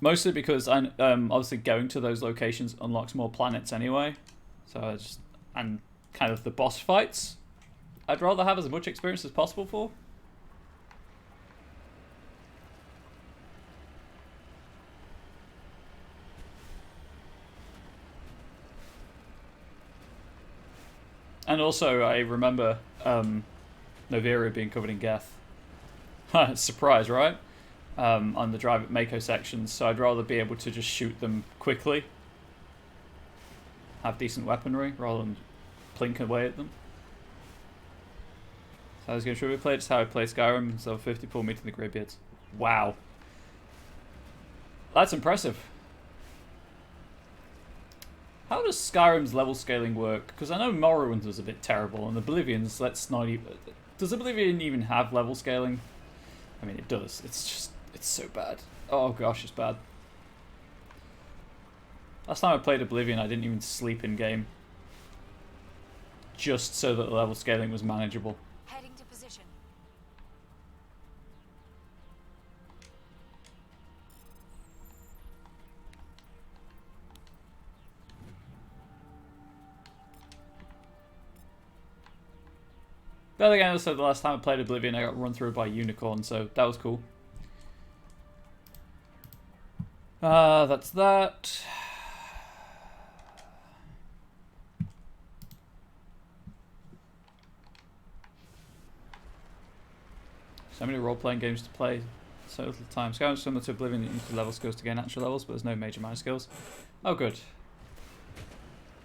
Mostly because I'm obviously going to those locations unlocks more planets anyway. So I just... And kind of the boss fights, I'd rather have as much experience as possible for. And also, I remember Noveria being covered in Geth. Surprise, right? On the Drive at Mako sections, so I'd rather be able to just shoot them quickly. Have decent weaponry, rather than plink away at them. So I was going to should we play just how I play Skyrim, so 50 pull meeting the Greybeards. Wow. That's impressive. How does Skyrim's level scaling work? Because I know Morrowind was a bit terrible, and Oblivion's, let's not even... Does Oblivion even have level scaling? I mean, it does. It's just... It's so bad. Oh gosh, it's bad. Last time I played Oblivion, I didn't even sleep in game. Just so that the level scaling was manageable. Heading to position. But again, also the last time I played Oblivion, I got run through by Unicorn, so that was cool. That's that. So many role-playing games to play, so little time. Skyrim's similar to Oblivion, into level skills to gain natural levels, but there's no major minor skills. Oh, good.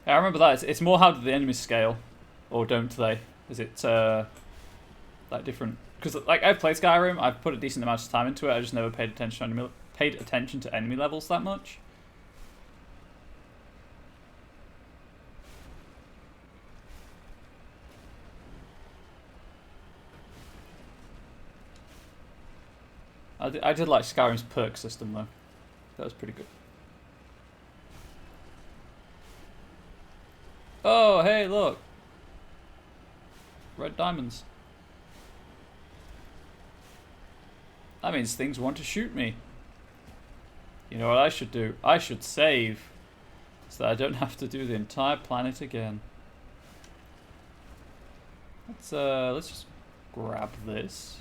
Yeah, I remember that. It's more how do the enemies scale, or don't they? Is it like different? Because like I've played Skyrim, I've put a decent amount of time into it. I just never paid attention to enemy levels that much. I did like Skyrim's perk system though. That was pretty good. Oh, hey, look. Red diamonds. That means things want to shoot me. You know what I should do? I should save, so that I don't have to do the entire planet again. Let's just grab this.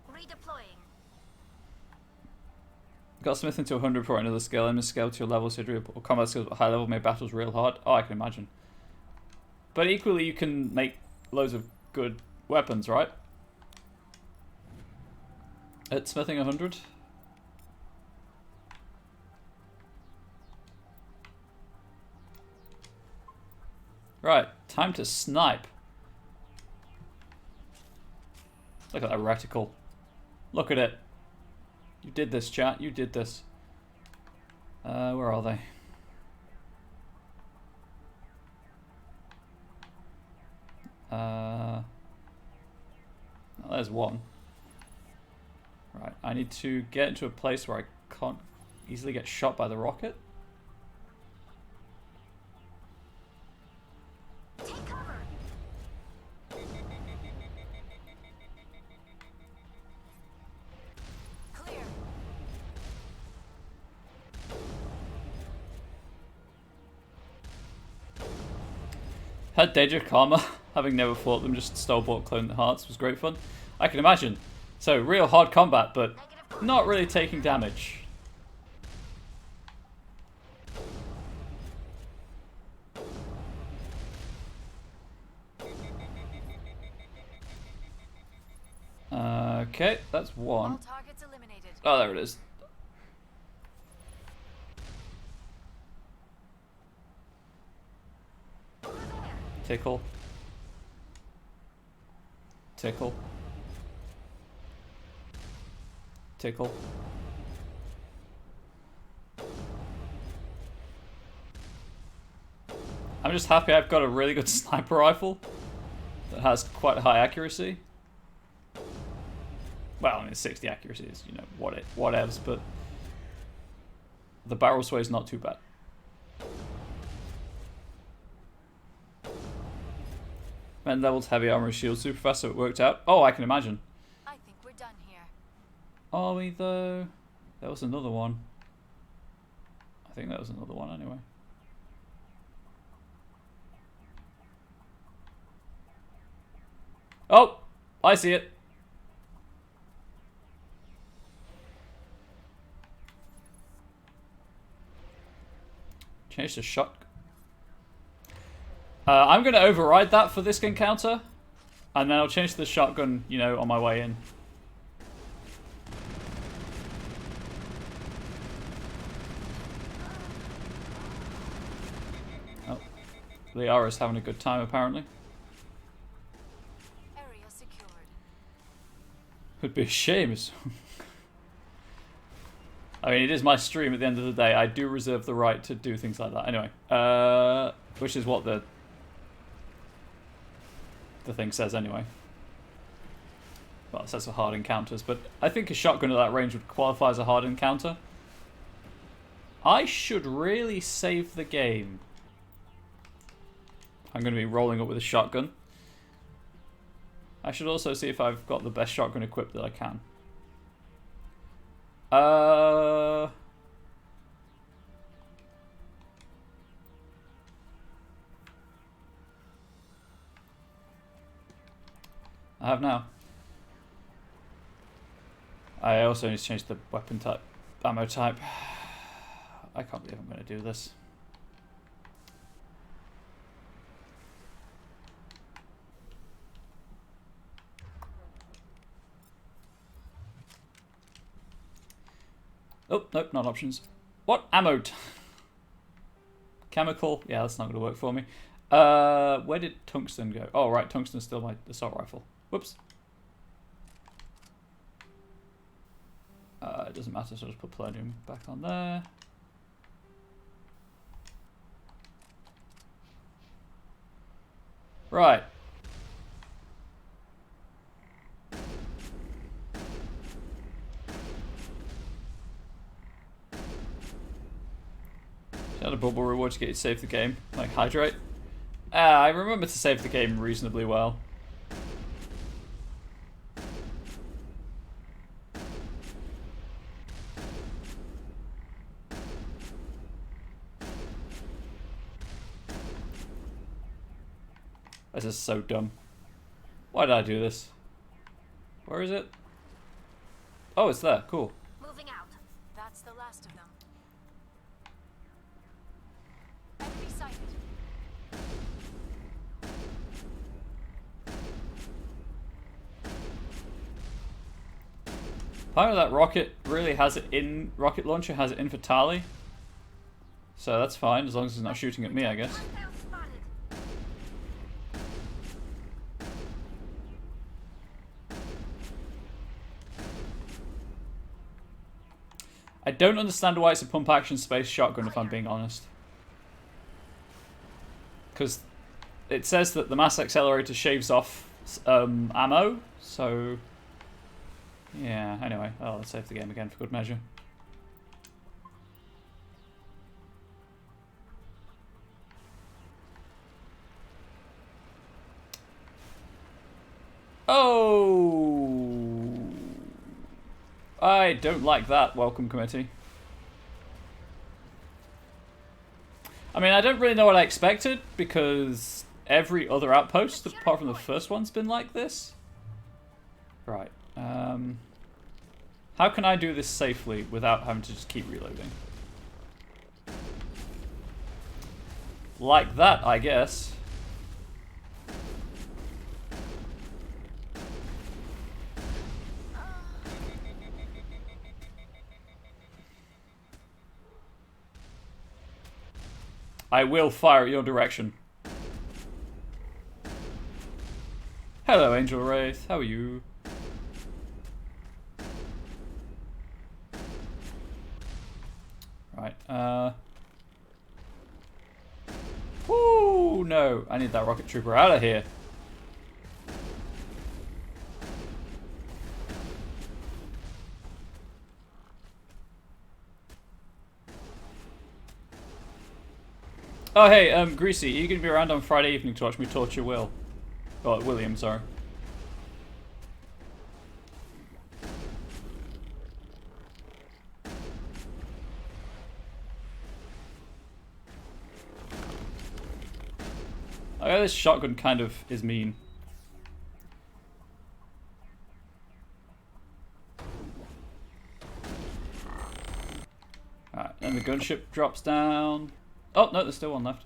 Redeploying. Got smithing to 100 for another skill, and scale to your level, so or combat skills at high level make battles real hard. Oh, I can imagine. But equally, you can make loads of good weapons, right? At smithing 100. Right, time to snipe. Look at that reticle. Look at it. You did this, chat. You did this. Where are they? Oh, there's one. Right, I need to get into a place where I can't easily get shot by the rocket. Take cover. Clear. Had Daedric Karma, having never fought them, just store-bought clone hearts was great fun. I can imagine. So, real hard combat, but not really taking damage. Okay, that's one. All targets eliminated. Oh, there it is. Tickle. Tickle. Tickle. I'm just happy I've got a really good sniper rifle that has quite high accuracy. Well, I mean, 60 accuracy is, you know, whatevs, but the barrel sway is not too bad. Men levels heavy armor shield super fast, so it worked out. Oh, I can imagine. I think we're done here. Are we though? There was another one. I think that was another one anyway. Oh, I see it. Change to shot. I'm going to override that for this encounter. And then I'll change to the shotgun, you know, on my way in. Oh. Liara's having a good time, apparently. Area secured. Would be a shame. I mean, it is my stream at the end of the day. I do reserve the right to do things like that. Anyway, which is what the thing says anyway. Well, it says for hard encounters, but I think a shotgun at that range would qualify as a hard encounter. I should really save the game. I'm going to be rolling up with a shotgun. I should also see if I've got the best shotgun equipped that I can. I have now. I also need to change the weapon type, ammo type. I can't believe I'm going to do this. Oh, nope, not options. What? Ammo. Chemical. Yeah, that's not going to work for me. Where did tungsten go? Oh, right, tungsten's still my assault rifle. Whoops. It doesn't matter, so I'll just put palladium back on there. Right. Had a bubble reward to get you to save the game, like hydrate. I remember to save the game reasonably well. This is so dumb. Why did I do this? Where is it? Oh, it's there. Cool. Moving out. That's the last of them. Enemy sighted. Apparently that rocket really has it in, rocket launcher has it in for Tali. So that's fine, as long as it's not shooting at me, I guess. I don't understand why it's a pump action space shotgun, if I'm being honest. Because it says that the mass accelerator shaves off ammo, so... Yeah, anyway. Oh, let's save the game again for good measure. Oh! I don't like that, welcome committee. I mean, I don't really know what I expected, because every other outpost, apart from the first one's been like this. Right. How can I do this safely without having to just keep reloading? Like that, I guess. I will fire at your direction. Hello, Angel Wraith. How are you? Right, Woo, no. I need that rocket trooper out of here. Oh, hey, Greasy, are you going to be around on Friday evening to watch me torture Will? Oh, William, sorry. Oh, yeah, this shotgun kind of is mean. Alright, then the gunship drops down. Oh, no, there's still one left.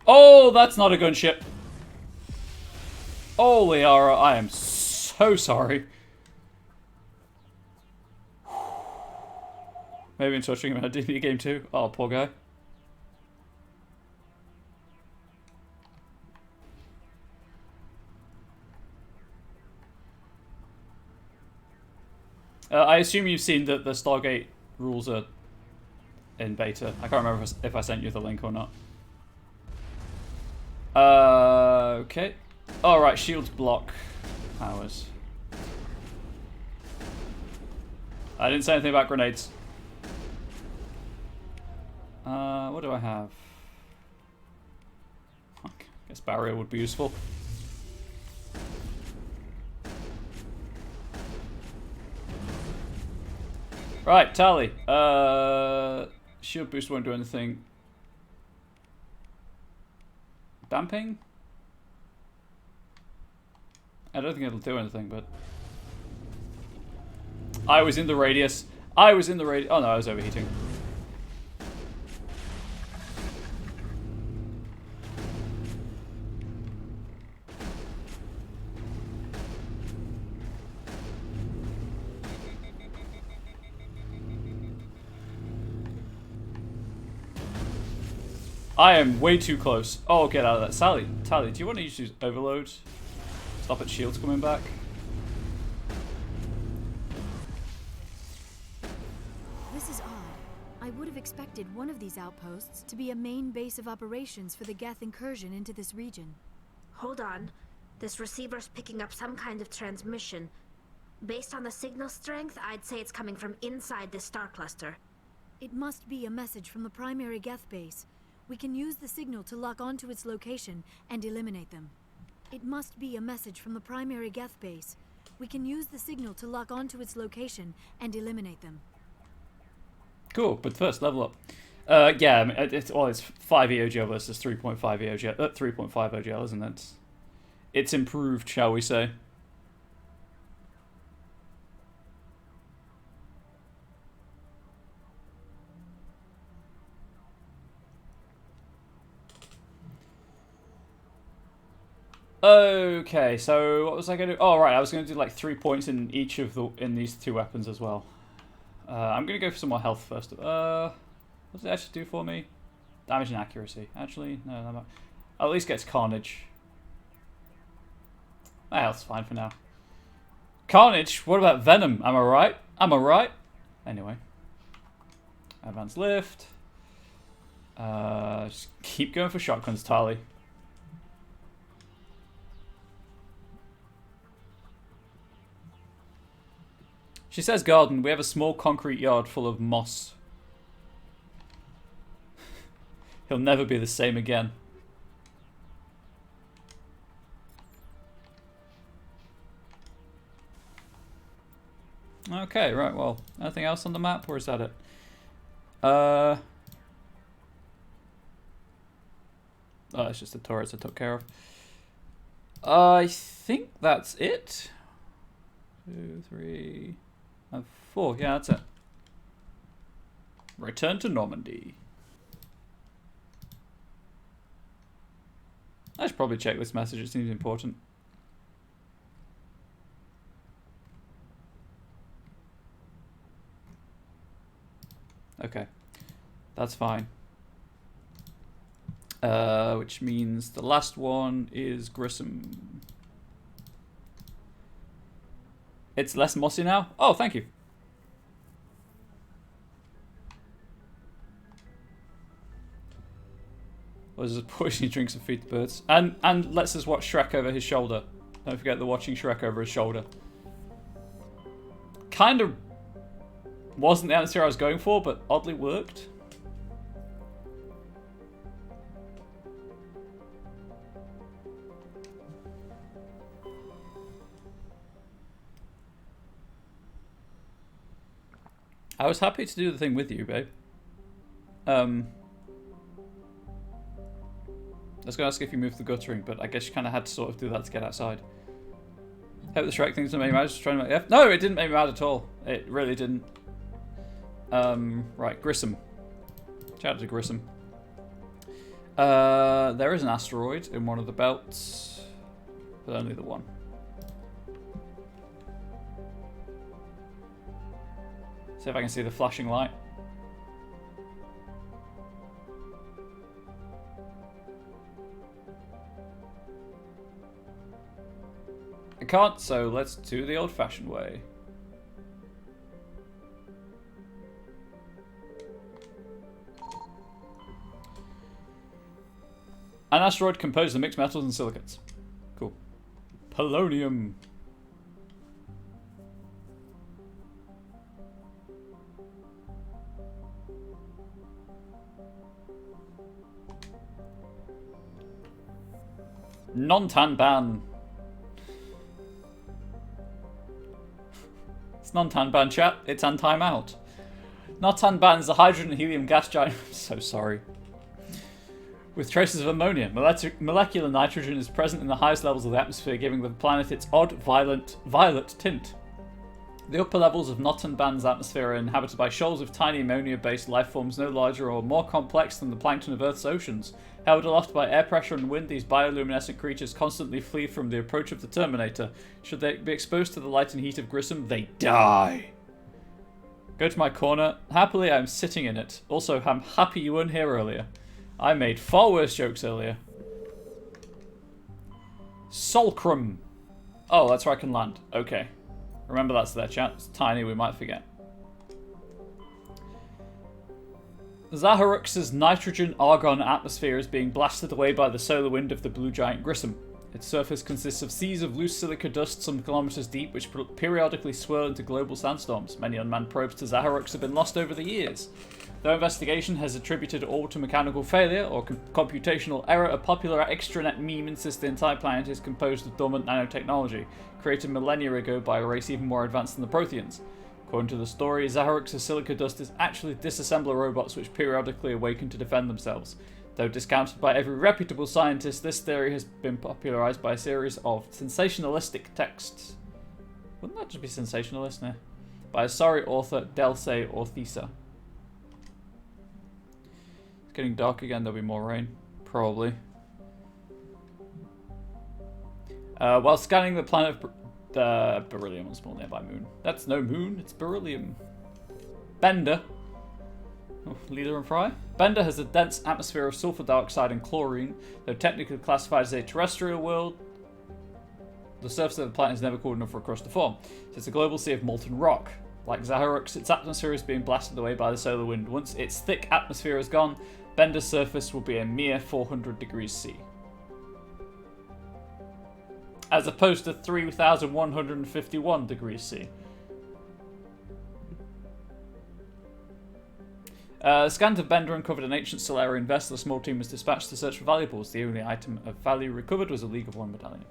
Oh, that's not a gunship. Oh, Liara, I am so sorry. Maybe I'm touching him in a D&D game too. Oh, poor guy. I assume you've seen that the Stargate rules are in beta. I can't remember if I sent you the link or not. Okay. Alright, shields block powers. I didn't say anything about grenades. What do I have? I guess barrier would be useful. Right, Tally. Shield boost won't do anything. Damping? I don't think it'll do anything, but... I was in the radius. I was in the radius. Oh no, I was overheating. I am way too close. Oh, get out of that. Sally, Tally, do you want to use overload? Stop at shields coming back. This is odd. I would have expected one of these outposts to be a main base of operations for the Geth incursion into this region. Hold on. This receiver's picking up some kind of transmission. Based on the signal strength, I'd say it's coming from inside this star cluster. It must be a message from the primary Geth base. We can use the signal to lock onto its location and eliminate them. It must be a message from the primary Geth base. We can use the signal to lock onto its location and eliminate them. Cool, but first, level up. Yeah, I mean, it's 5 EOGL versus 3.5 EOGL, 3.5 OGL, isn't it? It's improved, shall we say. Okay, so what was I going to do? Oh, right, I was going to do like 3 points in each of these two weapons as well. I'm going to go for some more health first. What does it actually do for me? Damage and accuracy. Actually, no, that might... At least gets carnage. My health's fine for now. Carnage? What about venom? Am I right? Am I right? Anyway. Advanced lift. Just keep going for shotguns, Tali. She says garden. We have a small concrete yard full of moss. He'll never be the same again. Okay, right, well, anything else on the map, or is that it? Oh, it's just the turrets I took care of. I think that's it. 2, 3, and 4. Yeah, that's it. Return to Normandy. I should probably check this message, it seems important. That's fine. Which means the last one is Grissom. It's less mossy now? Oh, thank you. Or is it poisoning drinks and feed the birds? And lets us watch Shrek over his shoulder. Don't forget the watching Shrek over his shoulder. Kind of wasn't the answer I was going for, but oddly worked. I was happy to do the thing with you, babe. I was going to ask if you moved the guttering, but I guess you kind of had to sort of do that to get outside. Hope the Shrek thing's not make me mad. Just trying to make... Yeah. No, it didn't make me mad at all. It really didn't. Right, Grissom. Shout out to Grissom. There is an asteroid in one of the belts, but only the one. See if I can see the flashing light. I can't, so let's do the old-fashioned way. An asteroid composed of mixed metals and silicates. Cool. Polonium. Non-Tanban. It's non-Tanban, chat. It's anti-out. Non-Tanban is a hydrogen and helium gas giant. I'm so sorry. With traces of ammonia. Molecular nitrogen is present in the highest levels of the atmosphere, giving the planet its odd violet tint. The upper levels of Notanban's atmosphere are inhabited by shoals of tiny ammonia-based life forms no larger or more complex than the plankton of Earth's oceans. Held aloft by air pressure and wind, these bioluminescent creatures constantly flee from the approach of the Terminator. Should they be exposed to the light and heat of Grissom, they die. Go to my corner. Happily, I'm sitting in it. Also, I'm happy you weren't here earlier. I made far worse jokes earlier. Solcrum. Oh, that's where I can land. Okay. Remember that's there, chat. It's tiny, we might forget. Zaharux's nitrogen-argon atmosphere is being blasted away by the solar wind of the blue giant Grissom. Its surface consists of seas of loose silica dust some kilometers deep, which periodically swirl into global sandstorms. Many unmanned probes to Zaharux have been lost over the years. Though investigation has attributed all to mechanical failure or computational error, a popular extranet meme insists the entire planet is composed of dormant nanotechnology, created millennia ago by a race even more advanced than the Protheans. According to the story, Zaharux's silica dust is actually disassembler robots which periodically awaken to defend themselves. Though discounted by every reputable scientist, this theory has been popularized by a series of sensationalistic texts. Wouldn't that just be sensationalist, no? By a sorry author, Delse Orthisa. It's getting dark again, there'll be more rain. Probably. While scanning the planet of beryllium on a small nearby moon. That's no moon, it's beryllium. Bender. Oh, Leader and Fry. Bender has a dense atmosphere of sulfur dioxide and chlorine. Though technically classified as a terrestrial world, the surface of the planet is never cool enough for a crust to form. So it's a global sea of molten rock. Like Zaharux, its atmosphere is being blasted away by the solar wind. Once its thick atmosphere is gone, Bender's surface will be a mere 400 degrees C. As opposed to 3,151 degrees C. Scans of Bender uncovered an ancient Solarian vessel. A small team was dispatched to search for valuables. The only item of value recovered was a League of One medallion.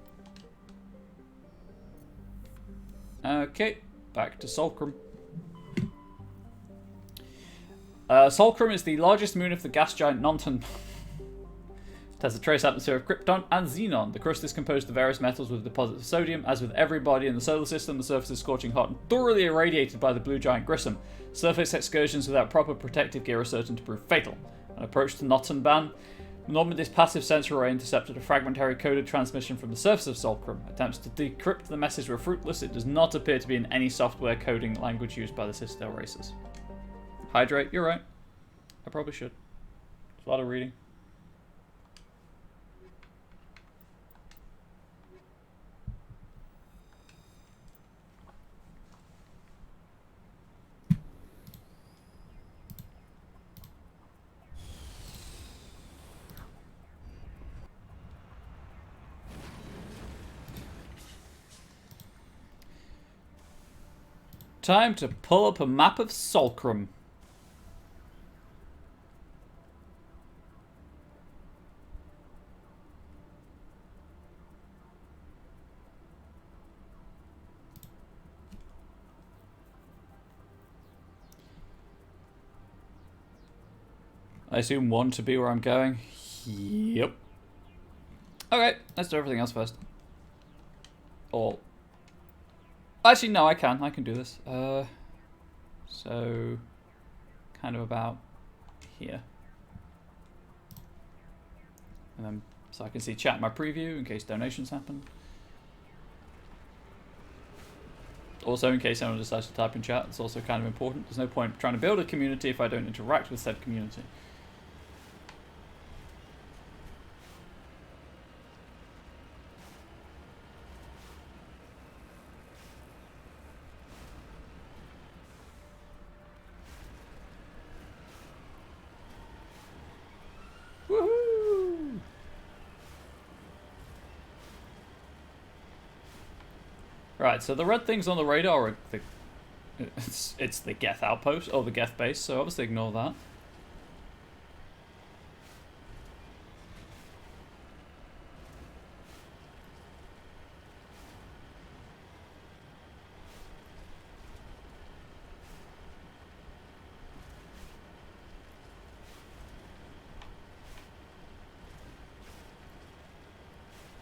Okay, back to Solcrum. Solcrum is the largest moon of the gas giant Nonton. It has a trace atmosphere of krypton and xenon. The crust is composed of various metals with deposits of sodium. As with every body in the solar system, the surface is scorching hot and thoroughly irradiated by the blue giant Grissom. Surface excursions without proper protective gear are certain to prove fatal. An approach to Notanban. Normandy's passive sensor array intercepted a fragmentary coded transmission from the surface of Solcrum. Attempts to decrypt the message were fruitless. It does not appear to be in any software coding language used by the Citadel races. Hydrate, you're right. I probably should. It's a lot of reading. Time to pull up a map of Solcrum. I assume 1 to be where I'm going. Yep. Okay, let's do everything else first. Or... Actually, no, I can do this. So... kind of about here. And then, so I can see chat in my preview in case donations happen. Also, in case anyone decides to type in chat, it's also kind of important. There's no point trying to build a community if I don't interact with said community. Woohoo! Right, so the red things on the radar are the, it's the Geth outpost, or the Geth base, so obviously ignore that.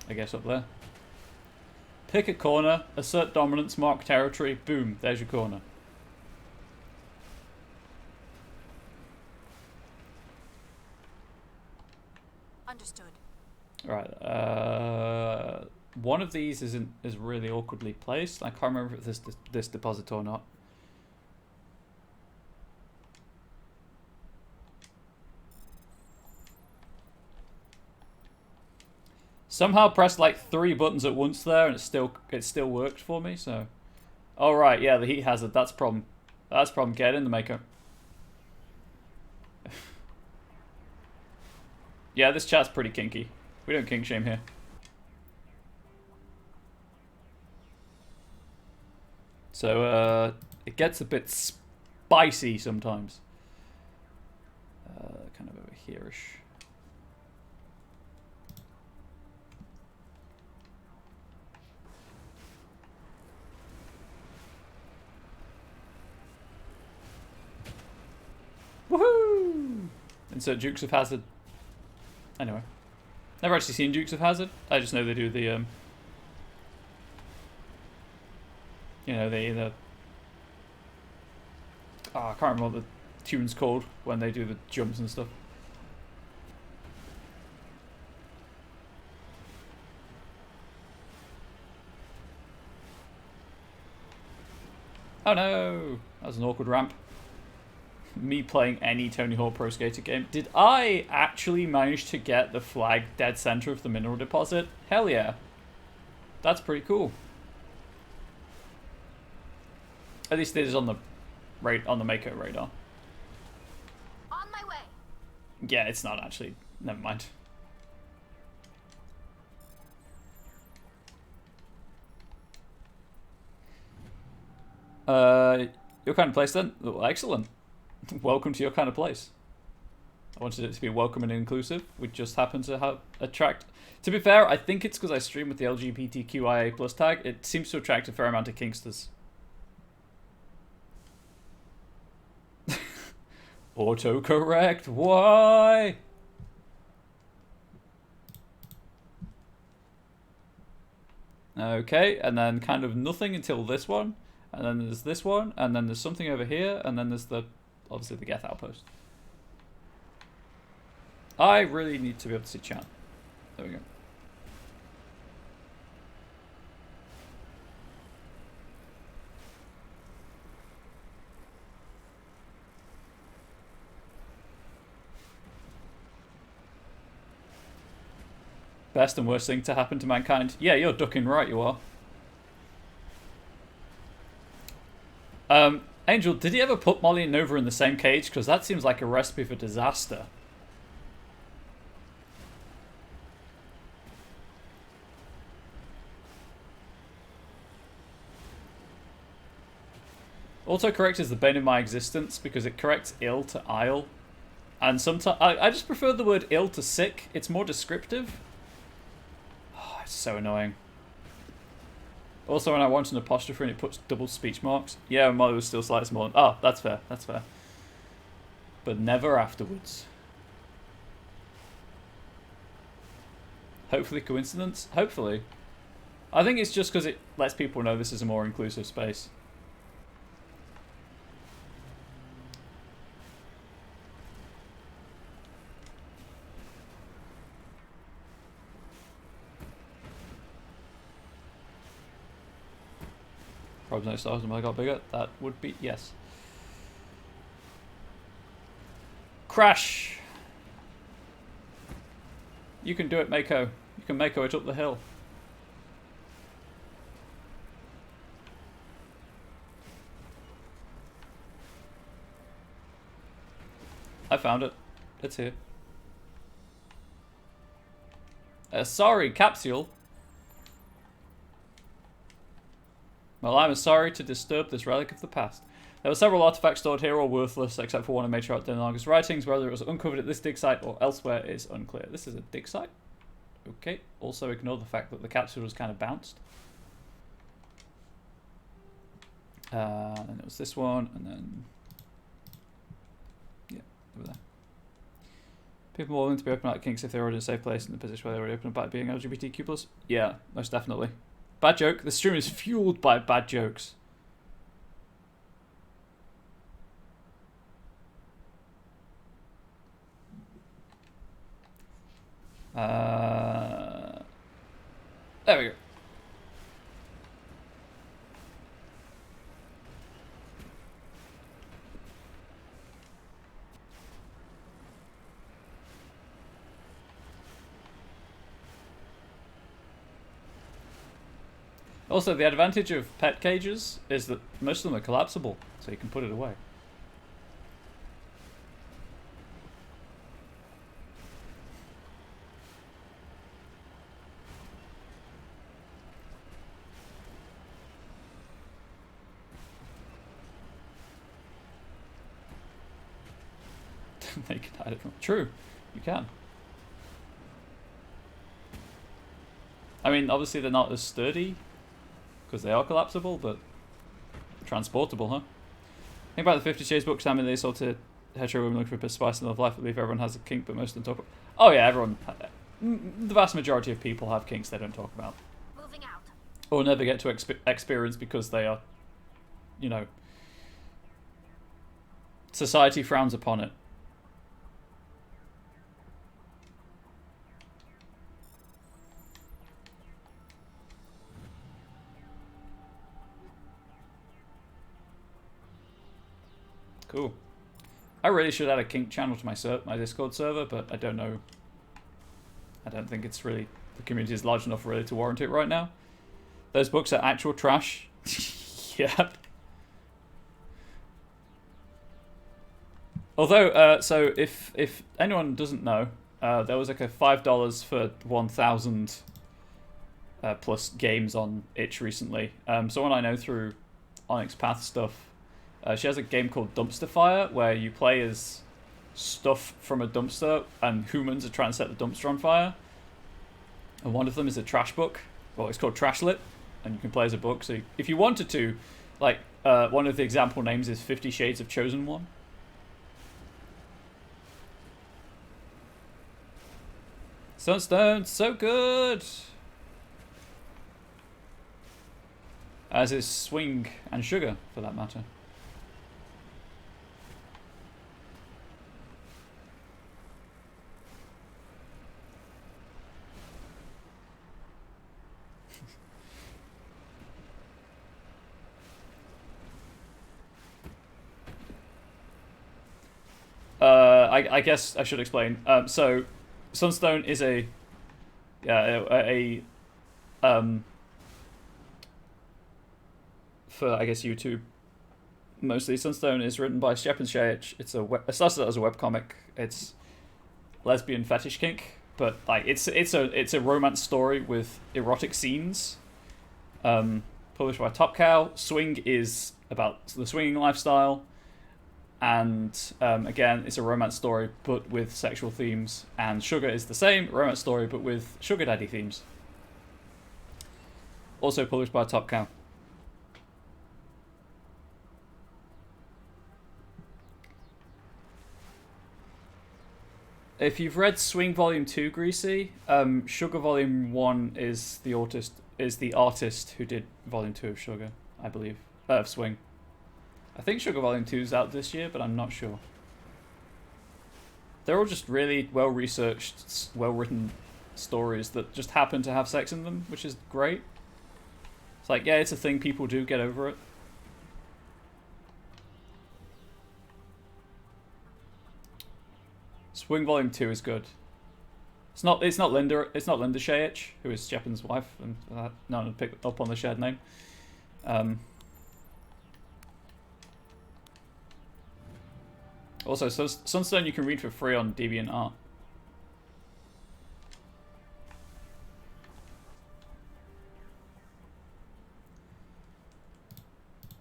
I guess up there. Pick a corner, assert dominance, mark territory, boom, there's your corner. Understood. Right, one of these is really awkwardly placed. I can't remember if it's this deposit or not. Somehow pressed like 3 buttons at once there, and it still worked for me. So, all right, yeah, the heat hazard. That's a problem. That's a problem. Get in the maker. Yeah, this chat's pretty kinky. We don't kink shame here. So it gets a bit spicy sometimes. Kind of over here-ish. Woohoo! Insert Dukes of Hazzard. Anyway. Never actually seen Dukes of Hazzard. I just know they do the, you know, the oh, I can't remember what the tune's called when they do the jumps and stuff. Oh no! That was an awkward ramp. Me playing any Tony Hawk Pro Skater game. Did I actually manage to get the flag dead center of the mineral deposit? Hell yeah. That's pretty cool. At least it is on the Mako radar. On my way. Yeah, it's not actually. Never mind. Your kind of place then? Oh, excellent. Welcome to your kind of place. I wanted it to be welcome and inclusive. We just happen to attract... To be fair, I think it's because I stream with the LGBTQIA plus tag. It seems to attract a fair amount of kinksters. Autocorrect, why? Okay, and then kind of nothing until this one. And then there's this one, and then there's something over here, and then there's the... obviously the Geth outpost. I really need to be able to see chat. There we go. Best and worst thing to happen to mankind. Yeah, you're ducking right, you are. Angel, did he ever put Molly and Nova in the same cage? Because that seems like a recipe for disaster. Autocorrect is the bane of my existence because it corrects ill to I'll. And sometimes I just prefer the word ill to sick. It's more descriptive. Oh, it's so annoying. Also, when I want an apostrophe and it puts double speech marks. Yeah, Molly was still slightly smaller. Oh, that's fair. That's fair. But never afterwards. Hopefully coincidence? Hopefully. I think it's just because it lets people know this is a more inclusive space. Probably no stars when I got bigger. That would be yes. Crash! You can do it, Mako. You can Mako it up the hill. I found it. It's here. Sorry, capsule. Well, I'm sorry to disturb this relic of the past. There were several artifacts stored here, all worthless, except for one I made sure out Denarga's writings. Whether it was uncovered at this dig site or elsewhere is unclear. This is a dig site? Okay. Also ignore the fact that the capsule was kind of bounced. And it was this one, and then... yeah, over there. People more willing to be open about kinks if they're already in a safe place in the position where they're already open about being LGBTQ+. Yeah, most definitely. Bad joke. The stream is fueled by bad jokes. There we go. Also, the advantage of pet cages is that most of them are collapsible, so you can put it away. They can hide it from... True, you can. I mean, obviously they're not as sturdy, because they are collapsible, but transportable, huh? Think about the 50 Shades book, Sam, and they sold to hetero women looking for a bit of spice in their life. I believe everyone has a kink, but most of them talk about... Oh yeah, everyone... The vast majority of people have kinks they don't talk about. Moving out. Or never get to experience because they are, you know... Society frowns upon it. Cool. I really should add a kink channel to my Discord server, but I don't know. I don't think it's really... The community is large enough really to warrant it right now. Those books are actual trash. Yep. Although, so if anyone doesn't know, there was like a $5 for 1,000 plus games on itch recently. Someone I know through Onyx Path stuff. She has a game called Dumpster Fire, where you play as stuff from a dumpster, and humans are trying to set the dumpster on fire. And one of them is a trash book. Well, it's called Trashlit, and you can play as a book. So if you wanted to, like, one of the example names is 50 Shades of Chosen One. Sunstone, so good! As is Swing and Sugar, for that matter. I guess I should explain. So, Sunstone is a Yeah, for I guess YouTube mostly. Sunstone is written by Stepan Shajic. It started out as a webcomic. It's lesbian fetish kink, but like it's a romance story with erotic scenes. Published by Top Cow. Swing is about the swinging lifestyle, and again, it's a romance story but with sexual themes. And Sugar is the same romance story but with sugar daddy themes. Also published by Top Cow. If you've read Swing Volume 2, Greasy, Sugar Volume 1 is the artist who did Volume 2 of Sugar, I believe. Of Swing. I think Sugar Volume 2 is out this year, but I'm not sure. They're all just really well-researched, well-written stories that just happen to have sex in them, which is great. It's like, yeah, it's a thing, people do, get over it. Swing Volume 2 is good. It's not Linda Shajic, who is Stepan's wife, and no one picked up on the shared name. Also, Sunstone you can read for free on DeviantArt.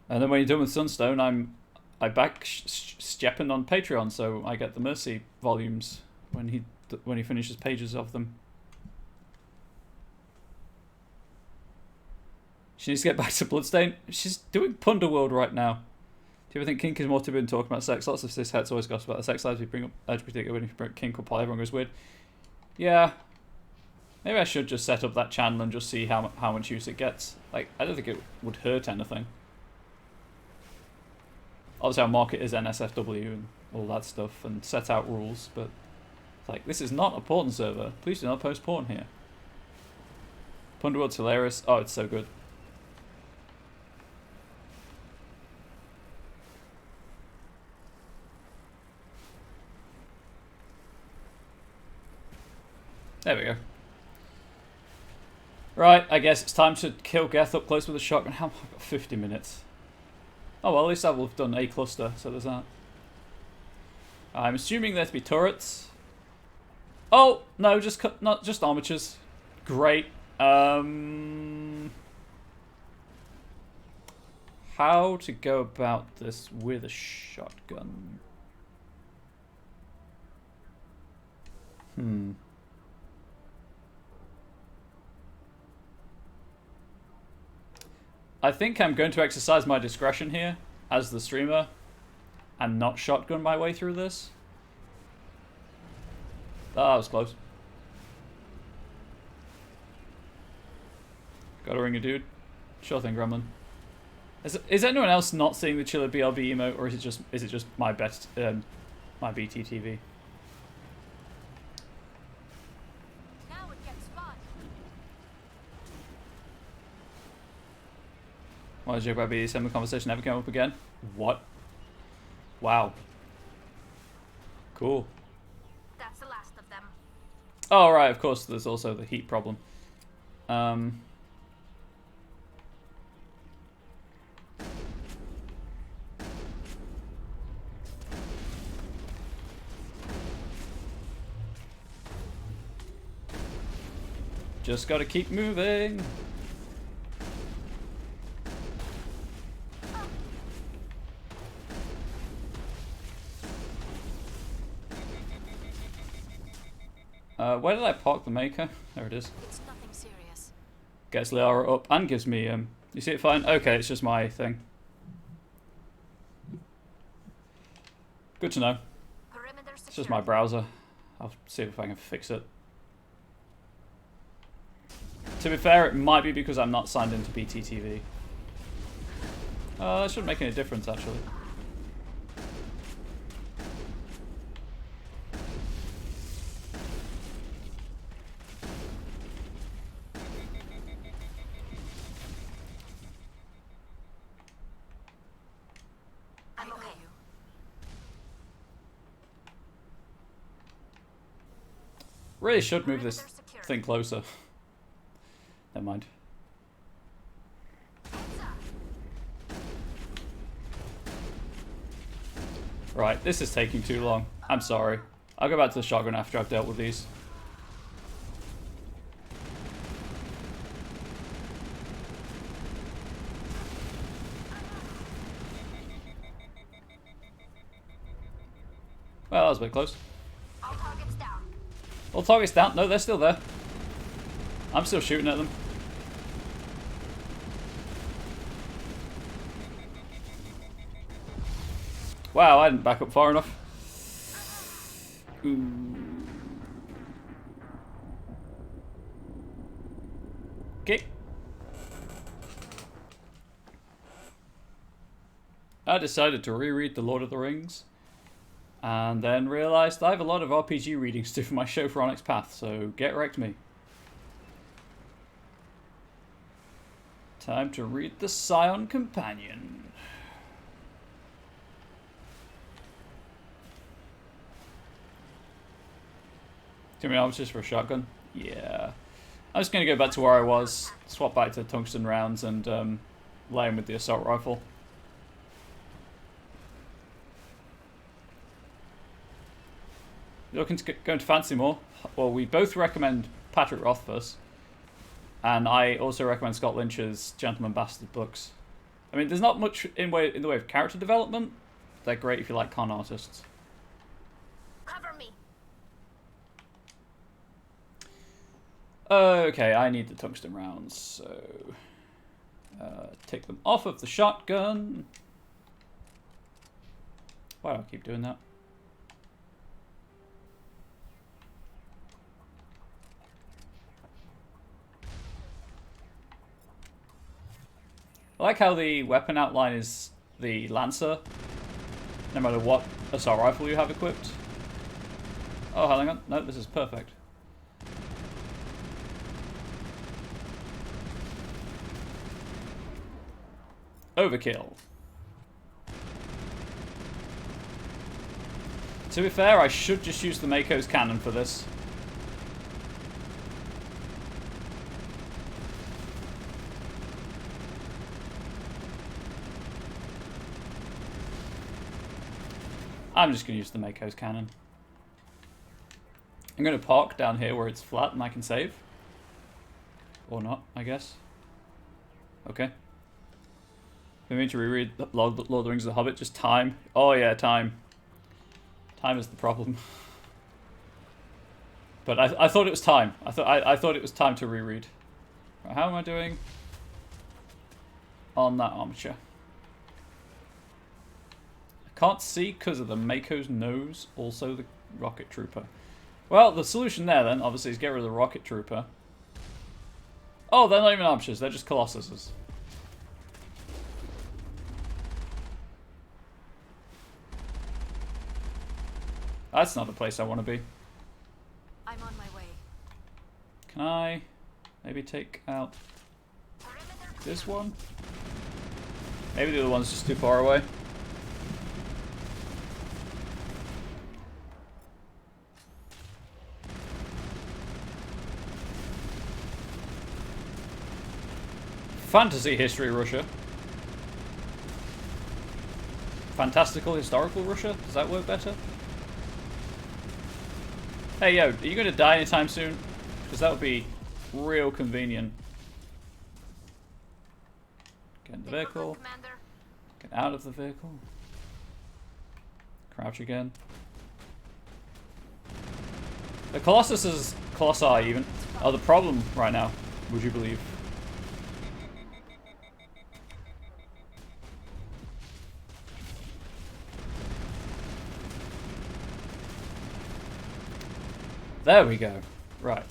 And then when you're done with Sunstone, I back Stepan on Patreon, so I get the Mercy volumes when he finishes pages of them. She needs to get back to Bloodstain. She's doing Punderworld right now. Do you ever think kink is more to be talking about sex? Lots of cis-hets always gossip about the sex lives. We bring up LGBT when you bring kink or poly, everyone goes weird. Yeah. Maybe I should just set up that channel and just see how much use it gets. Like, I don't think it would hurt anything. Obviously, I'll mark it as NSFW and all that stuff and set out rules, but it's like, this is not a porn server. Please do not post porn here. Punderworld's hilarious. Oh, it's so good. There we go. Right, I guess it's time to kill Geth up close with a shotgun. How? I've got 50 minutes. Oh well, at least I will have done a cluster, so there's that. I'm assuming there to be turrets. Oh no, just armatures. Great. How to go about this with a shotgun? I think I'm going to exercise my discretion here as the streamer and not shotgun my way through this. Ah, that was close. Gotta ring a dude. Sure thing, Gremlin. Is anyone else not seeing the Chiller BLB emote, or is it just my best my BTTV? Now it gets fun. Why did you joke about BDSM? The conversation never came up again? What? Wow. Cool. That's the last of them. Oh, right, of course, there's also the heat problem. Just gotta keep moving. Where did I park the maker? There it is. It's nothing serious. Gets Liara up and gives me, you see it fine? Okay, it's just my thing. Good to know. Perimeter It's just my browser. I'll see if I can fix it. To be fair, it might be because I'm not signed into BTTV. That shouldn't make any difference, actually. I'm okay. Really should move this. Secure. think closer. Never mind. Right, this is taking too long. I'm sorry. I'll go back to the shotgun after I've dealt with these. Well, that was a bit close. All targets down. All targets down. No, they're still there. I'm still shooting at them. Wow, I didn't back up far enough. Ooh. Okay. I decided to reread The Lord of the Rings. And then realised I have a lot of RPG readings to do for my show for Onyx Path, so get wrecked me. Time to read The Scion Companion. Too many options for a shotgun? Yeah. I'm just going to go back to where I was, swap back to tungsten rounds, and lay in with the assault rifle. Looking to go into fancy more? Well, we both recommend Patrick Rothfuss, and I also recommend Scott Lynch's Gentleman Bastard books. I mean, there's not much in the way of character development. They're great if you like con artists. Cover me. Okay, I need the tungsten rounds, so take them off of the shotgun. Why do I keep doing that? I like how the weapon outline is the Lancer, no matter what assault rifle you have equipped. Oh, hang on. No, this is perfect. Overkill. To be fair, I should just use the Mako's cannon for this. I'm just going to use the Mako's cannon. I'm going to park down here where it's flat and I can save. Or not, I guess. Okay. I mean to reread Lord of the Rings of the Hobbit, just time. Oh yeah, time. Time is the problem. But I thought it was time. I thought it was time to reread. Right, how am I doing on that armature? I can't see because of the Mako's nose, also the Rocket Trooper. Well, the solution there then, obviously, is get rid of the Rocket Trooper. Oh, they're not even archers, they're just Colossuses. That's not the place I want to be. I'm on my way. Can I maybe take out this one? Maybe the other one's just too far away. Fantasy history Russia. Fantastical historical Russia? Does that work better? Hey, yo, are you going to die anytime soon? Because that would be real convenient. Get in the vehicle. Get out of the vehicle. Crouch again. The Colossi even, are the problem right now, would you believe? There we go. Right.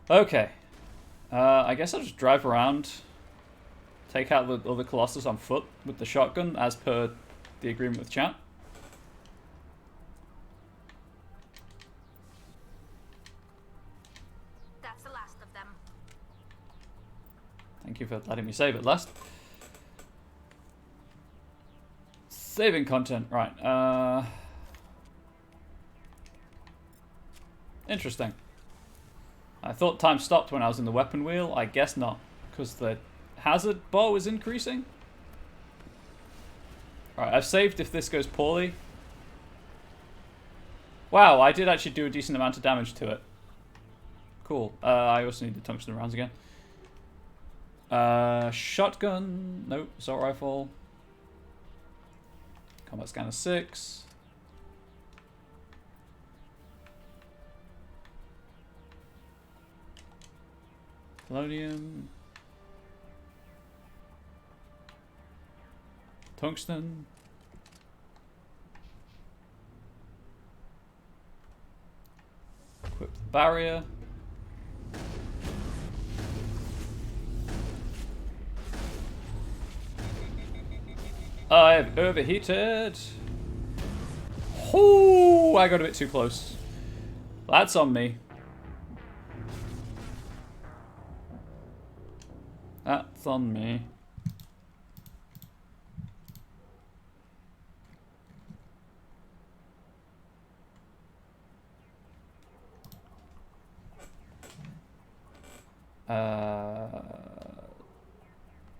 Okay. I guess I'll just drive around, take out the other Colossus on foot with the shotgun, as per the agreement with chat. That's the last of them. you for letting me save it last. Saving content, right. Interesting. I thought time stopped when I was in the weapon wheel. I guess not, because the hazard bar was increasing. Alright, I've saved if this goes poorly. Wow, I did actually do a decent amount of damage to it. Cool. I also need the tungsten rounds again. Shotgun. Nope. Assault rifle. Combat scanner 6. Polonium. Tungsten. Equip the barrier. I've overheated. Oh, I got a bit too close. That's on me. That's on me.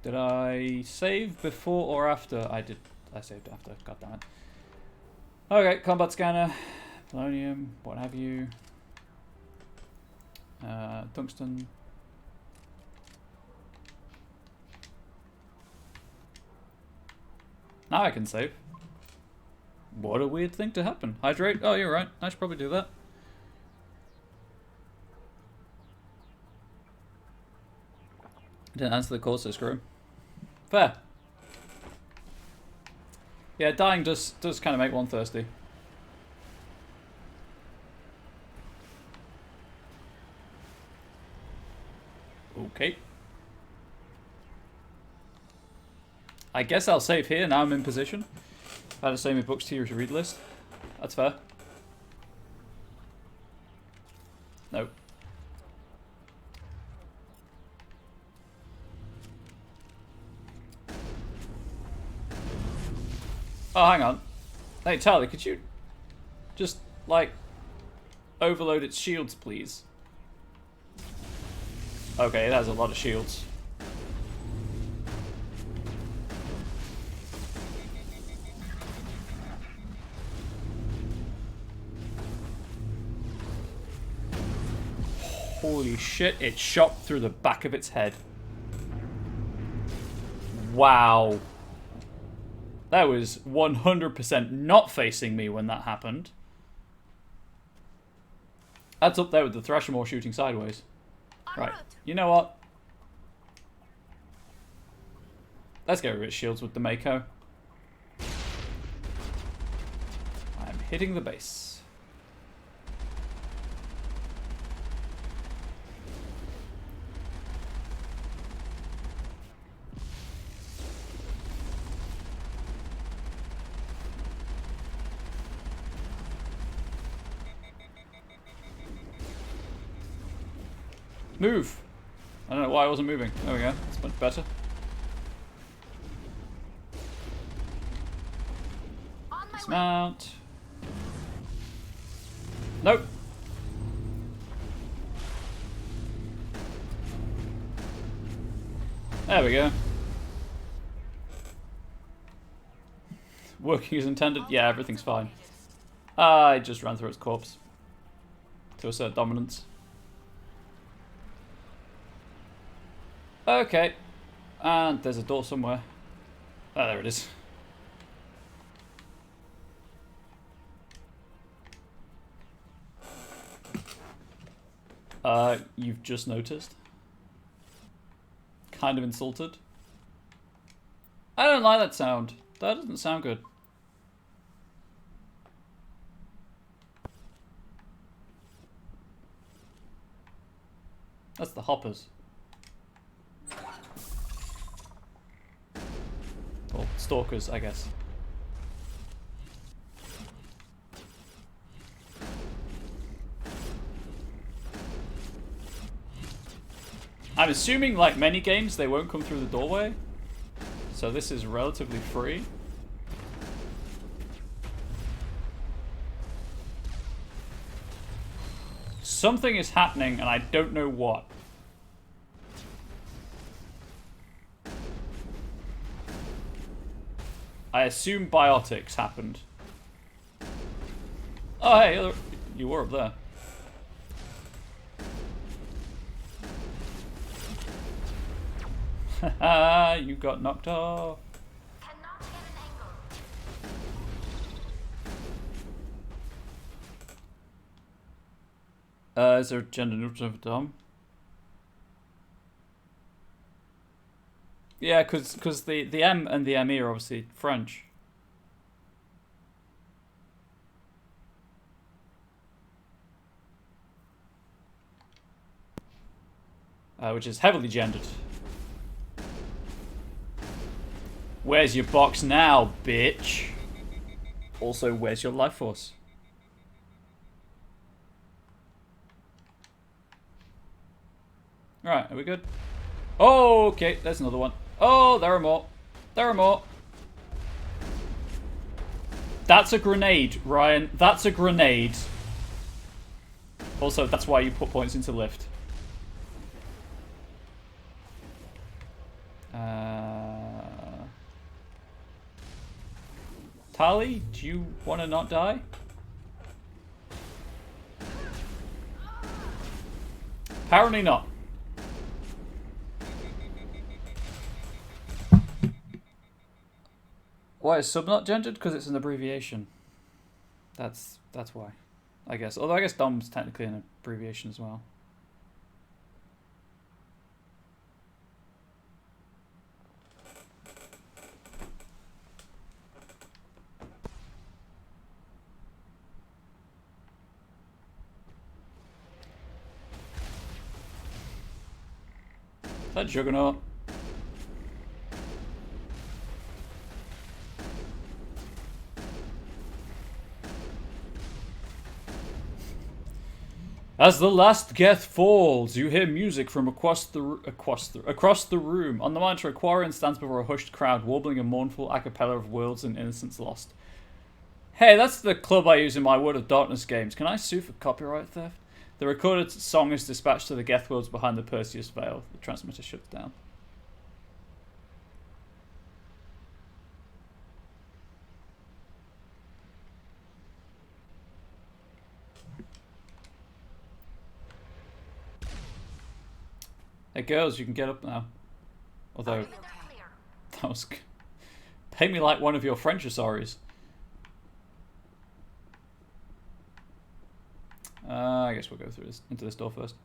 Did I save before or after? I did. I saved after. God damn it. Okay, combat scanner, polonium, what have you. Tungsten. Now I can save. What a weird thing to happen. Hydrate? Oh, you're right. I should probably do that. Didn't answer the call, so screw him. Fair. Yeah, dying does kind of make one thirsty. Okay. I guess I'll save here, now I'm in position. I've had to save my books to your read list. That's fair. Nope. Oh, hang on. Hey, Tali, could you just, like, overload its shields, please? Okay, it has a lot of shields. Holy shit, it shot through the back of its head. Wow. That was 100% not facing me when that happened. That's up there with the Thrashermaw shooting sideways. Right, you know what? Let's get rid of its shields with the Mako. I'm hitting the base. Move! I don't know why I wasn't moving. There we go. That's much better. Dismount. Nope. There we go. Working as intended? Yeah, everything's fine. I just ran through its corpse to assert dominance. Okay, and there's a door somewhere. Oh, there it is. You've just noticed? Kind of insulted. I don't like that sound. That doesn't sound good. That's the hoppers. Or stalkers, I guess. I'm assuming, like many games, they won't come through the doorway. So this is relatively free. Something is happening, and I don't know what. I assume biotics happened. Oh, hey, you were up there. Haha, you got knocked off. Cannot get an angle. Is there gender neutral for Dom? Yeah, because the M and the ME are obviously French. Which is heavily gendered. Where's your box now, bitch? Also, where's your life force? Right, are we good? Oh, okay, there's another one. Oh, there are more. There are more. That's a grenade, Ryan. That's a grenade. Also, that's why you put points into lift. Tali, do you want to not die? Apparently not. Why is sub not gendered? Because it's an abbreviation. That's why, I guess. Although I guess Dom's technically an abbreviation as well. Is that Juggernaut? As the last Geth falls, you hear music from across the room. On the monitor, a Quarian stands before a hushed crowd, warbling a mournful a cappella of worlds and innocence lost. Hey, that's the club I use in my World of Darkness games. Can I sue for copyright theft? The recorded song is dispatched to the Geth worlds behind the Perseus Veil. The transmitter shuts down. Hey girls, you can get up now. Although, that was... Pay me like one of your French Asaris. I guess we'll go through this into this door first.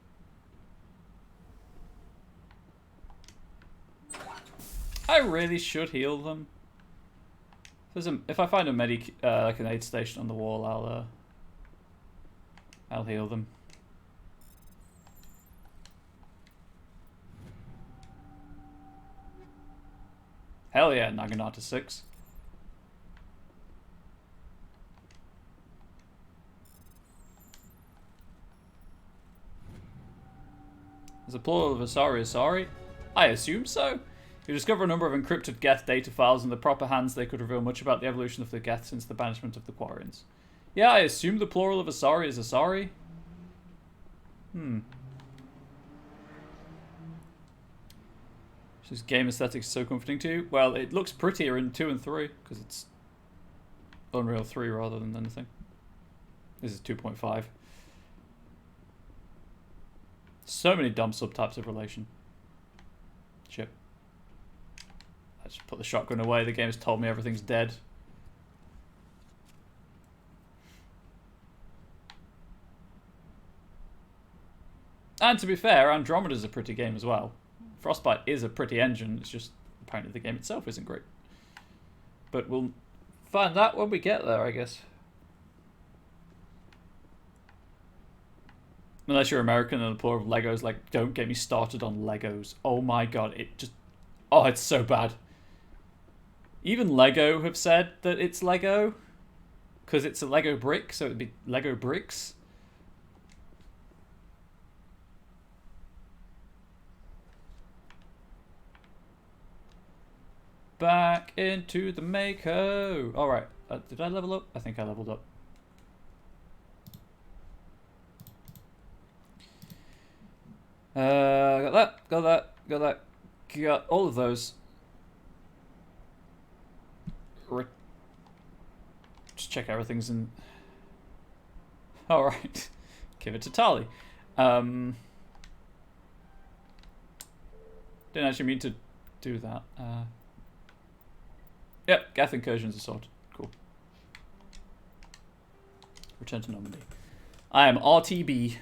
I really should heal them. If I find a medic, like an aid station on the wall, I'll heal them. Hell yeah, Naginata 6. Is the plural of Asari Asari? I assume so. You discover a number of encrypted Geth data files. In the proper hands, they could reveal much about the evolution of the Geth since the banishment of the Quarians. Yeah, I assume the plural of Asari is Asari. This game aesthetic is so comforting to you. Well, it looks prettier in 2 and 3, because it's Unreal 3 rather than anything. This is 2.5. So many dumb subtypes of relation. Shit. I just put the shotgun away. The game's told me everything's dead. And to be fair, Andromeda's a pretty game as well. Frostbite is a pretty engine. It's just apparently the game itself isn't great. But we'll find that when we get there, I guess. Unless you're American and the plural of Legos, like, don't get me started on Legos. Oh my god, it just... Oh, it's so bad. Even Lego have said that it's Lego. Because it's a Lego brick, so it'd be Lego bricks. back into the Mako. Alright, did I level up? I think I leveled up. Got that, got that, got that, got all of those. Just check everything's in. Alright, give it to Tali. Didn't actually mean to do that. Yep, Geth incursions are sorted. Cool. Return to Normandy. I am RTB.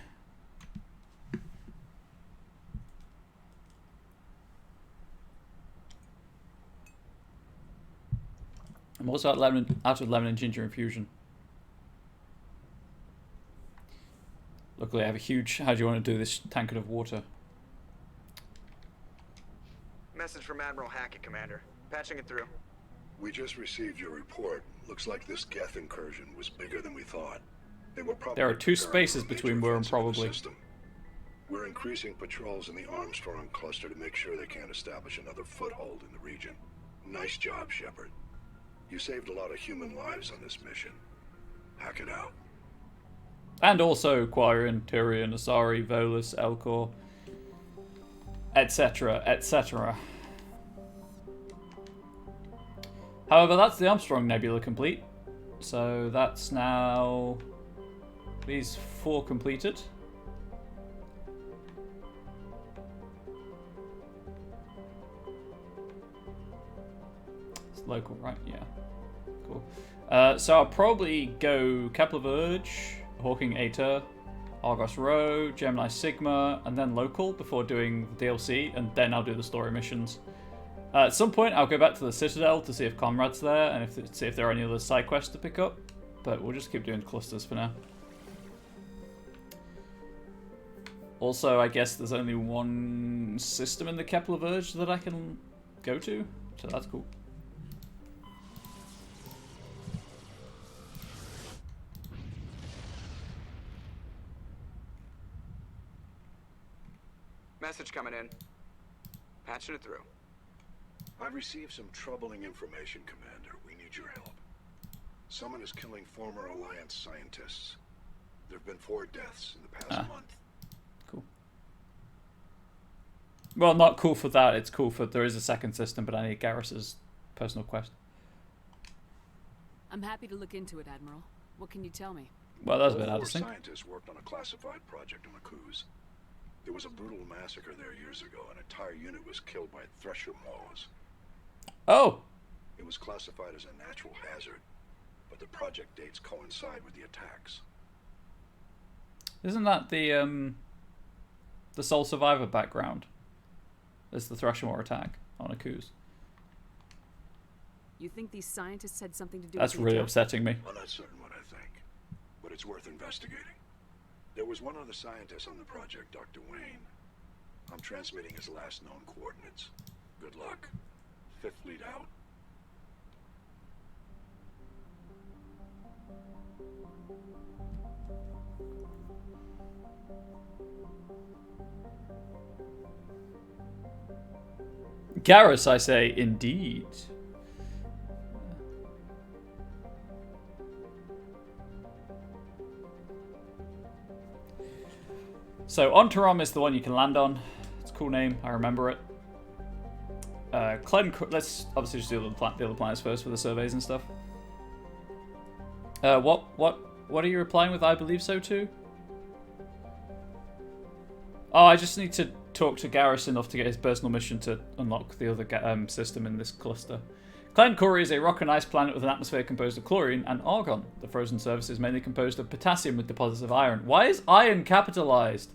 I'm also out of lemon and ginger infusion. Luckily, I have a huge. How do you want to do this tankard of water? Message from Admiral Hackett, Commander. Patching it through. We just received your report. Looks like this Geth incursion was bigger than we thought. They were probably there are two preparing spaces for a major between were and offensive in the probably. system. We're increasing patrols in the Armstrong cluster to make sure they can't establish another foothold in the region. Nice job, Shepard. You saved a lot of human lives on this mission. Hack it out. And also Quarian, Tyrion, Asari, Volus, Elcor, etc., etc. However, that's the Armstrong Nebula complete. So that's now these 4 completed. It's local, right? Yeah. Cool. So I'll probably go Kepler Verge, Hawking Aether, Argos Row, Gemini Sigma, and then local before doing the DLC, and then I'll do the story missions. At some point, I'll go back to the Citadel to see if Conrad's there and see if there are any other side quests to pick up. But we'll just keep doing clusters for now. Also, I guess there's only one system in the Kepler Verge that I can go to, so that's cool. Message coming in. Patching it through. I've received some troubling information, Commander. We need your help. Someone is killing former Alliance scientists. There have been 4 deaths in the past month. Cool. Well, not cool for that. It's cool for there is a second system, but I need Garrus's personal quest. I'm happy to look into it, Admiral. What can you tell me? Well, that's a bit All out 4 of sync. scientists worked on a classified project on Akuz. There was a brutal massacre there years ago. An entire unit was killed by Thresher Maws. Oh! It was classified as a natural hazard, but the project dates coincide with the attacks. Isn't that the sole survivor background? It's the Threshamore attack on Akuz. You think these scientists had something to do That's with the really attack? upsetting me. I'm not certain what I think, but it's worth investigating. There was one other scientist on the project, Dr. Wayne. I'm transmitting his last known coordinates. Good luck. 5th Fleet out. Garrus, I say, indeed. So, Ontarom is the one you can land on. It's a cool name, I remember it. Let's obviously just do the other planets first for the surveys and stuff. What are you replying with? I believe so too? Oh, I just need to talk to Garrus enough to get his personal mission to unlock the other system in this cluster. Glencore is a rock and ice planet with an atmosphere composed of chlorine and argon. The frozen surface is mainly composed of potassium with deposits of iron. Why is iron capitalized?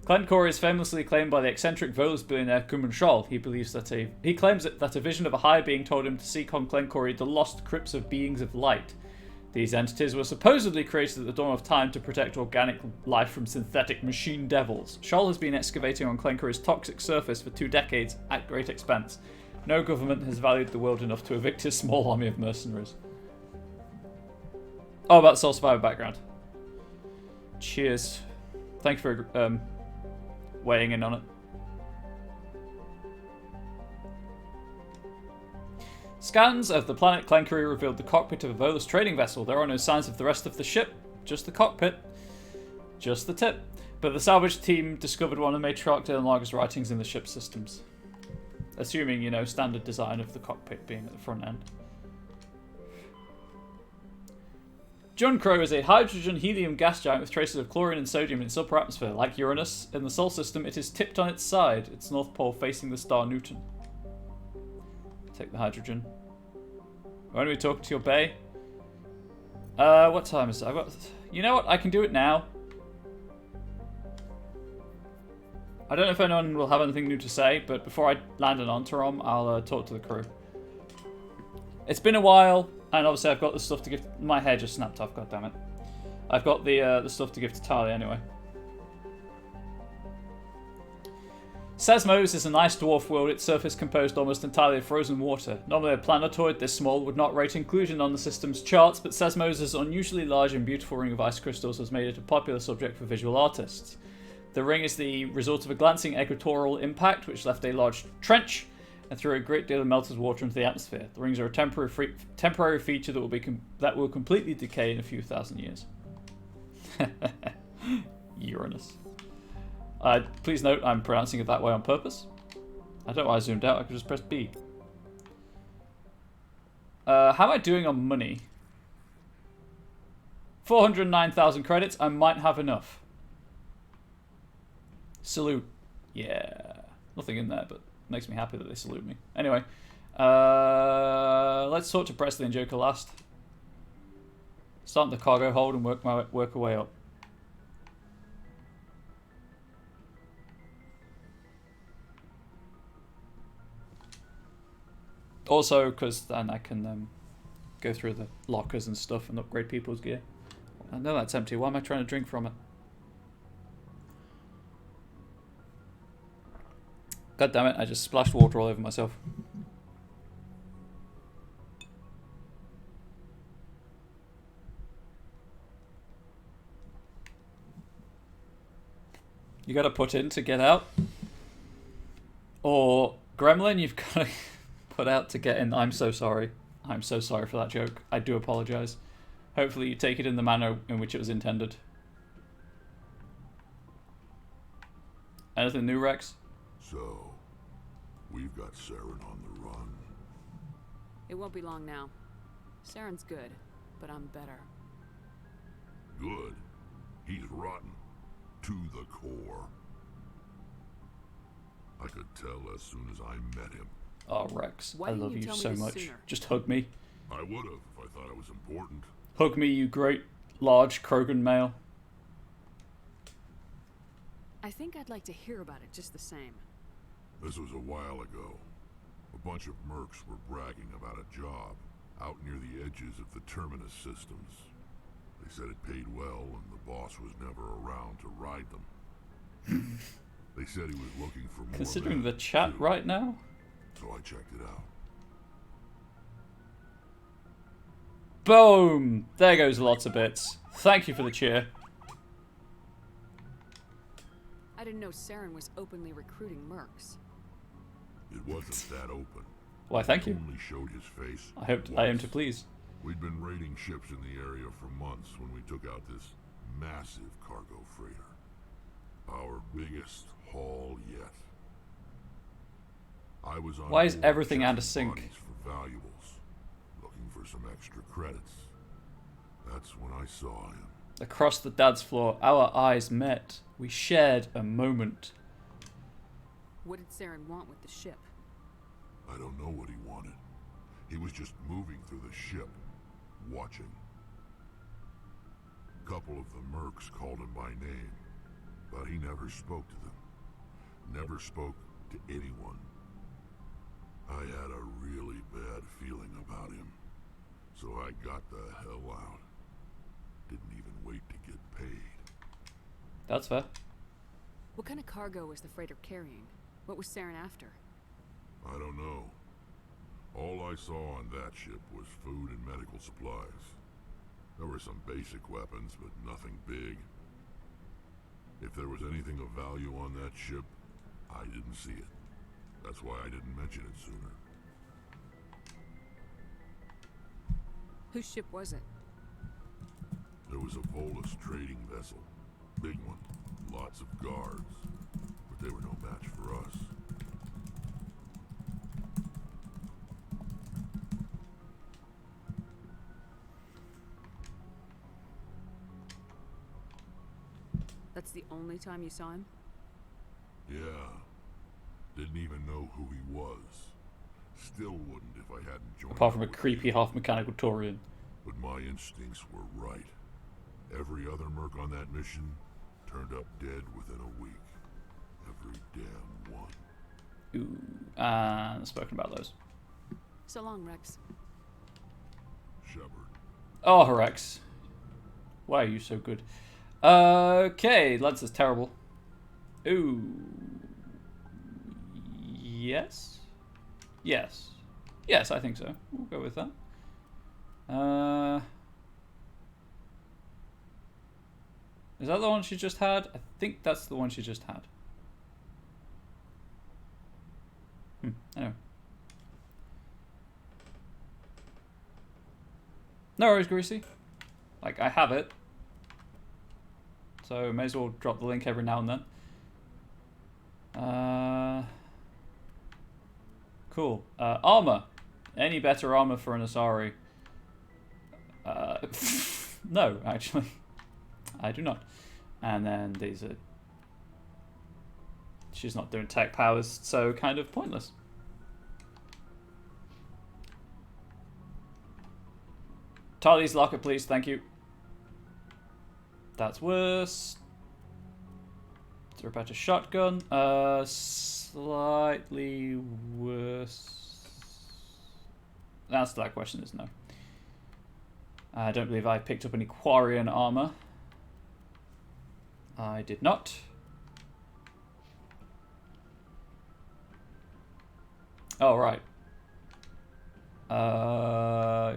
Glencore is famously claimed by the eccentric Volus billionaire Kuman Scholl. He claims that a vision of a higher being told him to seek on Glencore the lost crypts of beings of light. These entities were supposedly created at the dawn of time to protect organic life from synthetic machine devils. Scholl has been excavating on Glencore's toxic surface for 2 decades at great expense. No government has valued the world enough to evict his small army of mercenaries. Oh, about Soul Survivor background. Cheers. Thank you for weighing in on it. Scans of the planet Clenkery revealed the cockpit of a Volus trading vessel. There are no signs of the rest of the ship, just the cockpit. Just the tip. But the salvage team discovered one of Matriarch Dylan Lager's writings in the ship's systems. Assuming, you know, standard design of the cockpit being at the front end. John Crow is a hydrogen-helium gas giant with traces of chlorine and sodium in its upper atmosphere. Like Uranus, in the Sol system, it is tipped on its side, its north pole facing the star Newton. Take the hydrogen. When are we talking to your bay? What time is it? I've got... You know what? I can do it now. I don't know if anyone will have anything new to say, but before I land an Ontarom, I'll talk to the crew. It's been a while, and obviously I've got the stuff to give... My hair just snapped off, goddammit. I've got the stuff to give to Talia anyway. Sesmos is a nice dwarf world, its surface composed almost entirely of frozen water. Normally a planetoid this small would not rate inclusion on the system's charts, but Sesmos' unusually large and beautiful ring of ice crystals has made it a popular subject for visual artists. The ring is the result of a glancing equatorial impact which left a large trench and threw a great deal of melted water into the atmosphere. The rings are a temporary feature that will completely decay in a few thousand years. Uranus. Please note I'm pronouncing it that way on purpose. I don't know why I zoomed out, I could just press B. How am I doing on money? 409,000 credits, I might have enough. Salute. Yeah. Nothing in there, but makes me happy that they salute me. Anyway. Let's talk to Presley and Joker last. Start in the cargo hold and work our way up. Also, because then I can go through the lockers and stuff and upgrade people's gear. I know that's empty. Why am I trying to drink from it? God damn it, I just splashed water all over myself. You gotta put in to get out. Or Gremlin, you've gotta put out to get in. I'm so sorry. I'm so sorry for that joke. I do apologise. Hopefully you take it in the manner in which it was intended. Anything new, Rex? So, we've got Saren on the run. It won't be long now. Saren's good, but I'm better. Good. He's rotten. To the core. I could tell as soon as I met him. Oh, Rex, Why I didn't love you you tell me so this much. sooner? Just hug me. I would have if I thought it was important. Hug me, you great, large Krogan male. I think I'd like to hear about it just the same. This was a while ago. A bunch of mercs were bragging about a job out near the edges of the Terminus systems. They said it paid well and the boss was never around to ride them. They said he was looking for more. Considering the men, chat too. right now? So I checked it out. Boom! There goes lots of bits. Thank you for the cheer. I didn't know Saren was openly recruiting mercs. It wasn't that open. Why, thank you. Only showed his face. I aim to please. We'd been raiding ships in the area for months when we took out this massive cargo freighter. Our biggest haul yet. I was on Why is board everything out of checking sync? bodies for valuables, looking for some extra credits. That's when I saw him. Across the dad's floor, our eyes met. We shared a moment. What did Saren want with the ship? I don't know what he wanted. He was just moving through the ship, watching. A couple of the mercs called him by name, but he never spoke to them. Never spoke to anyone. I had a really bad feeling about him, so I got the hell out. Didn't even wait to get paid. That's fair. What kind of cargo was the freighter carrying? What was Saren after? I don't know. All I saw on that ship was food and medical supplies. There were some basic weapons, but nothing big. If there was anything of value on that ship, I didn't see it. That's why I didn't mention it sooner. Whose ship was it? There was a Volus trading vessel. Big one. Lots of guards. But they were no match for us. That's the only time you saw him? Yeah. Didn't even know who he was. Still wouldn't if I hadn't joined. Apart from a up with creepy you. half-mechanical Taurian. But my instincts were right. Every other merc on that mission turned up dead within a week. Every damn one. Ooh, and spoken about those. So long, Rex. Shepard. Oh, Rex. Why are you so good? Okay, Lance is terrible. Ooh. Yes? Yes. Yes, I think so. We'll go with that. Is that the one she just had? I think that's the one she just had. Anyway. No worries, Greasy. Like, I have it. So, may as well drop the link every now and then. Cool. Armor. Any better armor for an Asari? No, actually. I do not. And then these are... She's not doing tech powers, so kind of pointless. Tarly's locker, please. Thank you. That's worse. Is there a better shotgun? Slightly worse. The answer to that question is no. I don't believe I picked up any Quarian armor. I did not. Oh, right.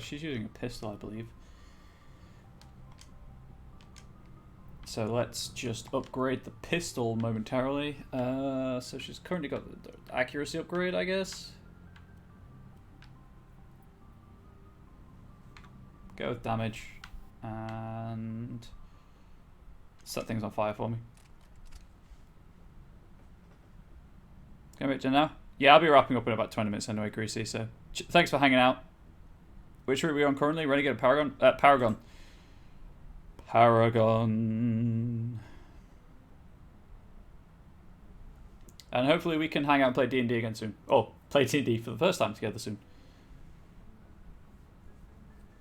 She's using a pistol, I believe. So let's just upgrade the pistol momentarily. So she's currently got the accuracy upgrade, I guess. Go with damage and set things on fire for me. Can I make it now? Yeah, I'll be wrapping up in about 20 minutes anyway, Greasy. So thanks for hanging out. Which route are we on currently? Renegade Paragon? Paragon. Paragon. And hopefully we can hang out and play D&D again soon. Oh, play D&D for the first time together soon.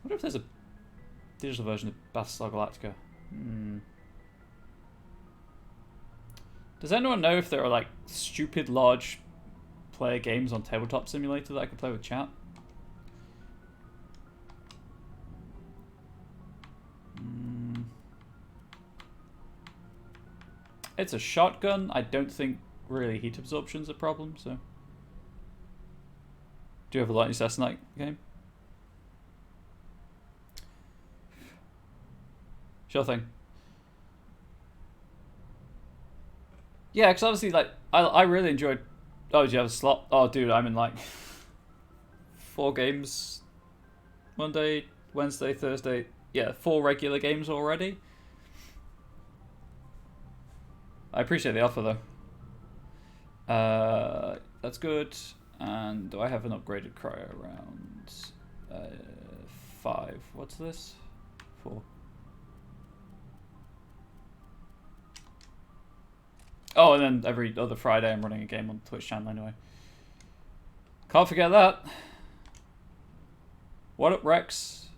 I wonder if there's a digital version of Battlestar Galactica. Does anyone know if there are like stupid large player games on Tabletop Simulator that I could play with chat? It's a shotgun. I don't think really heat absorption's a problem, so. Do you have a Lightning Assassinate game? Sure thing. Yeah, because obviously, like, I really enjoyed... Oh, do you have a slot? Oh, dude, I'm in, like, 4 games. Monday, Wednesday, Thursday. Yeah, 4 regular games already. I appreciate the offer, though. That's good. And do I have an upgraded cryo around 5? What's this? 4. Oh, and then every other Friday I'm running a game on the Twitch channel anyway. Can't forget that. What up, Rex?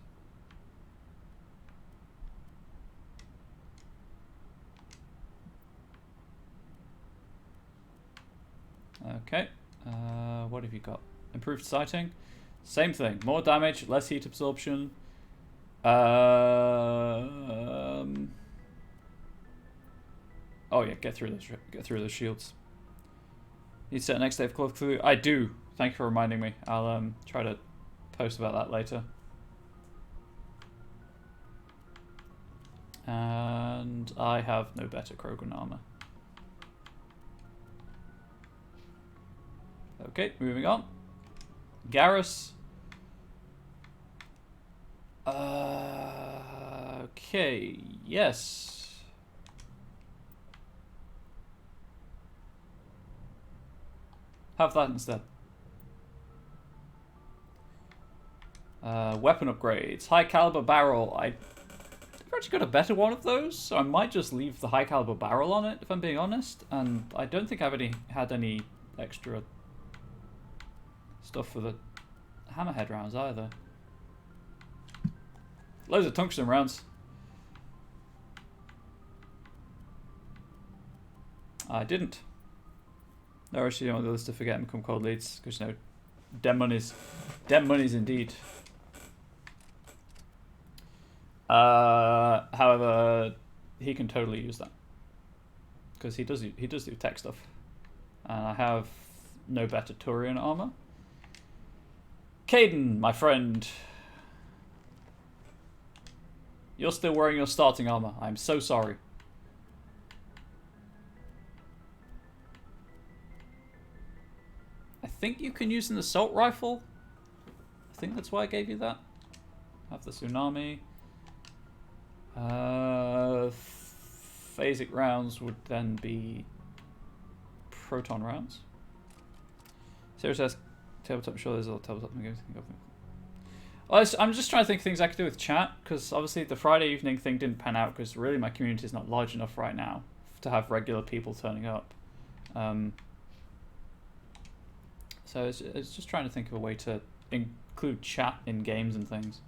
Okay. What have you got? Improved sighting. Same thing. More damage, less heat absorption. Oh yeah, get through those shields. You set next day of Call of Cthulhu? I do. Thank you for reminding me. I'll try to post about that later. And I have no better Krogan armor. Okay, moving on. Garrus. Okay, yes. Have that instead. Weapon upgrades. High caliber barrel. I've actually got a better one of those, so I might just leave the high caliber barrel on it, if I'm being honest. And I don't think I've had any extra stuff for the hammerhead rounds either. Loads of tungsten rounds. I didn't. No, actually, on the list to forget and become cold leads, because you know, dem monies indeed. However, he can totally use that because he does do tech stuff, and I have no better Turian armor. Caden, my friend, you're still wearing your starting armor. I'm so sorry. I think you can use an assault rifle. I think that's why I gave you that. Have the tsunami. Phasic rounds would then be proton rounds. Sarah says, tabletop, I'm sure there's a little tabletop. I'm just trying to think of things I could do with chat, because obviously the Friday evening thing didn't pan out, because really my community is not large enough right now to have regular people turning up. So it's just trying to think of a way to include chat in games and things.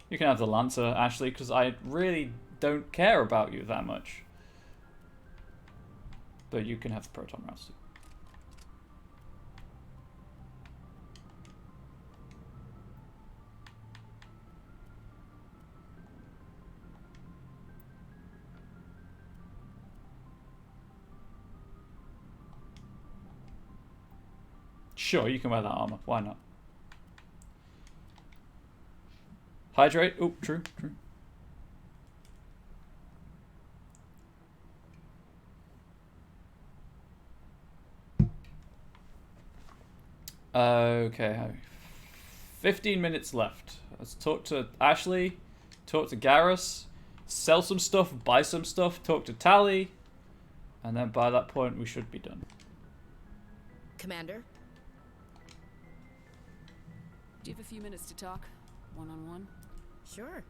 You can have the Lancer, Ashley, because I really don't care about you that much. But you can have the proton rounds too. Sure, you can wear that armor. Why not? Hydrate. Oh, true. Okay. 15 minutes left. Let's talk to Ashley, talk to Garrus, sell some stuff, buy some stuff, talk to Tally, and then by that point we should be done. Commander? Do you have a few minutes to talk? One-on-one? Sure.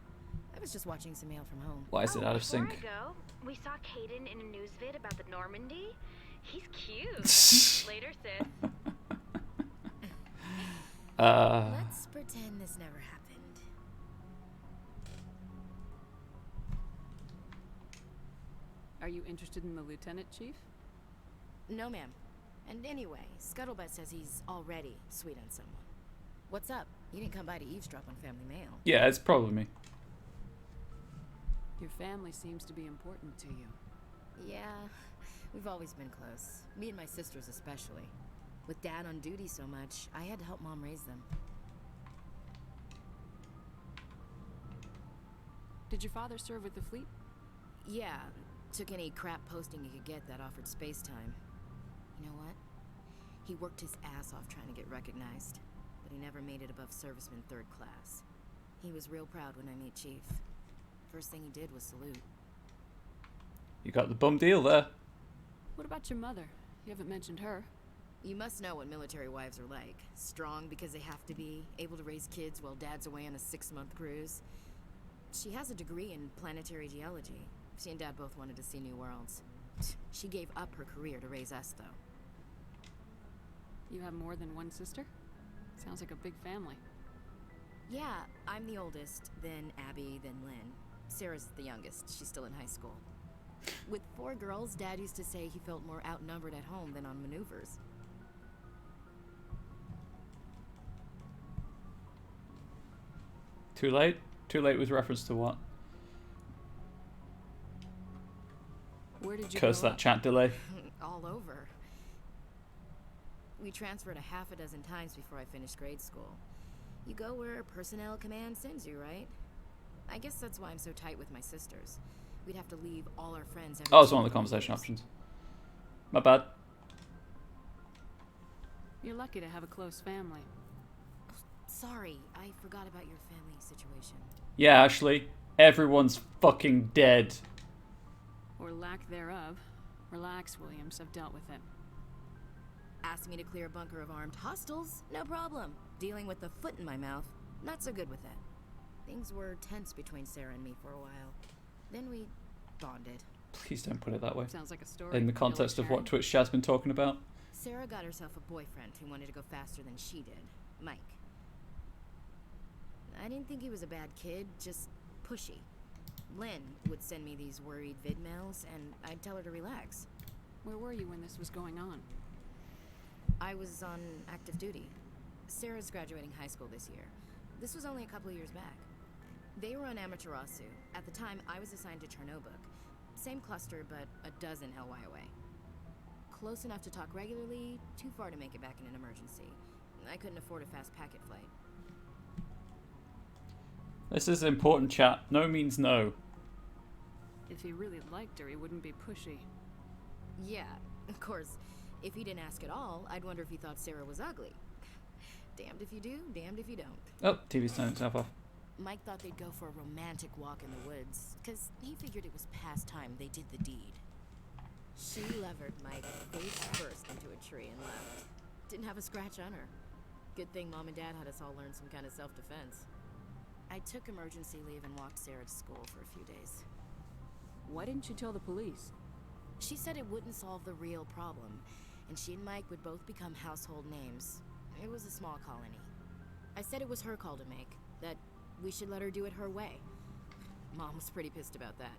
I was just watching some mail from home. Why is it out of sync? Before I go, we saw Caden in a news vid about the Normandy. He's cute. Later, sis. Let's pretend this never happened. Are you interested in the lieutenant, Chief? No, ma'am. And anyway, Scuttlebutt says he's already sweet on someone. What's up? You didn't come by to eavesdrop on family mail. Yeah, it's probably me. Your family seems to be important to you. Yeah, we've always been close. Me and my sisters especially. With Dad on duty so much, I had to help Mom raise them. Did your father serve with the fleet? Yeah, took any crap posting he could get that offered space time. You know what? He worked his ass off trying to get recognized, but he never made it above serviceman 3rd class. He was real proud when I met Chief. First thing he did was salute. You got the bum deal there. What about your mother? You haven't mentioned her. You must know what military wives are like. Strong because they have to be, able to raise kids while Dad's away on a 6-month cruise. She has a degree in planetary geology. She and Dad both wanted to see new worlds. She gave up her career to raise us, though. You have more than one sister? Sounds like a big family. Yeah, I'm the oldest, then Abby, then Lynn. Sarah's the youngest. She's still in high school. With 4 girls, Dad used to say he felt more outnumbered at home than on maneuvers. Too late? Too late with reference to what? Where did you Curse grow that up? chat delay. All over. We transferred a half a dozen times before I finished grade school. You go where personnel command sends you, right? I guess that's why I'm so tight with my sisters. We'd have to leave all our friends every Oh, it's one of the 2 conversation years. options. My bad. You're lucky to have a close family. sorry. I forgot about your family situation. Yeah, Ashley. Everyone's fucking dead. Or lack thereof. Relax, Williams. I've dealt with it. Asked me to clear a bunker of armed hostiles? No problem. Dealing with the foot in my mouth? Not so good with that. Things were tense between Sarah and me for a while. Then we bonded. Please don't put it that way. Sounds like a story. In the context of what Twitch chat's been talking about. Sarah got herself a boyfriend who wanted to go faster than she did. Mike. I didn't think he was a bad kid, just pushy. Lynn would send me these worried vid mails, and I'd tell her to relax. Where were you when this was going on? I was on active duty. Sarah's graduating high school this year. This was only a couple of years back. They were on Amaterasu. At the time, I was assigned to Chernobog. Same cluster, but a dozen LY away. Close enough to talk regularly, too far to make it back in an emergency. I couldn't afford a fast packet flight. This is important, chat. No means no. If he really liked her, he wouldn't be pushy. Yeah, of course. If he didn't ask at all, I'd wonder if he thought Sarah was ugly. Damned if you do, damned if you don't. Oh, TV's turning itself off. Mike thought they'd go for a romantic walk in the woods, because he figured it was past time they did the deed. She levered Mike face first into a tree and left. Didn't have a scratch on her. Good thing Mom and Dad had us all learn some kind of self-defense. I took emergency leave and walked Sarah to school for a few days. Why didn't you tell the police? She said it wouldn't solve the real problem, and she and Mike would both become household names. It was a small colony. I said it was her call to make, that we should let her do it her way. Mom was pretty pissed about that.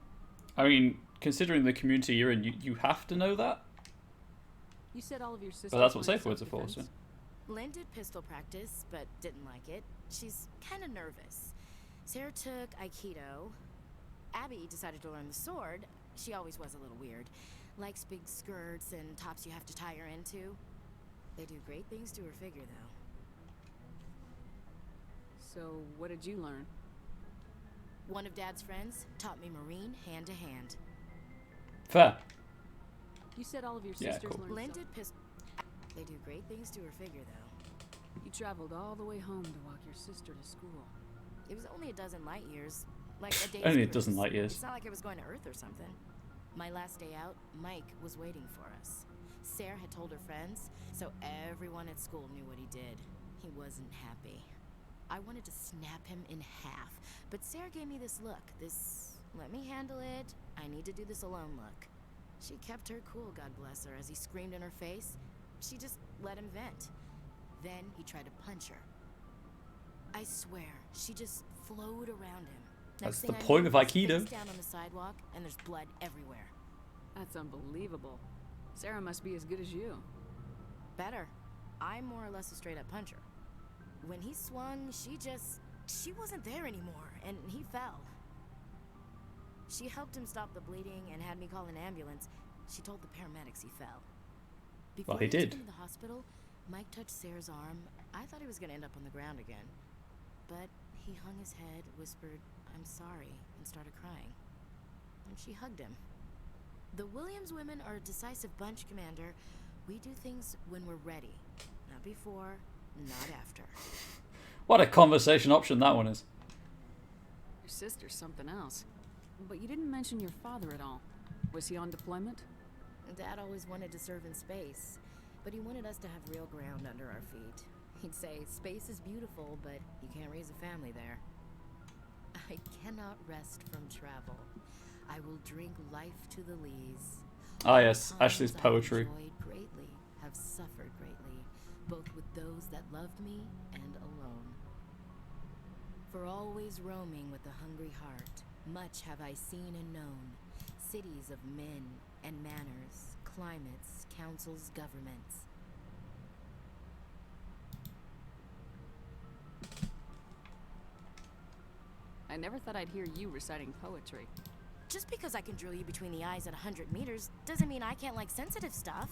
I mean, considering the community you're in, you have to know that. You said all of your sisters. But that's what learned safe words are for. self-defense. So. Lynn did pistol practice, but didn't like it. She's kind of nervous. Sarah took Aikido. Abby decided to learn the sword. She always was a little weird. Likes big skirts and tops you have to tie her into. They do great things to her figure, though. So, what did you learn? One of Dad's friends taught me Marine hand to hand. Fair. You said all of your Yeah, sisters cool. learned Lynn self- did pistol. They do great things to her figure, though. You traveled all the way home to walk your sister to school. It was only a dozen light years. Like a day's Only a cruise. dozen light years. It's not like I was going to Earth or something. My last day out, Mike was waiting for us. Sarah had told her friends, so everyone at school knew what he did. He wasn't happy. I wanted to snap him in half, but Sarah gave me this look, this let me handle it, I need to do this alone look. She kept her cool, God bless her, as he screamed in her face. She just let him vent. Then he tried to punch her. I swear, she just flowed around him. That's Next the thing I point knew, of he's Aikido. face down on the sidewalk, and there's blood everywhere. That's unbelievable. Sarah must be as good as you. Better. I'm more or less a straight-up puncher. When he swung, she wasn't there anymore, and he fell. She helped him stop the bleeding and had me call an ambulance. She told the paramedics he fell. Before Well, he took did. him to the hospital, Mike touched Sarah's arm. I thought he was gonna end up on the ground again. But he hung his head, whispered, "I'm sorry," and started crying. And she hugged him. The Williams women are a decisive bunch, Commander. We do things when we're ready. Not before, not after. What a conversation option that one is. Your sister's something else. But you didn't mention your father at all. Was he on deployment? Dad always wanted to serve in space, but he wanted us to have real ground under our feet. He'd say, space is beautiful, but you can't raise a family there. I cannot rest from travel. I will drink life to the lees. Ah yes, Times Ashley's I've poetry. enjoyed greatly, have suffered greatly, both with those that loved me and alone. For always roaming with a hungry heart, much have I seen and known, cities of men and manners, climates, councils, governments. I never thought I'd hear you reciting poetry. Just because I can drill you between the eyes at 100 meters doesn't mean I can't like sensitive stuff.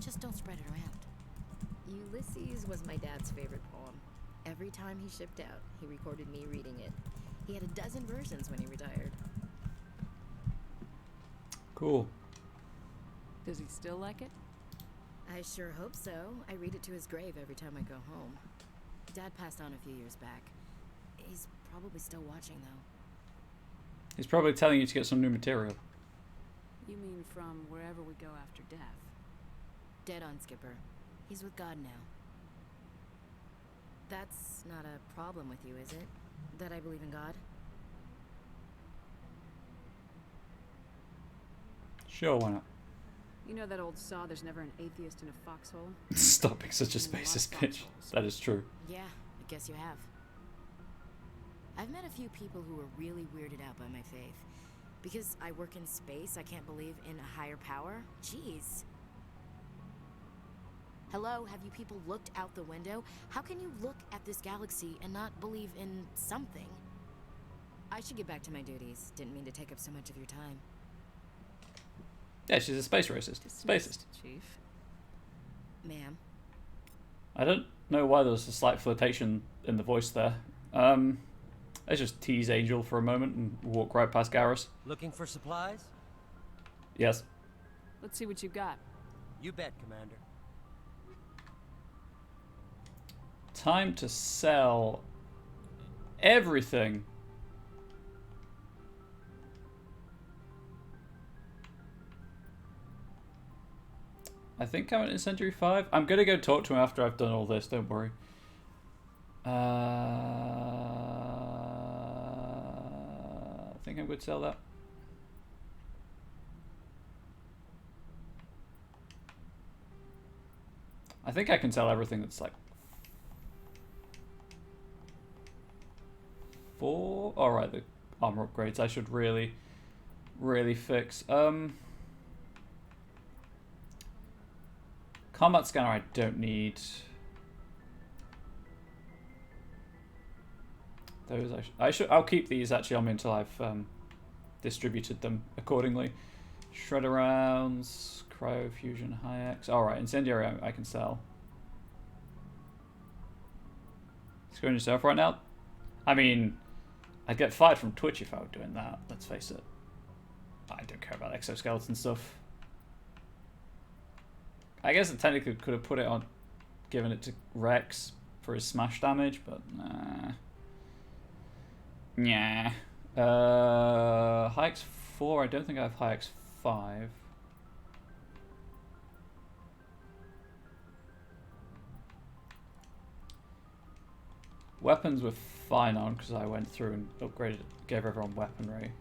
Just don't spread it around. Ulysses was my dad's favorite poem. Every time he shipped out, he recorded me reading it. He had a dozen versions when he retired. Cool. Does he still like it? I sure hope so. I read it to his grave every time I go home. Dad passed on a few years back. He's probably still watching, though. He's probably telling you to get some new material. You mean from wherever we go after death? Dead on, Skipper. He's with God now. That's not a problem with you, is it? That I believe in God? Sure, why not? You know that old saw, there's never an atheist in a foxhole? Stop being such a There's been a lot of spacist bitch. foxholes. That is true. Yeah, I guess you have. I've met a few people who are really weirded out by my faith. Because I work in space, I can't believe in a higher power? Jeez. Hello, have you people looked out the window? How can you look at this galaxy and not believe in something? I should get back to my duties. Didn't mean to take up so much of your time. Yeah, she's a space racist. Spacist. Chief. Ma'am. I don't know why there was a slight flirtation in the voice there. Let's just tease Angel for a moment and walk right past Garrus. Looking for supplies? Yes. Let's see what you got. You bet, Commander. Time to sell everything. I think I'm at Incendiary 5. I'm gonna go talk to him after I've done all this, don't worry. I think I'm going to sell that. I think I can sell everything that's like 4. Alright, the armor upgrades I should really fix. Combat scanner I don't need. Those I'll keep these actually on me until I've distributed them accordingly. Shredder rounds, cryofusion, high X. Alright, incendiary I can sell. Screwing yourself right now? I mean, I'd get fired from Twitch if I were doing that, let's face it. I don't care about exoskeleton stuff. I guess I technically could have put it on, given it to Rex for his smash damage, but nah. Yeah. High X4, I don't think I have High X5. Weapons were fine on because I went through and upgraded, gave everyone weaponry.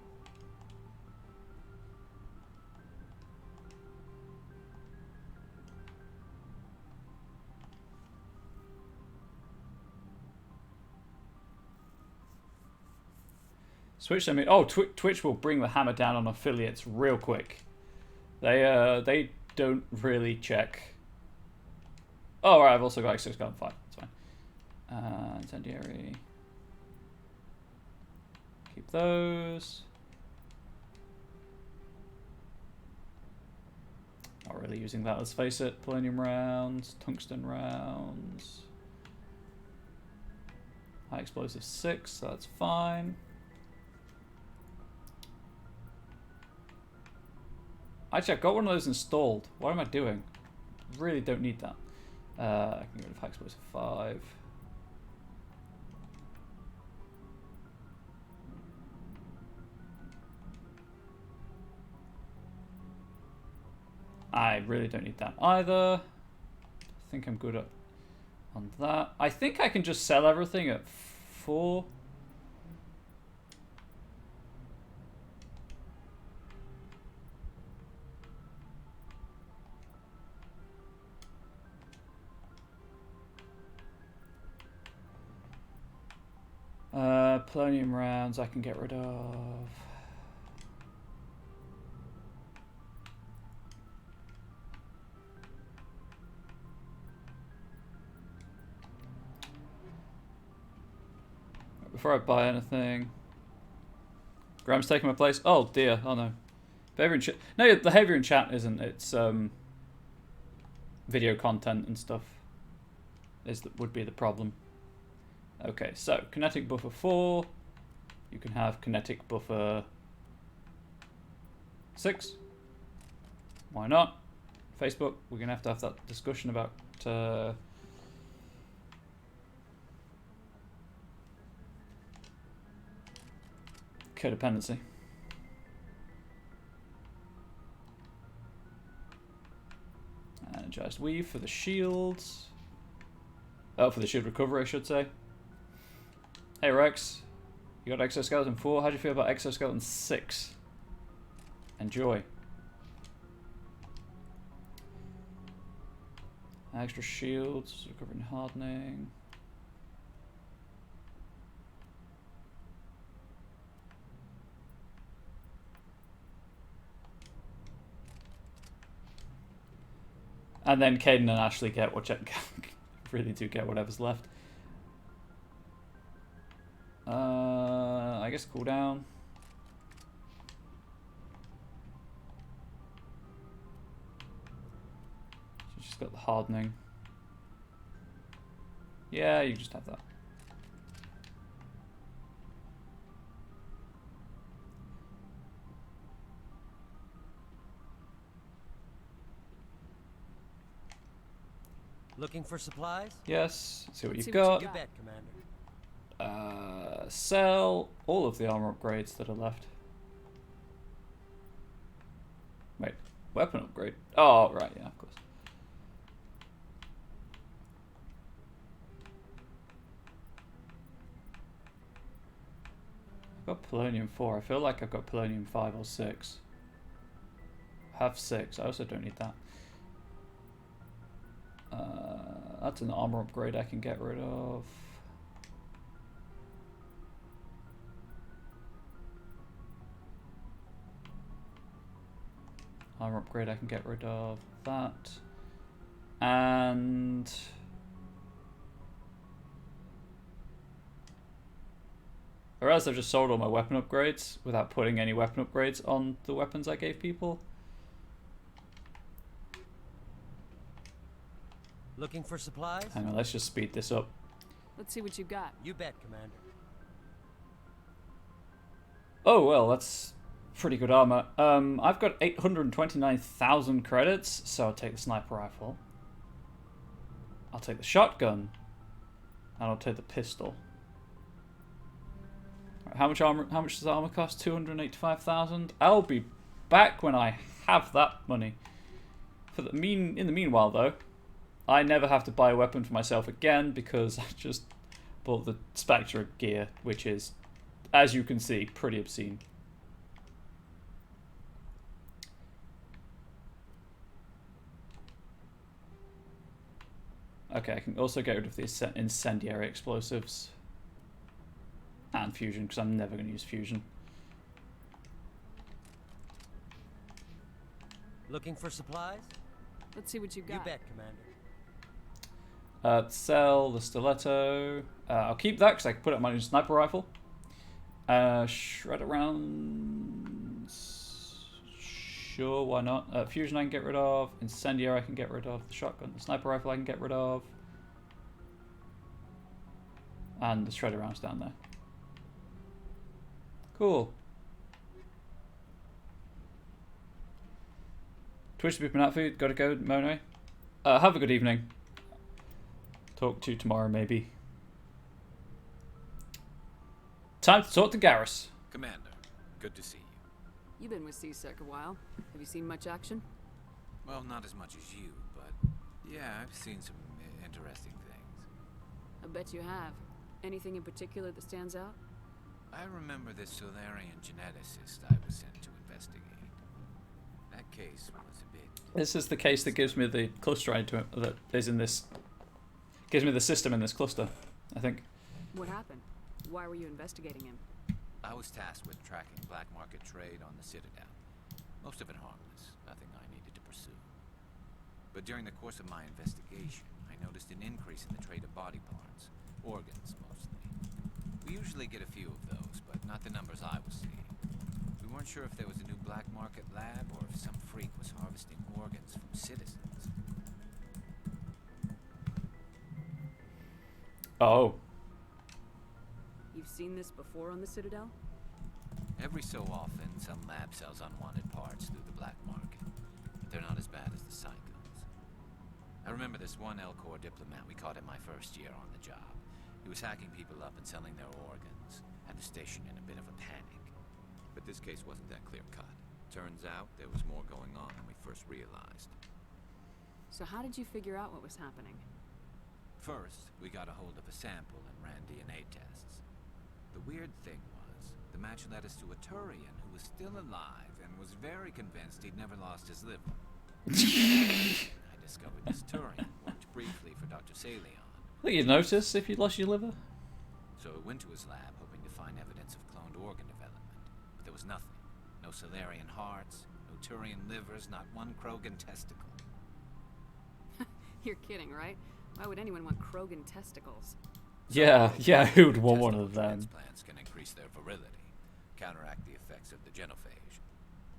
Switch, I mean, oh, Twitch will bring the hammer down on affiliates real quick. They don't really check. Oh, right, I've also got exoskeleton 5. That's fine. Incendiary. Keep those. Not really using that, let's face it. Polonium rounds, tungsten rounds. High explosive 6, so that's fine. Actually, I've got one of those installed. What am I doing? Really don't need that. I can get rid of high explosive 5. I really don't need that either. I think I'm good on that. I think I can just sell everything at 4. Polonium rounds I can get rid of. Before I buy anything. Graham's taking my place. Oh dear, oh no. Behavior in chat. No, the behavior in chat isn't. It's video content and stuff would be the problem. Okay, so kinetic buffer 4. You can have kinetic buffer 6. Why not? Facebook, we're gonna have that discussion about codependency. Energized weave for the shields. Oh, for the shield recovery, I should say. Hey Rex, you got Exoskeleton 4. How do you feel about Exoskeleton 6? Enjoy. Extra shields, recovering hardening. And then Caden and Ashley get what really do get whatever's left. I guess cooldown. She's just got the hardening. Yeah, you just have that. Looking for supplies? Yes. Let's see what you've You got. bet, Commander. Sell all of the armor upgrades that are left. Wait, weapon upgrade. Oh, right, yeah, of course. I've got polonium 4. I feel like I've got polonium 5 or 6. I have 6. I also don't need that. That's an armor upgrade I can get rid of. Armor upgrade I can get rid of that. And or else I've just sold all my weapon upgrades without putting any weapon upgrades on the weapons I gave people. Looking for supplies? Hang on, let's just speed this up. Let's see what you got. You bet, Commander. Oh well, that's pretty good armor. I've got 829,000 credits, so I'll take the sniper rifle. I'll take the shotgun. And I'll take the pistol. Right, how much armor? How much does the armor cost? 285,000. I'll be back when I have that money. In the meanwhile, though, I never have to buy a weapon for myself again because I just bought the Spectre gear, which is, as you can see, pretty obscene. Okay, I can also get rid of the incendiary explosives and fusion because I'm never going to use fusion. Looking for supplies? Let's see what you got. You bet, Commander. Sell the stiletto. I'll keep that because I can put it on my new sniper rifle. Shred around. Sure, why not? Fusion I can get rid of. Incendiary I can get rid of. The shotgun, the sniper rifle I can get rid of. And the shredder rounds down there. Cool. Twitch to be out food. Gotta go, Mono. Have a good evening. Talk to you tomorrow, maybe. Time to talk to Garrus. Commander, good to see you. You've been with C-Sec a while. Have you seen much action? Well, not as much as you, but yeah, I've seen some interesting things. I bet you have. Anything in particular that stands out? I remember this Solarian geneticist I was sent to investigate. That case was a bit... This is the case that gives me the cluster that is in this. Gives me the system in this cluster, I think. What happened? Why were you investigating him? I was tasked with tracking black market trade on the Citadel. Most of it harmless, nothing I needed to pursue. But during the course of my investigation, I noticed an increase in the trade of body parts, organs mostly. We usually get a few of those, but not the numbers I was seeing. We weren't sure if there was a new black market lab or if some freak was harvesting organs from citizens. Oh. You've seen this before on the Citadel? Every so often, some lab sells unwanted parts through the black market, but they're not as bad as the Cyclones. I remember this one Elcor diplomat we caught in my first year on the job. He was hacking people up and selling their organs. Had the station in a bit of a panic. But this case wasn't that clear-cut. Turns out there was more going on than we first realized. So how did you figure out what was happening? First, we got a hold of a sample and ran DNA tests. The weird thing was, the match led us to a Turian who was still alive and was very convinced he'd never lost his liver. I discovered this Turian worked briefly for Dr. Salion. I think you'd notice if you lost your liver. So we went to his lab hoping to find evidence of cloned organ development. But there was nothing. No Salarian hearts, no Turian livers, not one Krogan testicle. You're kidding, right? Why would anyone want Krogan testicles? Yeah, who'd want one of them? Transplants can increase their virility, counteract the effects of the genophage.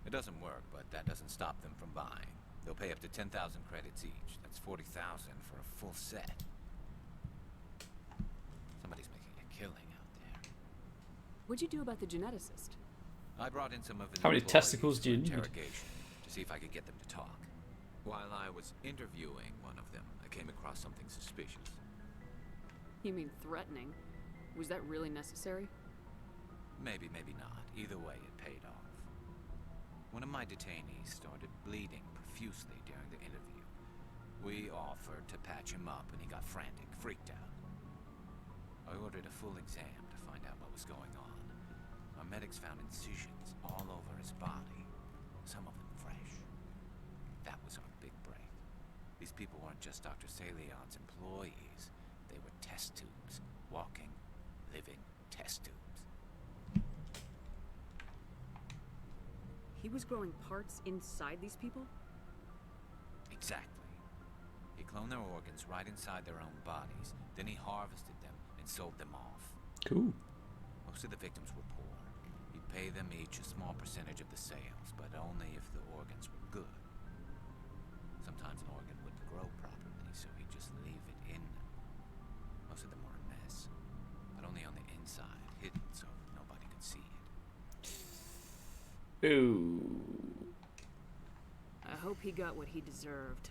It doesn't work, but that doesn't stop them from buying. They'll pay up to 10,000 credits each. That's 40,000 for a full set. Somebody's making a killing out there. What'd you do about the geneticist? I brought in some of his How many employees testicles do you for need? interrogation to see if I could get them to talk. While I was interviewing one of them, I came across something suspicious. You mean threatening? Was that really necessary? Maybe, maybe not. Either way, it paid off. One of my detainees started bleeding profusely during the interview. We offered to patch him up, and he got frantic, freaked out. I ordered a full exam to find out what was going on. Our medics found incisions all over his body, some of them fresh. That was our big break. These people weren't just Dr. Salion's employees. They were test tubes. Walking, living test tubes. He was growing parts inside these people? Exactly. He cloned their organs right inside their own bodies. Then he harvested them and sold them off. Cool. Most of the victims were poor. He'd pay them each a small percentage of the sales, but only if the organs were good. Sometimes an organ wouldn't grow properly, so he'd just leave it in them. Most of them were a mess, but only on the inside, hidden so nobody could see it. Ooh. I hope he got what he deserved.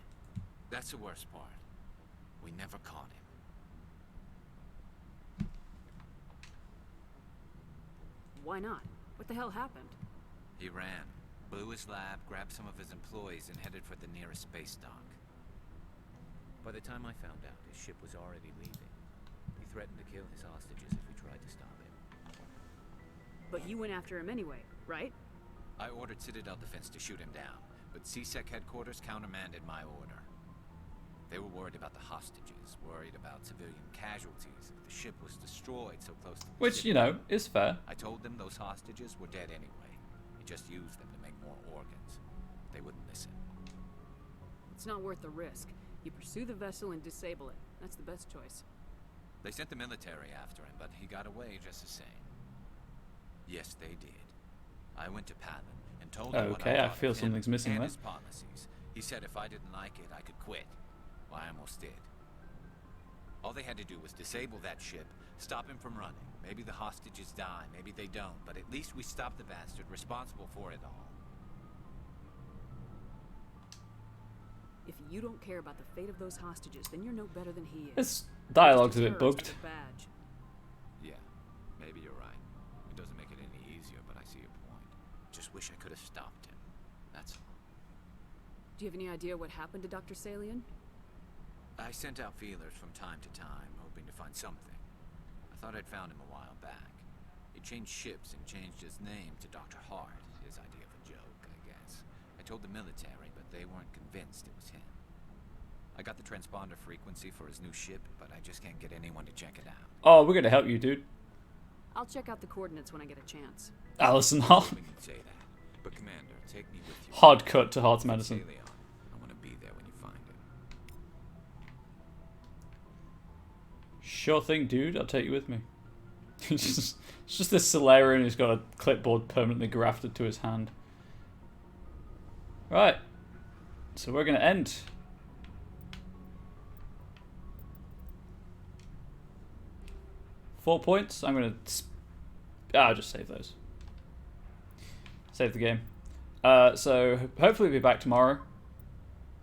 That's the worst part. We never caught him. Why not? What the hell happened? He ran, blew his lab, grabbed some of his employees, and headed for the nearest space dock. By the time I found out, his ship was already leaving. He threatened to kill his hostages if we tried to stop him. But you went after him anyway, right? I ordered Citadel Defense to shoot him down, but CSEC headquarters countermanded my order. They were worried about the hostages, worried about civilian casualties if the ship was destroyed so close to the Which, city. you know, is fair. I told them those hostages were dead anyway. He just used them to make more organs. They wouldn't listen. It's not worth the risk. You pursue the vessel and disable it. That's the best choice. They sent the military after him, but he got away just the same. Yes, they did. I went to Palin and told him what Okay, I thought feel of him something's missing and there. his policies. He said if I didn't like it, I could quit. Well, I almost did. All they had to do was disable that ship, stop him from running. Maybe the hostages die, maybe they don't, but at least we stopped the bastard responsible for it all. If you don't care about the fate of those hostages, then you're no better than he is. This dialogue's a Just bit terrorist bugged. with a badge. Yeah, maybe you're right. It doesn't make it any easier, but I see your point. Just wish I could have stopped him. That's all. Do you have any idea what happened to Dr. Salion? I sent out feelers from time to time, hoping to find something. I thought I'd found him a while back. He changed ships and changed his name to Dr. Hart, his idea of a joke, I guess. I told the military, but they weren't convinced it was him. I got the transponder frequency for his new ship, but I just can't get anyone to check it out. Oh, we're gonna help you, dude. I'll check out the coordinates when I get a chance. Allison Hart. Hoping you'd say that. But Commander, take me with you. Hard cut to Hart's medicine. Salion. I want to be there when you find him. Sure thing, dude. I'll take you with me. It's just this Solarian who's got a clipboard permanently grafted to his hand. Right. So we're going to end. $4 points. I'm going to... I'll just save those. Save the game. So hopefully we'll be back tomorrow.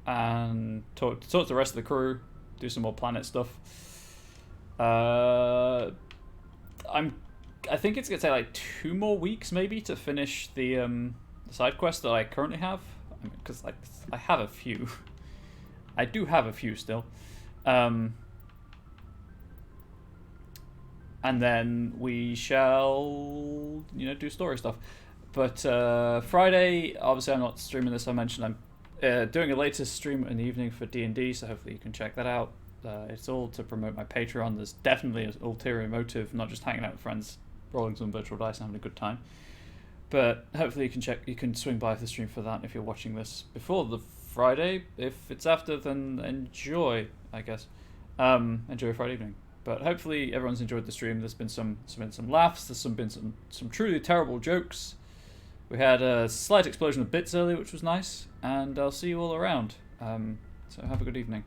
And talk to the rest of the crew. Do some more planet stuff. I'm I think it's gonna take like 2 more weeks maybe to finish the side quest that I currently have, because I have a few. I do have a few still. And then we shall, do story stuff. But Friday, obviously I'm not streaming this. I mentioned I'm doing a latest stream in the evening for D&D, so hopefully you can check that out. It's all to promote my Patreon. There's definitely an ulterior motive, not just hanging out with friends, rolling some virtual dice and having a good time. But hopefully you can swing by the stream for that if you're watching this before the Friday. If it's after, then enjoy, I guess. Enjoy Friday evening. But hopefully everyone's enjoyed the stream. There's been some laughs. There's been some truly terrible jokes. We had a slight explosion of bits earlier, which was nice. And I'll see you all around. So have a good evening.